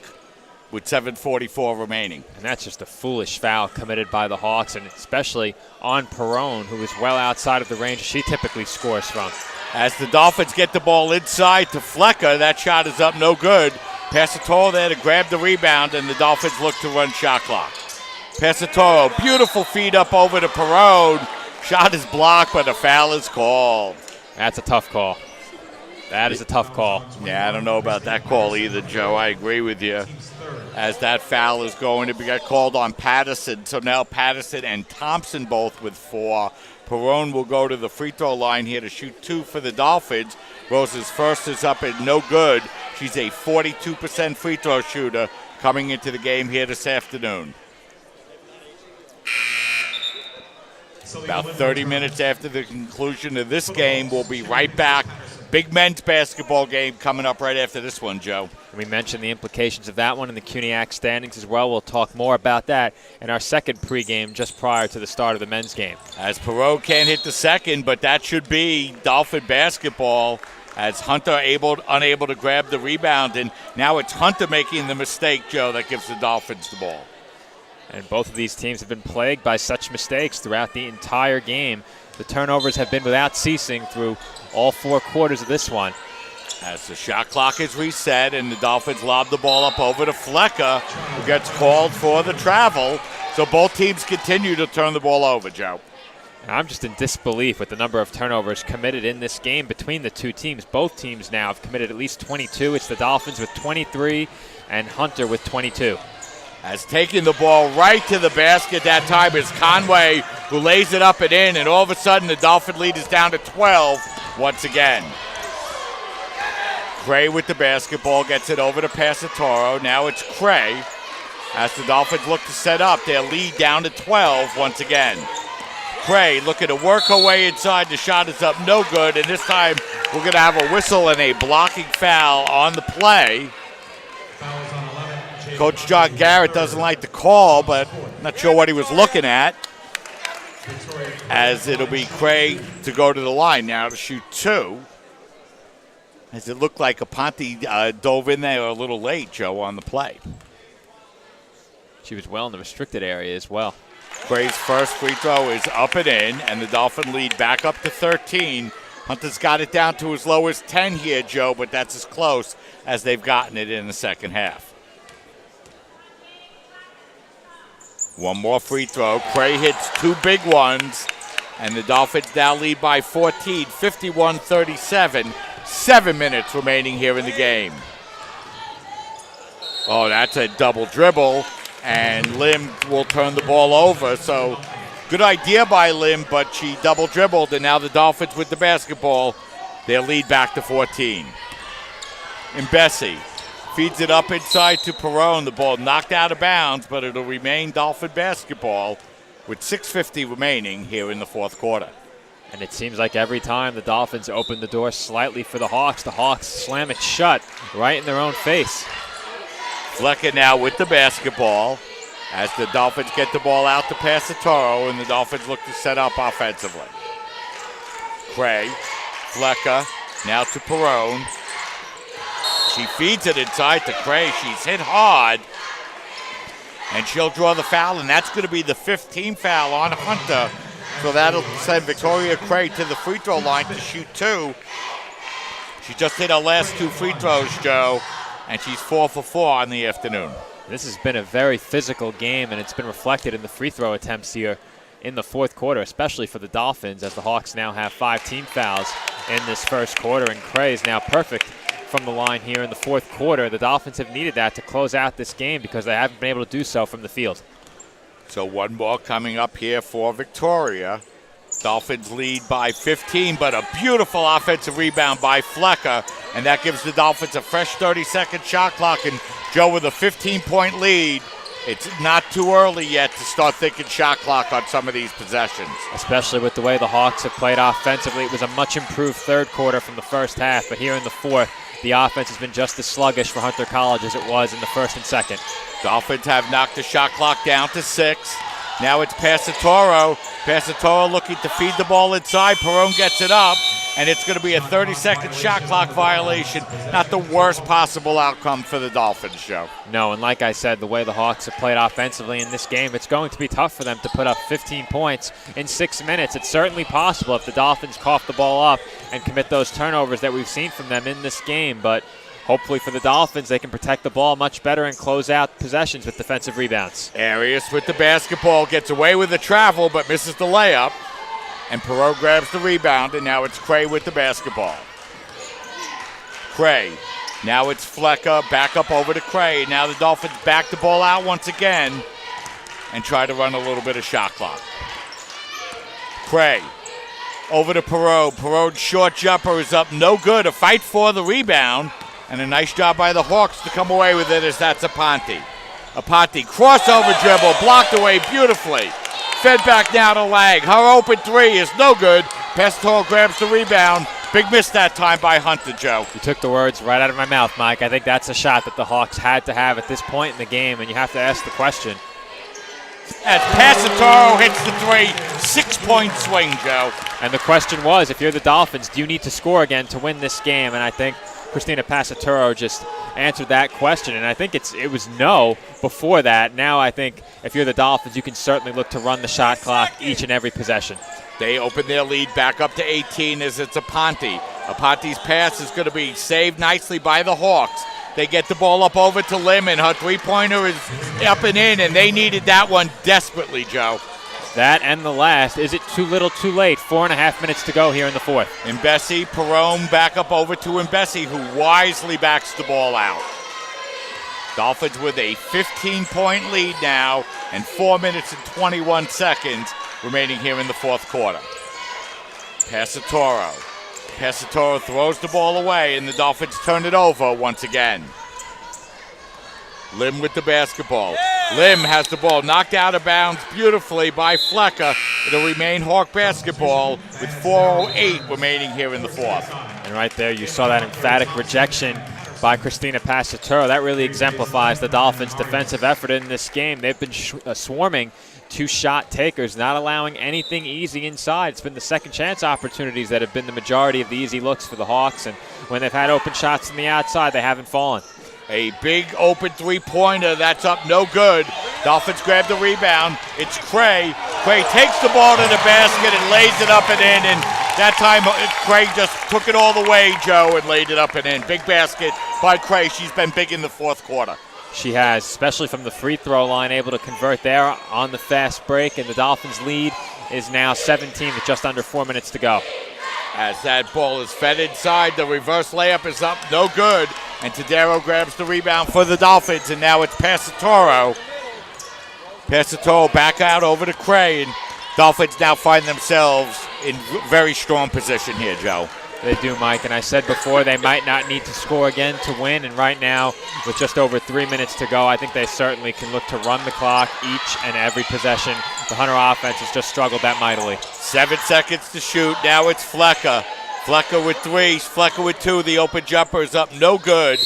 [SPEAKER 15] with 7:44 remaining.
[SPEAKER 2] And that's just a foolish foul committed by the Hawks, and especially on Perone, who is well outside of the range she typically scores from.
[SPEAKER 15] As the Dolphins get the ball inside to Flecker, that shot is up no good. Passatore there to grab the rebound, and the Dolphins look to run shot clock. Passatore, beautiful feed up over to Perone. Shot is blocked, but a foul is called.
[SPEAKER 2] That's a tough call. That is a tough call.
[SPEAKER 15] Yeah, I don't know about that call either, Joe. I agree with you. As that foul is going to get called on Patterson. So now Patterson and Thompson both with 4. Perone will go to the free throw line here to shoot 2 for the Dolphins. Rose's first is up and no good. She's a 42% free throw shooter coming into the game here this afternoon. About 30 minutes after the conclusion of this game, we'll be right back. Big men's basketball game coming up right after this one, Joe.
[SPEAKER 2] We mentioned the implications of that one in the CUNYAC standings as well. We'll talk more about that in our second pregame just prior to the start of the men's game.
[SPEAKER 15] As Perot can't hit the second, but that should be Dolphin basketball as Hunter unable to grab the rebound. And now it's Hunter making the mistake, Joe, that gives the Dolphins the ball.
[SPEAKER 2] And both of these teams have been plagued by such mistakes throughout the entire game. The turnovers have been without ceasing through all 4 quarters of this one.
[SPEAKER 15] As the shot clock is reset and the Dolphins lob the ball up over to Flecker, who gets called for the travel. So both teams continue to turn the ball over, Joe.
[SPEAKER 2] I'm just in disbelief with the number of turnovers committed in this game between the two teams. Both teams now have committed at least 22. It's the Dolphins with 23 and Hunter with 22.
[SPEAKER 15] As taking the ball right to the basket that time is Conway, who lays it up and in, and all of a sudden the Dolphin lead is down to 12 once again. Cray with the basketball gets it over to Passatoro. Now it's Cray. As the Dolphins look to set up, their lead down to 12 once again. Cray looking to work her way inside. The shot is up, no good, and this time we're going to have a whistle and a blocking foul on the play. Coach John Garrett doesn't like the call, but not sure what he was looking at. As it'll be Cray to go to the line now to shoot two. As it looked like Aponte dove in there a little late, Joe, on the play.
[SPEAKER 2] She was well in the restricted area as well.
[SPEAKER 15] Cray's first free throw is up and in, and the Dolphin lead back up to 13. Hunter's got it down to as low as 10 here, Joe, but that's as close as they've gotten it in the second half. One more free throw. Cray hits two big ones, and the Dolphins now lead by 14, 51-37. 7 minutes remaining here in the game. Oh, that's a double dribble, and Lim will turn the ball over. So good idea by Lim, but she double dribbled, and now the Dolphins with the basketball. Their lead back to 14. And Bessie feeds it up inside to Perone. The ball knocked out of bounds, but it'll remain Dolphin basketball with 6:50 remaining here in the fourth quarter.
[SPEAKER 2] And it seems like every time the Dolphins open the door slightly for the Hawks slam it shut right in their own face.
[SPEAKER 15] Flecker now with the basketball as the Dolphins get the ball out to Passatoro, and the Dolphins look to set up offensively. Cray, Flecker, now to Perone. She feeds it inside to Cray. She's hit hard, and she'll draw the foul, and that's going to be the 15th foul on Hunter. So that'll send Victoria Cray to the free throw line to shoot two. She just hit her last two free throws, Joe, and she's 4 for 4 on the afternoon.
[SPEAKER 2] This has been a very physical game, and it's been reflected in the free throw attempts here in the fourth quarter, especially for the Dolphins, as the Hawks now have 5 team fouls in this first quarter, and Cray is now perfect from the line here in the fourth quarter. The Dolphins have needed that to close out this game because they haven't been able to do so from the field.
[SPEAKER 15] So one more coming up here for Victoria. Dolphins lead by 15, but a beautiful offensive rebound by Flecker, and that gives the Dolphins a fresh 30-second shot clock. And Joe, with a 15-point lead, it's not too early yet to start thinking shot clock on some of these possessions.
[SPEAKER 2] Especially with the way the Hawks have played offensively. It was a much improved third quarter from the first half, but here in the fourth, the offense has been just as sluggish for Hunter College as it was in the first and second.
[SPEAKER 15] Dolphins have knocked the shot clock down to 6. Now it's Passatoro. Passatoro looking to feed the ball inside. Perone gets it up, and it's going to be a 30-second shot clock violation. Not the worst possible outcome for the Dolphins, Joe.
[SPEAKER 2] No, and like I said, the way the Hawks have played offensively in this game, it's going to be tough for them to put up 15 points in 6 minutes. It's certainly possible if the Dolphins cough the ball up and commit those turnovers that we've seen from them in this game, but hopefully for the Dolphins, they can protect the ball much better and close out possessions with defensive rebounds.
[SPEAKER 15] Arias with the basketball, gets away with the travel, but misses the layup. And Perot grabs the rebound, and now it's Cray with the basketball. Cray. Now it's Flecker, back up over to Cray. Now the Dolphins back the ball out once again and try to run a little bit of shot clock. Cray. Over to Perot. Perot's short jumper is up, no good. A fight for the rebound. And a nice job by the Hawks to come away with it, as that's Aponte. Aponte, crossover dribble, blocked away beautifully. Fed back now to Lang. Her open three is no good. Passatoro grabs the rebound. Big miss that time by Hunter, Joe.
[SPEAKER 2] You took the words right out of my mouth, Mike. I think that's a shot that the Hawks had to have at this point in the game, and you have to ask the question.
[SPEAKER 15] As Passatoro hits the three, 6-point swing, Joe.
[SPEAKER 2] And the question was, if you're the Dolphins, do you need to score again to win this game? And I think Christina Passatoro just answered that question, and I think it was no before that. Now I think if you're the Dolphins, you can certainly look to run the shot clock each and every possession.
[SPEAKER 15] They open their lead back up to 18 as it's Aponte. Aponte's pass is going to be saved nicely by the Hawks. They get the ball up over to Lim, and her three-pointer is up and in, and they needed that one desperately, Joe.
[SPEAKER 2] That and the last. Is it too little, too late? 4.5 minutes to go here in the fourth.
[SPEAKER 15] Mbesi, Perone back up over to Mbesi, who wisely backs the ball out. Dolphins with a 15-point lead now, and 4 minutes and 21 seconds remaining here in the fourth quarter. Passatoro. Passatoro throws the ball away, and the Dolphins turn it over once again. Lim with the basketball. Lim has the ball knocked out of bounds beautifully by Flecker. It'll remain Hawk basketball with 4:08 remaining here in the fourth.
[SPEAKER 2] And right there, you saw that emphatic rejection by Christina Passatoro. That really exemplifies the Dolphins' defensive effort in this game. They've been swarming two shot takers, not allowing anything easy inside. It's been the second chance opportunities that have been the majority of the easy looks for the Hawks, and when they've had open shots from the outside, they haven't fallen.
[SPEAKER 15] A big open three-pointer, that's up no good. Dolphins grab the rebound. It's Cray. Cray takes the ball to the basket and lays it up and in, and that time Cray just took it all the way, Joe, and laid it up and in. Big basket by Cray. She's been big in the fourth quarter.
[SPEAKER 2] She has, especially from the free throw line, able to convert there on the fast break, and the Dolphins' lead is now 17 with just under 4 minutes to go.
[SPEAKER 15] As that ball is fed inside, the reverse layup is up, no good, and Tadero grabs the rebound for the Dolphins, and now it's Passatoro. Passatoro back out over to Cray, and Dolphins now find themselves in very strong position here, Joe.
[SPEAKER 2] They do, Mike, and I said before they might not need to score again to win, and right now, with just over 3 minutes to go, I think they certainly can look to run the clock each and every possession. The Hunter offense has just struggled that mightily.
[SPEAKER 15] 7 seconds to shoot. Now it's Flecker. Flecker with three, Flecker with two. The open jumper is up, no good,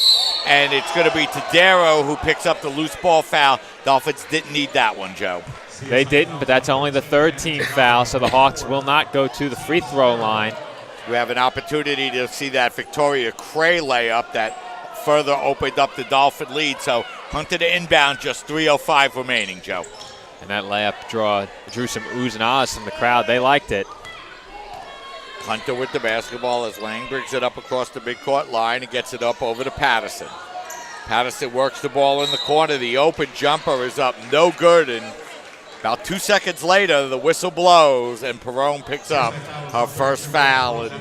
[SPEAKER 15] and it's going to be Tadero who picks up the loose ball foul. Dolphins didn't need that one, Joe.
[SPEAKER 2] They didn't, but that's only the third team foul, so the Hawks will not go to the free throw line.
[SPEAKER 15] You have an opportunity to see that Victoria Cray layup that further opened up the Dolphin lead. So Hunter to inbound, just 3:05 remaining, Joe.
[SPEAKER 2] And that layup drew some oohs and ahs from the crowd. They liked it.
[SPEAKER 15] Hunter with the basketball as Lang brings it up across the midcourt line and gets it up over to Patterson. Patterson works the ball in the corner. The open jumper is up, no good, and about 2 seconds later, the whistle blows, and Perone picks up her first foul. And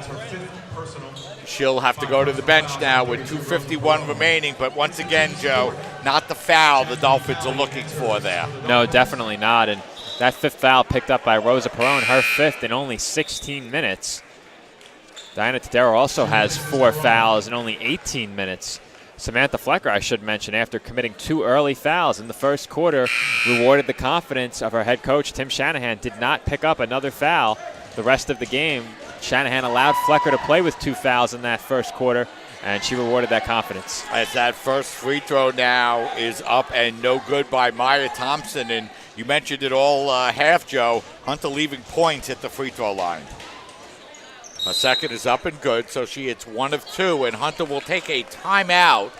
[SPEAKER 15] she'll have to go to the bench now with 2:51 remaining. But once again, Joe, not the foul the Dolphins are looking for there.
[SPEAKER 2] No, definitely not. And that fifth foul picked up by Rosa Perone, her fifth in only 16 minutes. Diana Tadero also has 4 fouls in only 18 minutes. Samantha Flecker, I should mention, after committing 2 early fouls in the first quarter, rewarded the confidence of her head coach, Tim Shanahan. Did not pick up another foul the rest of the game. Shanahan allowed Flecker to play with 2 fouls in that first quarter, and she rewarded that confidence.
[SPEAKER 15] As that first free throw now is up and no good by Maya Thompson. And you mentioned it all half, Joe. Hunter leaving points at the free throw line. A second is up and good, so she hits 1 of 2, and Hunter will take a timeout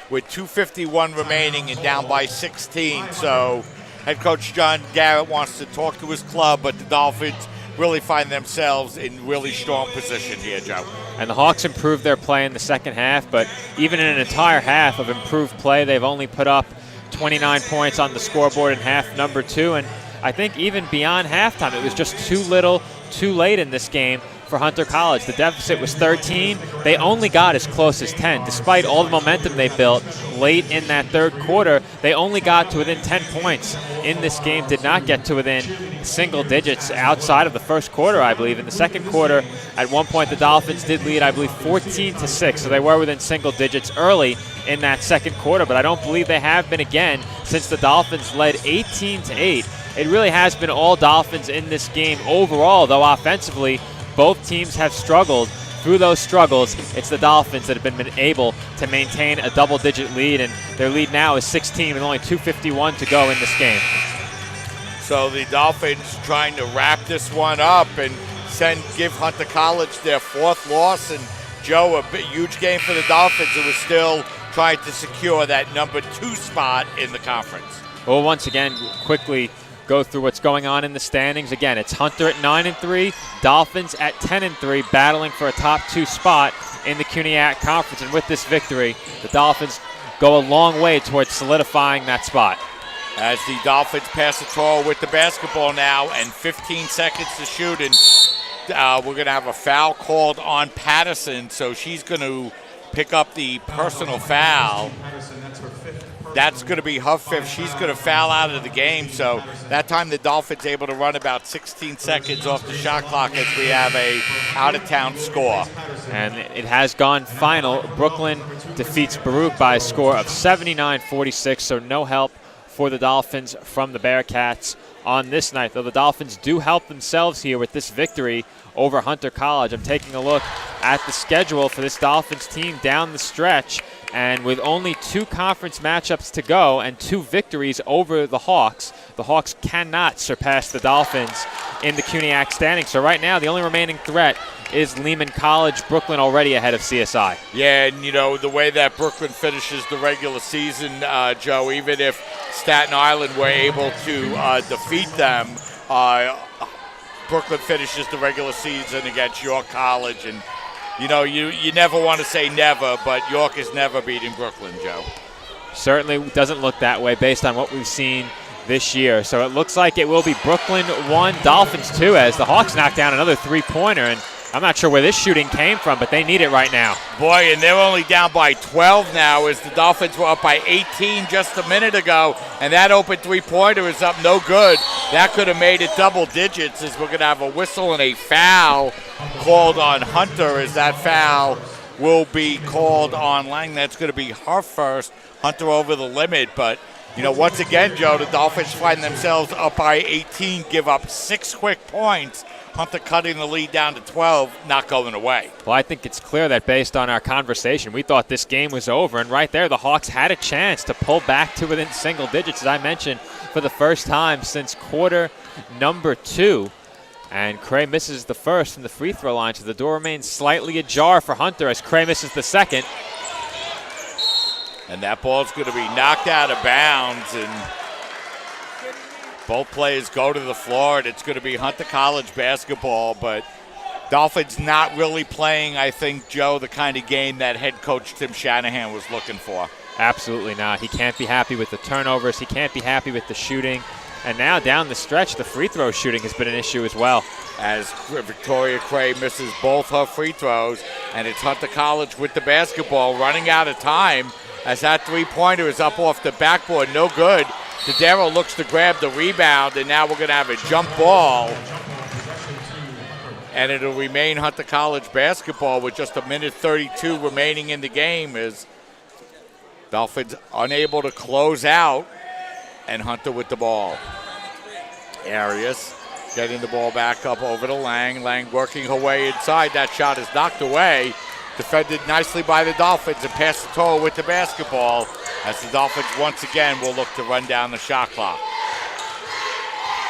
[SPEAKER 15] with 2:51 remaining and down by 16. So head coach John Garrett wants to talk to his club, but the Dolphins really find themselves in really strong position here, Joe.
[SPEAKER 2] And the Hawks improved their play in the second half, but even in an entire half of improved play, they've only put up 29 points on the scoreboard in half number 2. And I think even beyond halftime, it was just too little, too late in this game for Hunter College. The deficit was 13. They only got as close as 10. Despite all the momentum they built late in that third quarter, they only got to within 10 points in this game, did not get to within single digits outside of the first quarter, I believe. In the second quarter, at one point, the Dolphins did lead, I believe, 14-6. So they were within single digits early in that second quarter, but I don't believe they have been again since the Dolphins led 18-8. It really has been all Dolphins in this game overall, though offensively, both teams have struggled. Through those struggles, it's the Dolphins that have been able to maintain a double-digit lead, and their lead now is 16 with only 2:51 to go in this game.
[SPEAKER 15] So the Dolphins trying to wrap this one up and give Hunter College their 4th loss. And Joe, a huge game for the Dolphins, who was still trying to secure that number 2 spot in the conference.
[SPEAKER 2] Well, once again, quickly go through what's going on in the standings. Again, it's Hunter at 9-3, Dolphins at 10-3, battling for a top 2 spot in the CUNYAC Conference. And with this victory, the Dolphins go a long way towards solidifying that spot.
[SPEAKER 15] As the Dolphins pass the throw with the basketball now and 15 seconds to shoot, and we're going to have a foul called on Patterson, so she's going to pick up the personal foul. That's going to be her 5th. She's going to foul out of the game, so that time the Dolphins able to run about 16 seconds off the shot clock as we have a out-of-town score.
[SPEAKER 2] And it has gone final. Brooklyn defeats Baruch by a score of 79-46, so no help for the Dolphins from the Bearcats on this night, though the Dolphins do help themselves here with this victory over Hunter College. I'm taking a look at the schedule for this Dolphins team down the stretch, and with only 2 conference matchups to go and 2 victories over the Hawks cannot surpass the Dolphins in the CUNYAC standings. So right now, the only remaining threat is Lehman College. Brooklyn already ahead of CSI.
[SPEAKER 15] Yeah, and you know, the way that Brooklyn finishes the regular season, Joe, even if Staten Island were able to defeat them, Brooklyn finishes the regular season against York College. And, you know, you never want to say never, but York is never beating Brooklyn, Joe.
[SPEAKER 2] Certainly doesn't look that way based on what we've seen this year. So it looks like it will be Brooklyn 1, Dolphins 2, as the Hawks knock down another 3-pointer. And I'm not sure where this shooting came from, but they need it right now.
[SPEAKER 15] Boy, and they're only down by 12 now as the Dolphins were up by 18 just a minute ago, and that open 3-pointer is up no good. That could have made it double digits, as we're going to have a whistle and a foul called on Hunter, as that foul will be called on Lang. That's going to be her first. Hunter over the limit, but you know, once again, Joe, the Dolphins find themselves up by 18, give up 6 quick points. Hunter cutting the lead down to 12, not going away.
[SPEAKER 2] Well, I think it's clear that based on our conversation, we thought this game was over. And right there, the Hawks had a chance to pull back to within single digits, as I mentioned, for the first time since quarter number 2. And Cray misses the first from the free throw line, so the door remains slightly ajar for Hunter as Cray misses the second.
[SPEAKER 15] And that ball's going to be knocked out of bounds, and both players go to the floor, and it's going to be Hunter College basketball. But Dolphins not really playing, I think, Joe, the kind of game that head coach Tim Shanahan was looking for.
[SPEAKER 2] Absolutely not. He can't be happy with the turnovers. He can't be happy with the shooting. And now down the stretch, the free throw shooting has been an issue as well.
[SPEAKER 15] As Victoria Cray misses both her free throws, and it's Hunter College with the basketball running out of time as that 3-pointer is up off the backboard, no good. Tadero looks to grab the rebound, and now we're going to have a jump ball. And it'll remain Hunter College basketball with just 1:32 remaining in the game, as Dolphins unable to close out, and Hunter with the ball. Arias getting the ball back up over to Lang. Lang working her way inside. That shot is knocked away. Defended nicely by the Dolphins, and Passatoro with the basketball as the Dolphins once again will look to run down the shot clock.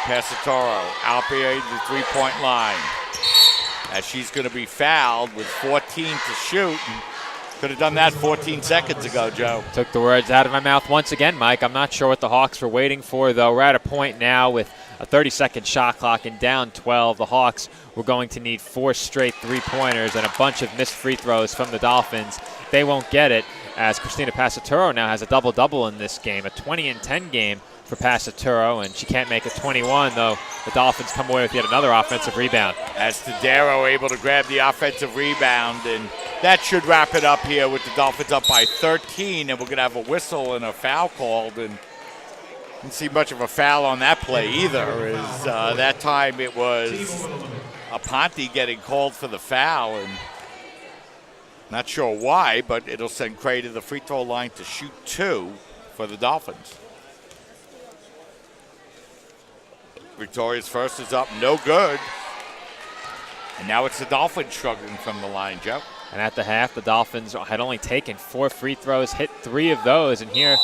[SPEAKER 15] Passatoro out behind the 3-point line as she's going to be fouled with 14 to shoot. And could have done that 14 seconds ago, Joe.
[SPEAKER 2] Took the words out of my mouth once again, Mike. I'm not sure what the Hawks were waiting for, though. We're at a point now with a 30-second shot clock and down 12. The Hawks were going to need 4 straight 3-pointers and a bunch of missed free throws from the Dolphins. They won't get it, as Christina Passatoro now has a double-double in this game, a 20-10 game for Passatoro, and she can't make it 21, though the Dolphins come away with yet another offensive rebound.
[SPEAKER 15] As Tadero able to grab the offensive rebound, and that should wrap it up here with the Dolphins up by 13, and we're going to have a whistle and a foul called, and didn't see much of a foul on that play either, as that time it was Aponte getting called for the foul, and not sure why, but it'll send Cray to the free throw line to shoot 2 for the Dolphins. Victoria's first is up, no good. And now it's the Dolphins struggling from the line, Joe.
[SPEAKER 2] And at the half, the Dolphins had only taken 4 free throws, hit 3 of those. And here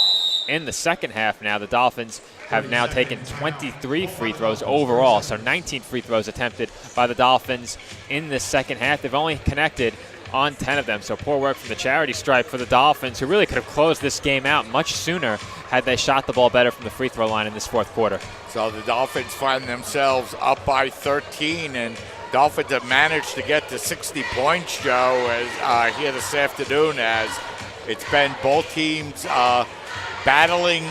[SPEAKER 2] in the second half now, the Dolphins have now taken 23 free throws overall. So 19 free throws attempted by the Dolphins in the second half. They've only connected on 10 of them. So poor work from the charity stripe for the Dolphins, who really could have closed this game out much sooner had they shot the ball better from the free throw line in this fourth quarter.
[SPEAKER 15] So the Dolphins find themselves up by 13, and Dolphins have managed to get to 60 points, Joe, as here this afternoon, as it's been both teams battling,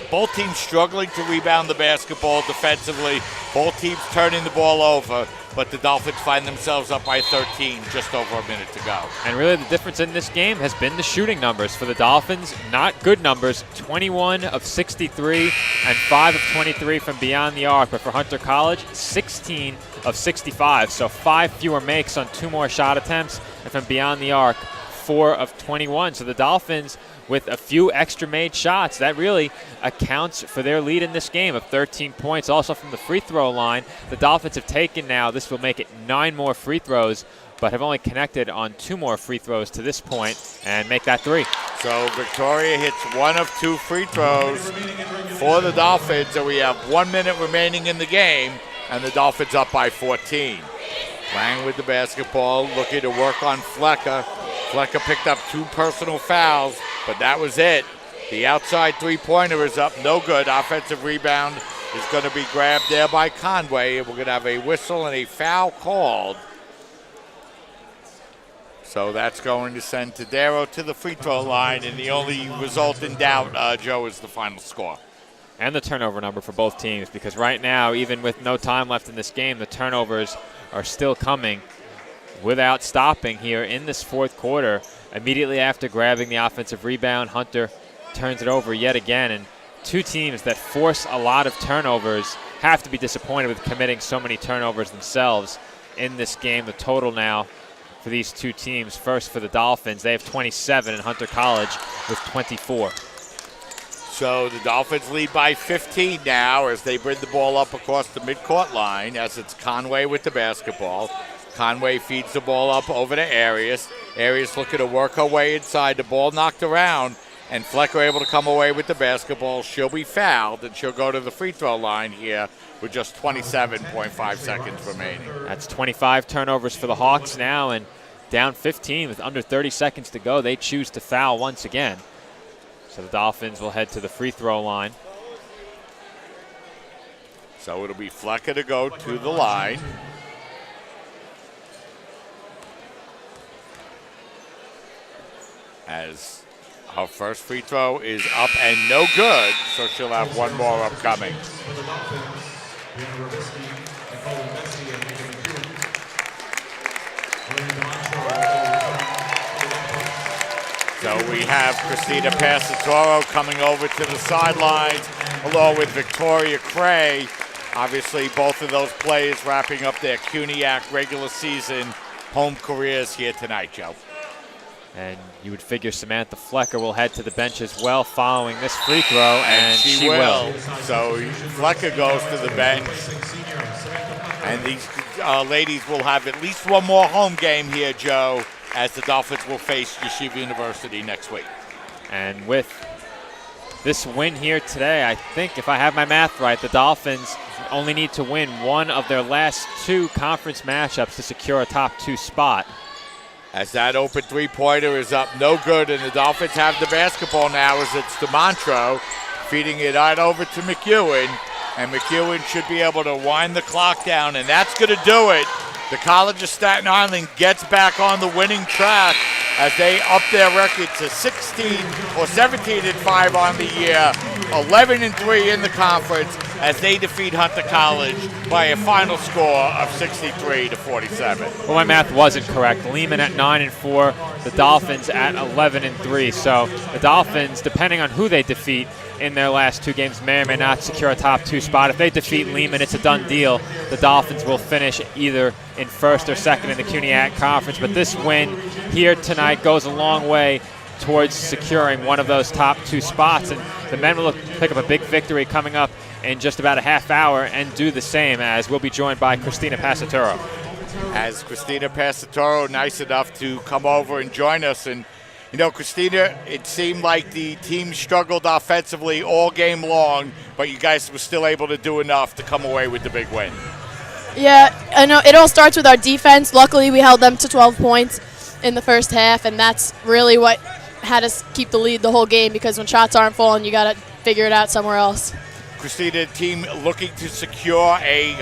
[SPEAKER 15] both teams struggling to rebound the basketball defensively, both teams turning the ball over, but the Dolphins find themselves up by 13, just over a minute to go.
[SPEAKER 2] And really the difference in this game has been the shooting numbers for the Dolphins. Not good numbers, 21 of 63 and 5 of 23 from beyond the arc, but for Hunter College, 16 of 65, so 5 fewer makes on 2 more shot attempts, and from beyond the arc, 4 of 21. So the Dolphins, with a few extra made shots, that really accounts for their lead in this game of 13 points. Also from the free throw line, the Dolphins have taken now, this will make it 9 more free throws, but have only connected on 2 more free throws to this point and make that 3.
[SPEAKER 15] So Victoria hits 1 of 2 free throws for the Dolphins, and we have 1 minute remaining in the game, and the Dolphins up by 14. Lang with the basketball, looking to work on Flecker. Flecker picked up 2 personal fouls, but that was it. The outside three-pointer is up, no good. Offensive rebound is going to be grabbed there by Conway, and we're going to have a whistle and a foul called. So that's going to send Tadero to the free throw line, and the only result in doubt, Joe, is the final score.
[SPEAKER 2] And the turnover number for both teams, because right now, even with no time left in this game, the turnovers are still coming without stopping here in this fourth quarter. Immediately after grabbing the offensive rebound, Hunter turns it over yet again, and 2 teams that force a lot of turnovers have to be disappointed with committing so many turnovers themselves in this game. The total now for these 2 teams, first for the Dolphins, they have 27, and Hunter College with 24.
[SPEAKER 15] So the Dolphins lead by 15 now as they bring the ball up across the midcourt line, as it's Conway with the basketball. Conway feeds the ball up over to Arias. Arias looking to work her way inside. The ball knocked around, and Flecker able to come away with the basketball. She'll be fouled, and she'll go to the free throw line here with just 27.5 seconds remaining.
[SPEAKER 2] That's 25 turnovers for the Hawks now, and down 15 with under 30 seconds to go. They choose to foul once again. So the Dolphins will head to the free throw line.
[SPEAKER 15] So it'll be Flecker to go to the line. As her first free throw is up and no good, so she'll have 1 more upcoming. So we have Christina Passatoro coming over to the sidelines, along with Victoria Cray. Obviously, both of those players wrapping up their CUNYAC regular season home careers here tonight, Joe.
[SPEAKER 2] And you would figure Samantha Flecker will head to the bench as well following this free throw, and she will.
[SPEAKER 15] So Flecker goes to the bench, and these ladies will have at least 1 more home game here, Joe, as the Dolphins will face Yeshiva University next week.
[SPEAKER 2] And with this win here today, I think if I have my math right, the Dolphins only need to win 1 of their last 2 conference matchups to secure a top 2 spot.
[SPEAKER 15] As that open three-pointer is up, no good, and the Dolphins have the basketball now as it's DeMontro feeding it right over to McEwen, and McEwen should be able to wind the clock down, and that's going to do it. The College of Staten Island gets back on the winning track as they up their record to 17-5 on the year, 11-3 in the conference as they defeat Hunter College by a final score of 63-47.
[SPEAKER 2] Well, my math wasn't correct. Lehman at 9-4, the Dolphins at 11-3. So the Dolphins, depending on who they defeat in their last 2 games, may or may not secure a top 2 spot. If they defeat Lehman, it's a done deal. The Dolphins will finish either in first or second in the CUNYAC Conference. But this win here tonight goes a long way towards securing one of those top 2 spots. And the men will pick up a big victory coming up in just about a half hour and do the same, as we'll be joined by Christina Passatoro.
[SPEAKER 15] As Christina Passatoro nice enough to come over and join us. And, you know, Christina, it seemed like the team struggled offensively all game long, but you guys were still able to do enough to come away with the big win.
[SPEAKER 9] Yeah, I know it all starts with our defense. Luckily, we held them to 12 points. in the first half, and that's really what had us keep the lead the whole game, because when shots aren't falling, you got to figure it out somewhere else.
[SPEAKER 15] Christina, team looking to secure a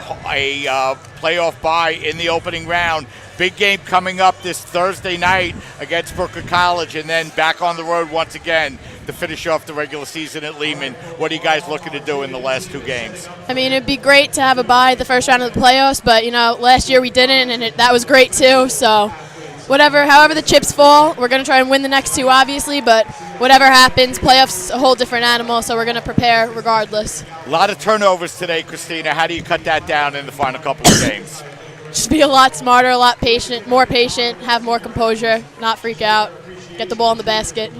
[SPEAKER 15] playoff bye in the opening round. Big game coming up this Thursday night against Brooklyn College, and then back on the road once again to finish off the regular season at Lehman. What are you guys looking to do in the last 2 games?
[SPEAKER 9] I mean, it'd be great to have a bye the first round of the playoffs, but, last year we didn't, and that was great too. So however the chips fall, we're going to try and win the next 2, obviously, but whatever happens, playoffs a whole different animal, so we're going to prepare regardless.
[SPEAKER 15] A lot of turnovers today, Christina. How do you cut that down in the final couple of games?
[SPEAKER 9] Just be a lot smarter, a lot more patient, have more composure, not freak out, get the ball in the basket,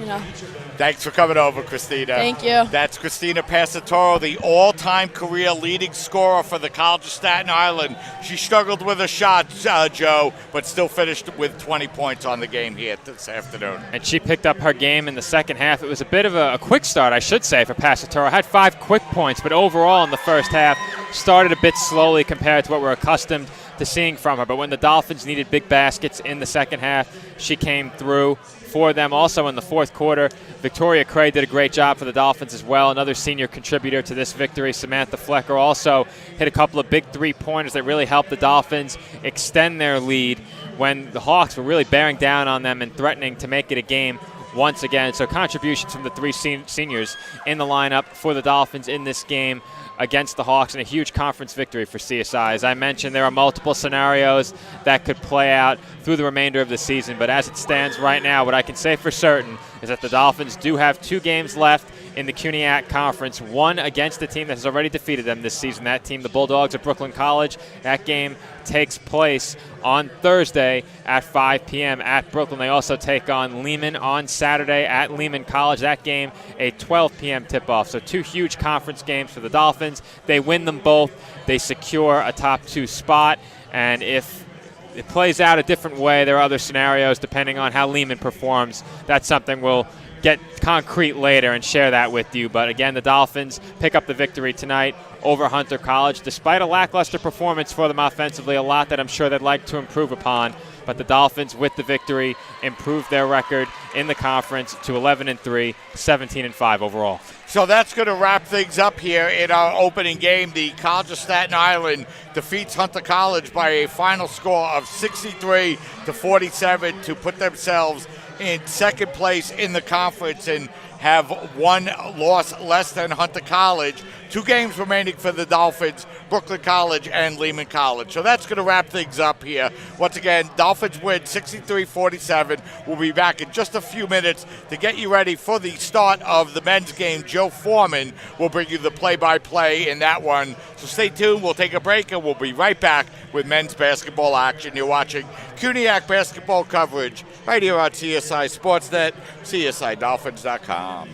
[SPEAKER 15] Thanks for coming over, Christina.
[SPEAKER 9] Thank you.
[SPEAKER 15] That's Christina Passatoro, the all-time career leading scorer for the College of Staten Island. She struggled with a shot, Joe, but still finished with 20 points on the game here this afternoon.
[SPEAKER 2] And she picked up her game in the second half. It was a bit of a quick start, I should say, for Passatoro. Had 5 quick points, but overall in the first half, started a bit slowly compared to what we're accustomed to seeing from her. But when the Dolphins needed big baskets in the second half, she came through for them. Also in the fourth quarter, Victoria Cray did a great job for the Dolphins as well. Another senior contributor to this victory, Samantha Flecker, also hit a couple of big 3-pointers that really helped the Dolphins extend their lead when the Hawks were really bearing down on them and threatening to make it a game once again. So contributions from the 3 seniors in the lineup for the Dolphins in this game against the Hawks, and a huge conference victory for CSI. As I mentioned, there are multiple scenarios that could play out through the remainder of the season, but as it stands right now, what I can say for certain is that the Dolphins do have 2 games left in the CUNYAC Conference, one against a team that has already defeated them this season. That team, the Bulldogs of Brooklyn College. That game takes place on Thursday at 5 p.m. at Brooklyn. They also take on Lehman on Saturday at Lehman College. That game, a 12 p.m. tip-off. So 2 huge conference games for the Dolphins. They win them both. They secure a top 2 spot. And if it plays out a different way, there are other scenarios depending on how Lehman performs. That's something we'll get concrete later and share that with you. But again, the Dolphins pick up the victory tonight over Hunter College. Despite a lackluster performance for them offensively, a lot that I'm sure they'd like to improve upon. But the Dolphins, with the victory, improved their record in the conference to 11-3, 17-5 overall.
[SPEAKER 15] So that's going to wrap things up here in our opening game. The College of Staten Island defeats Hunter College by a final score of 63-47 to put themselves in second place in the conference and have 1 loss less than Hunter College. 2 games remaining for the Dolphins, Brooklyn College and Lehman College. So that's going to wrap things up here. Once again, Dolphins win 63-47. We'll be back in just a few minutes to get you ready for the start of the men's game. Joe Foreman will bring you the play-by-play in that one. So stay tuned. We'll take a break, and we'll be right back with men's basketball action. You're watching CUNYAC basketball coverage right here on CSI Sportsnet, CSIDolphins.com.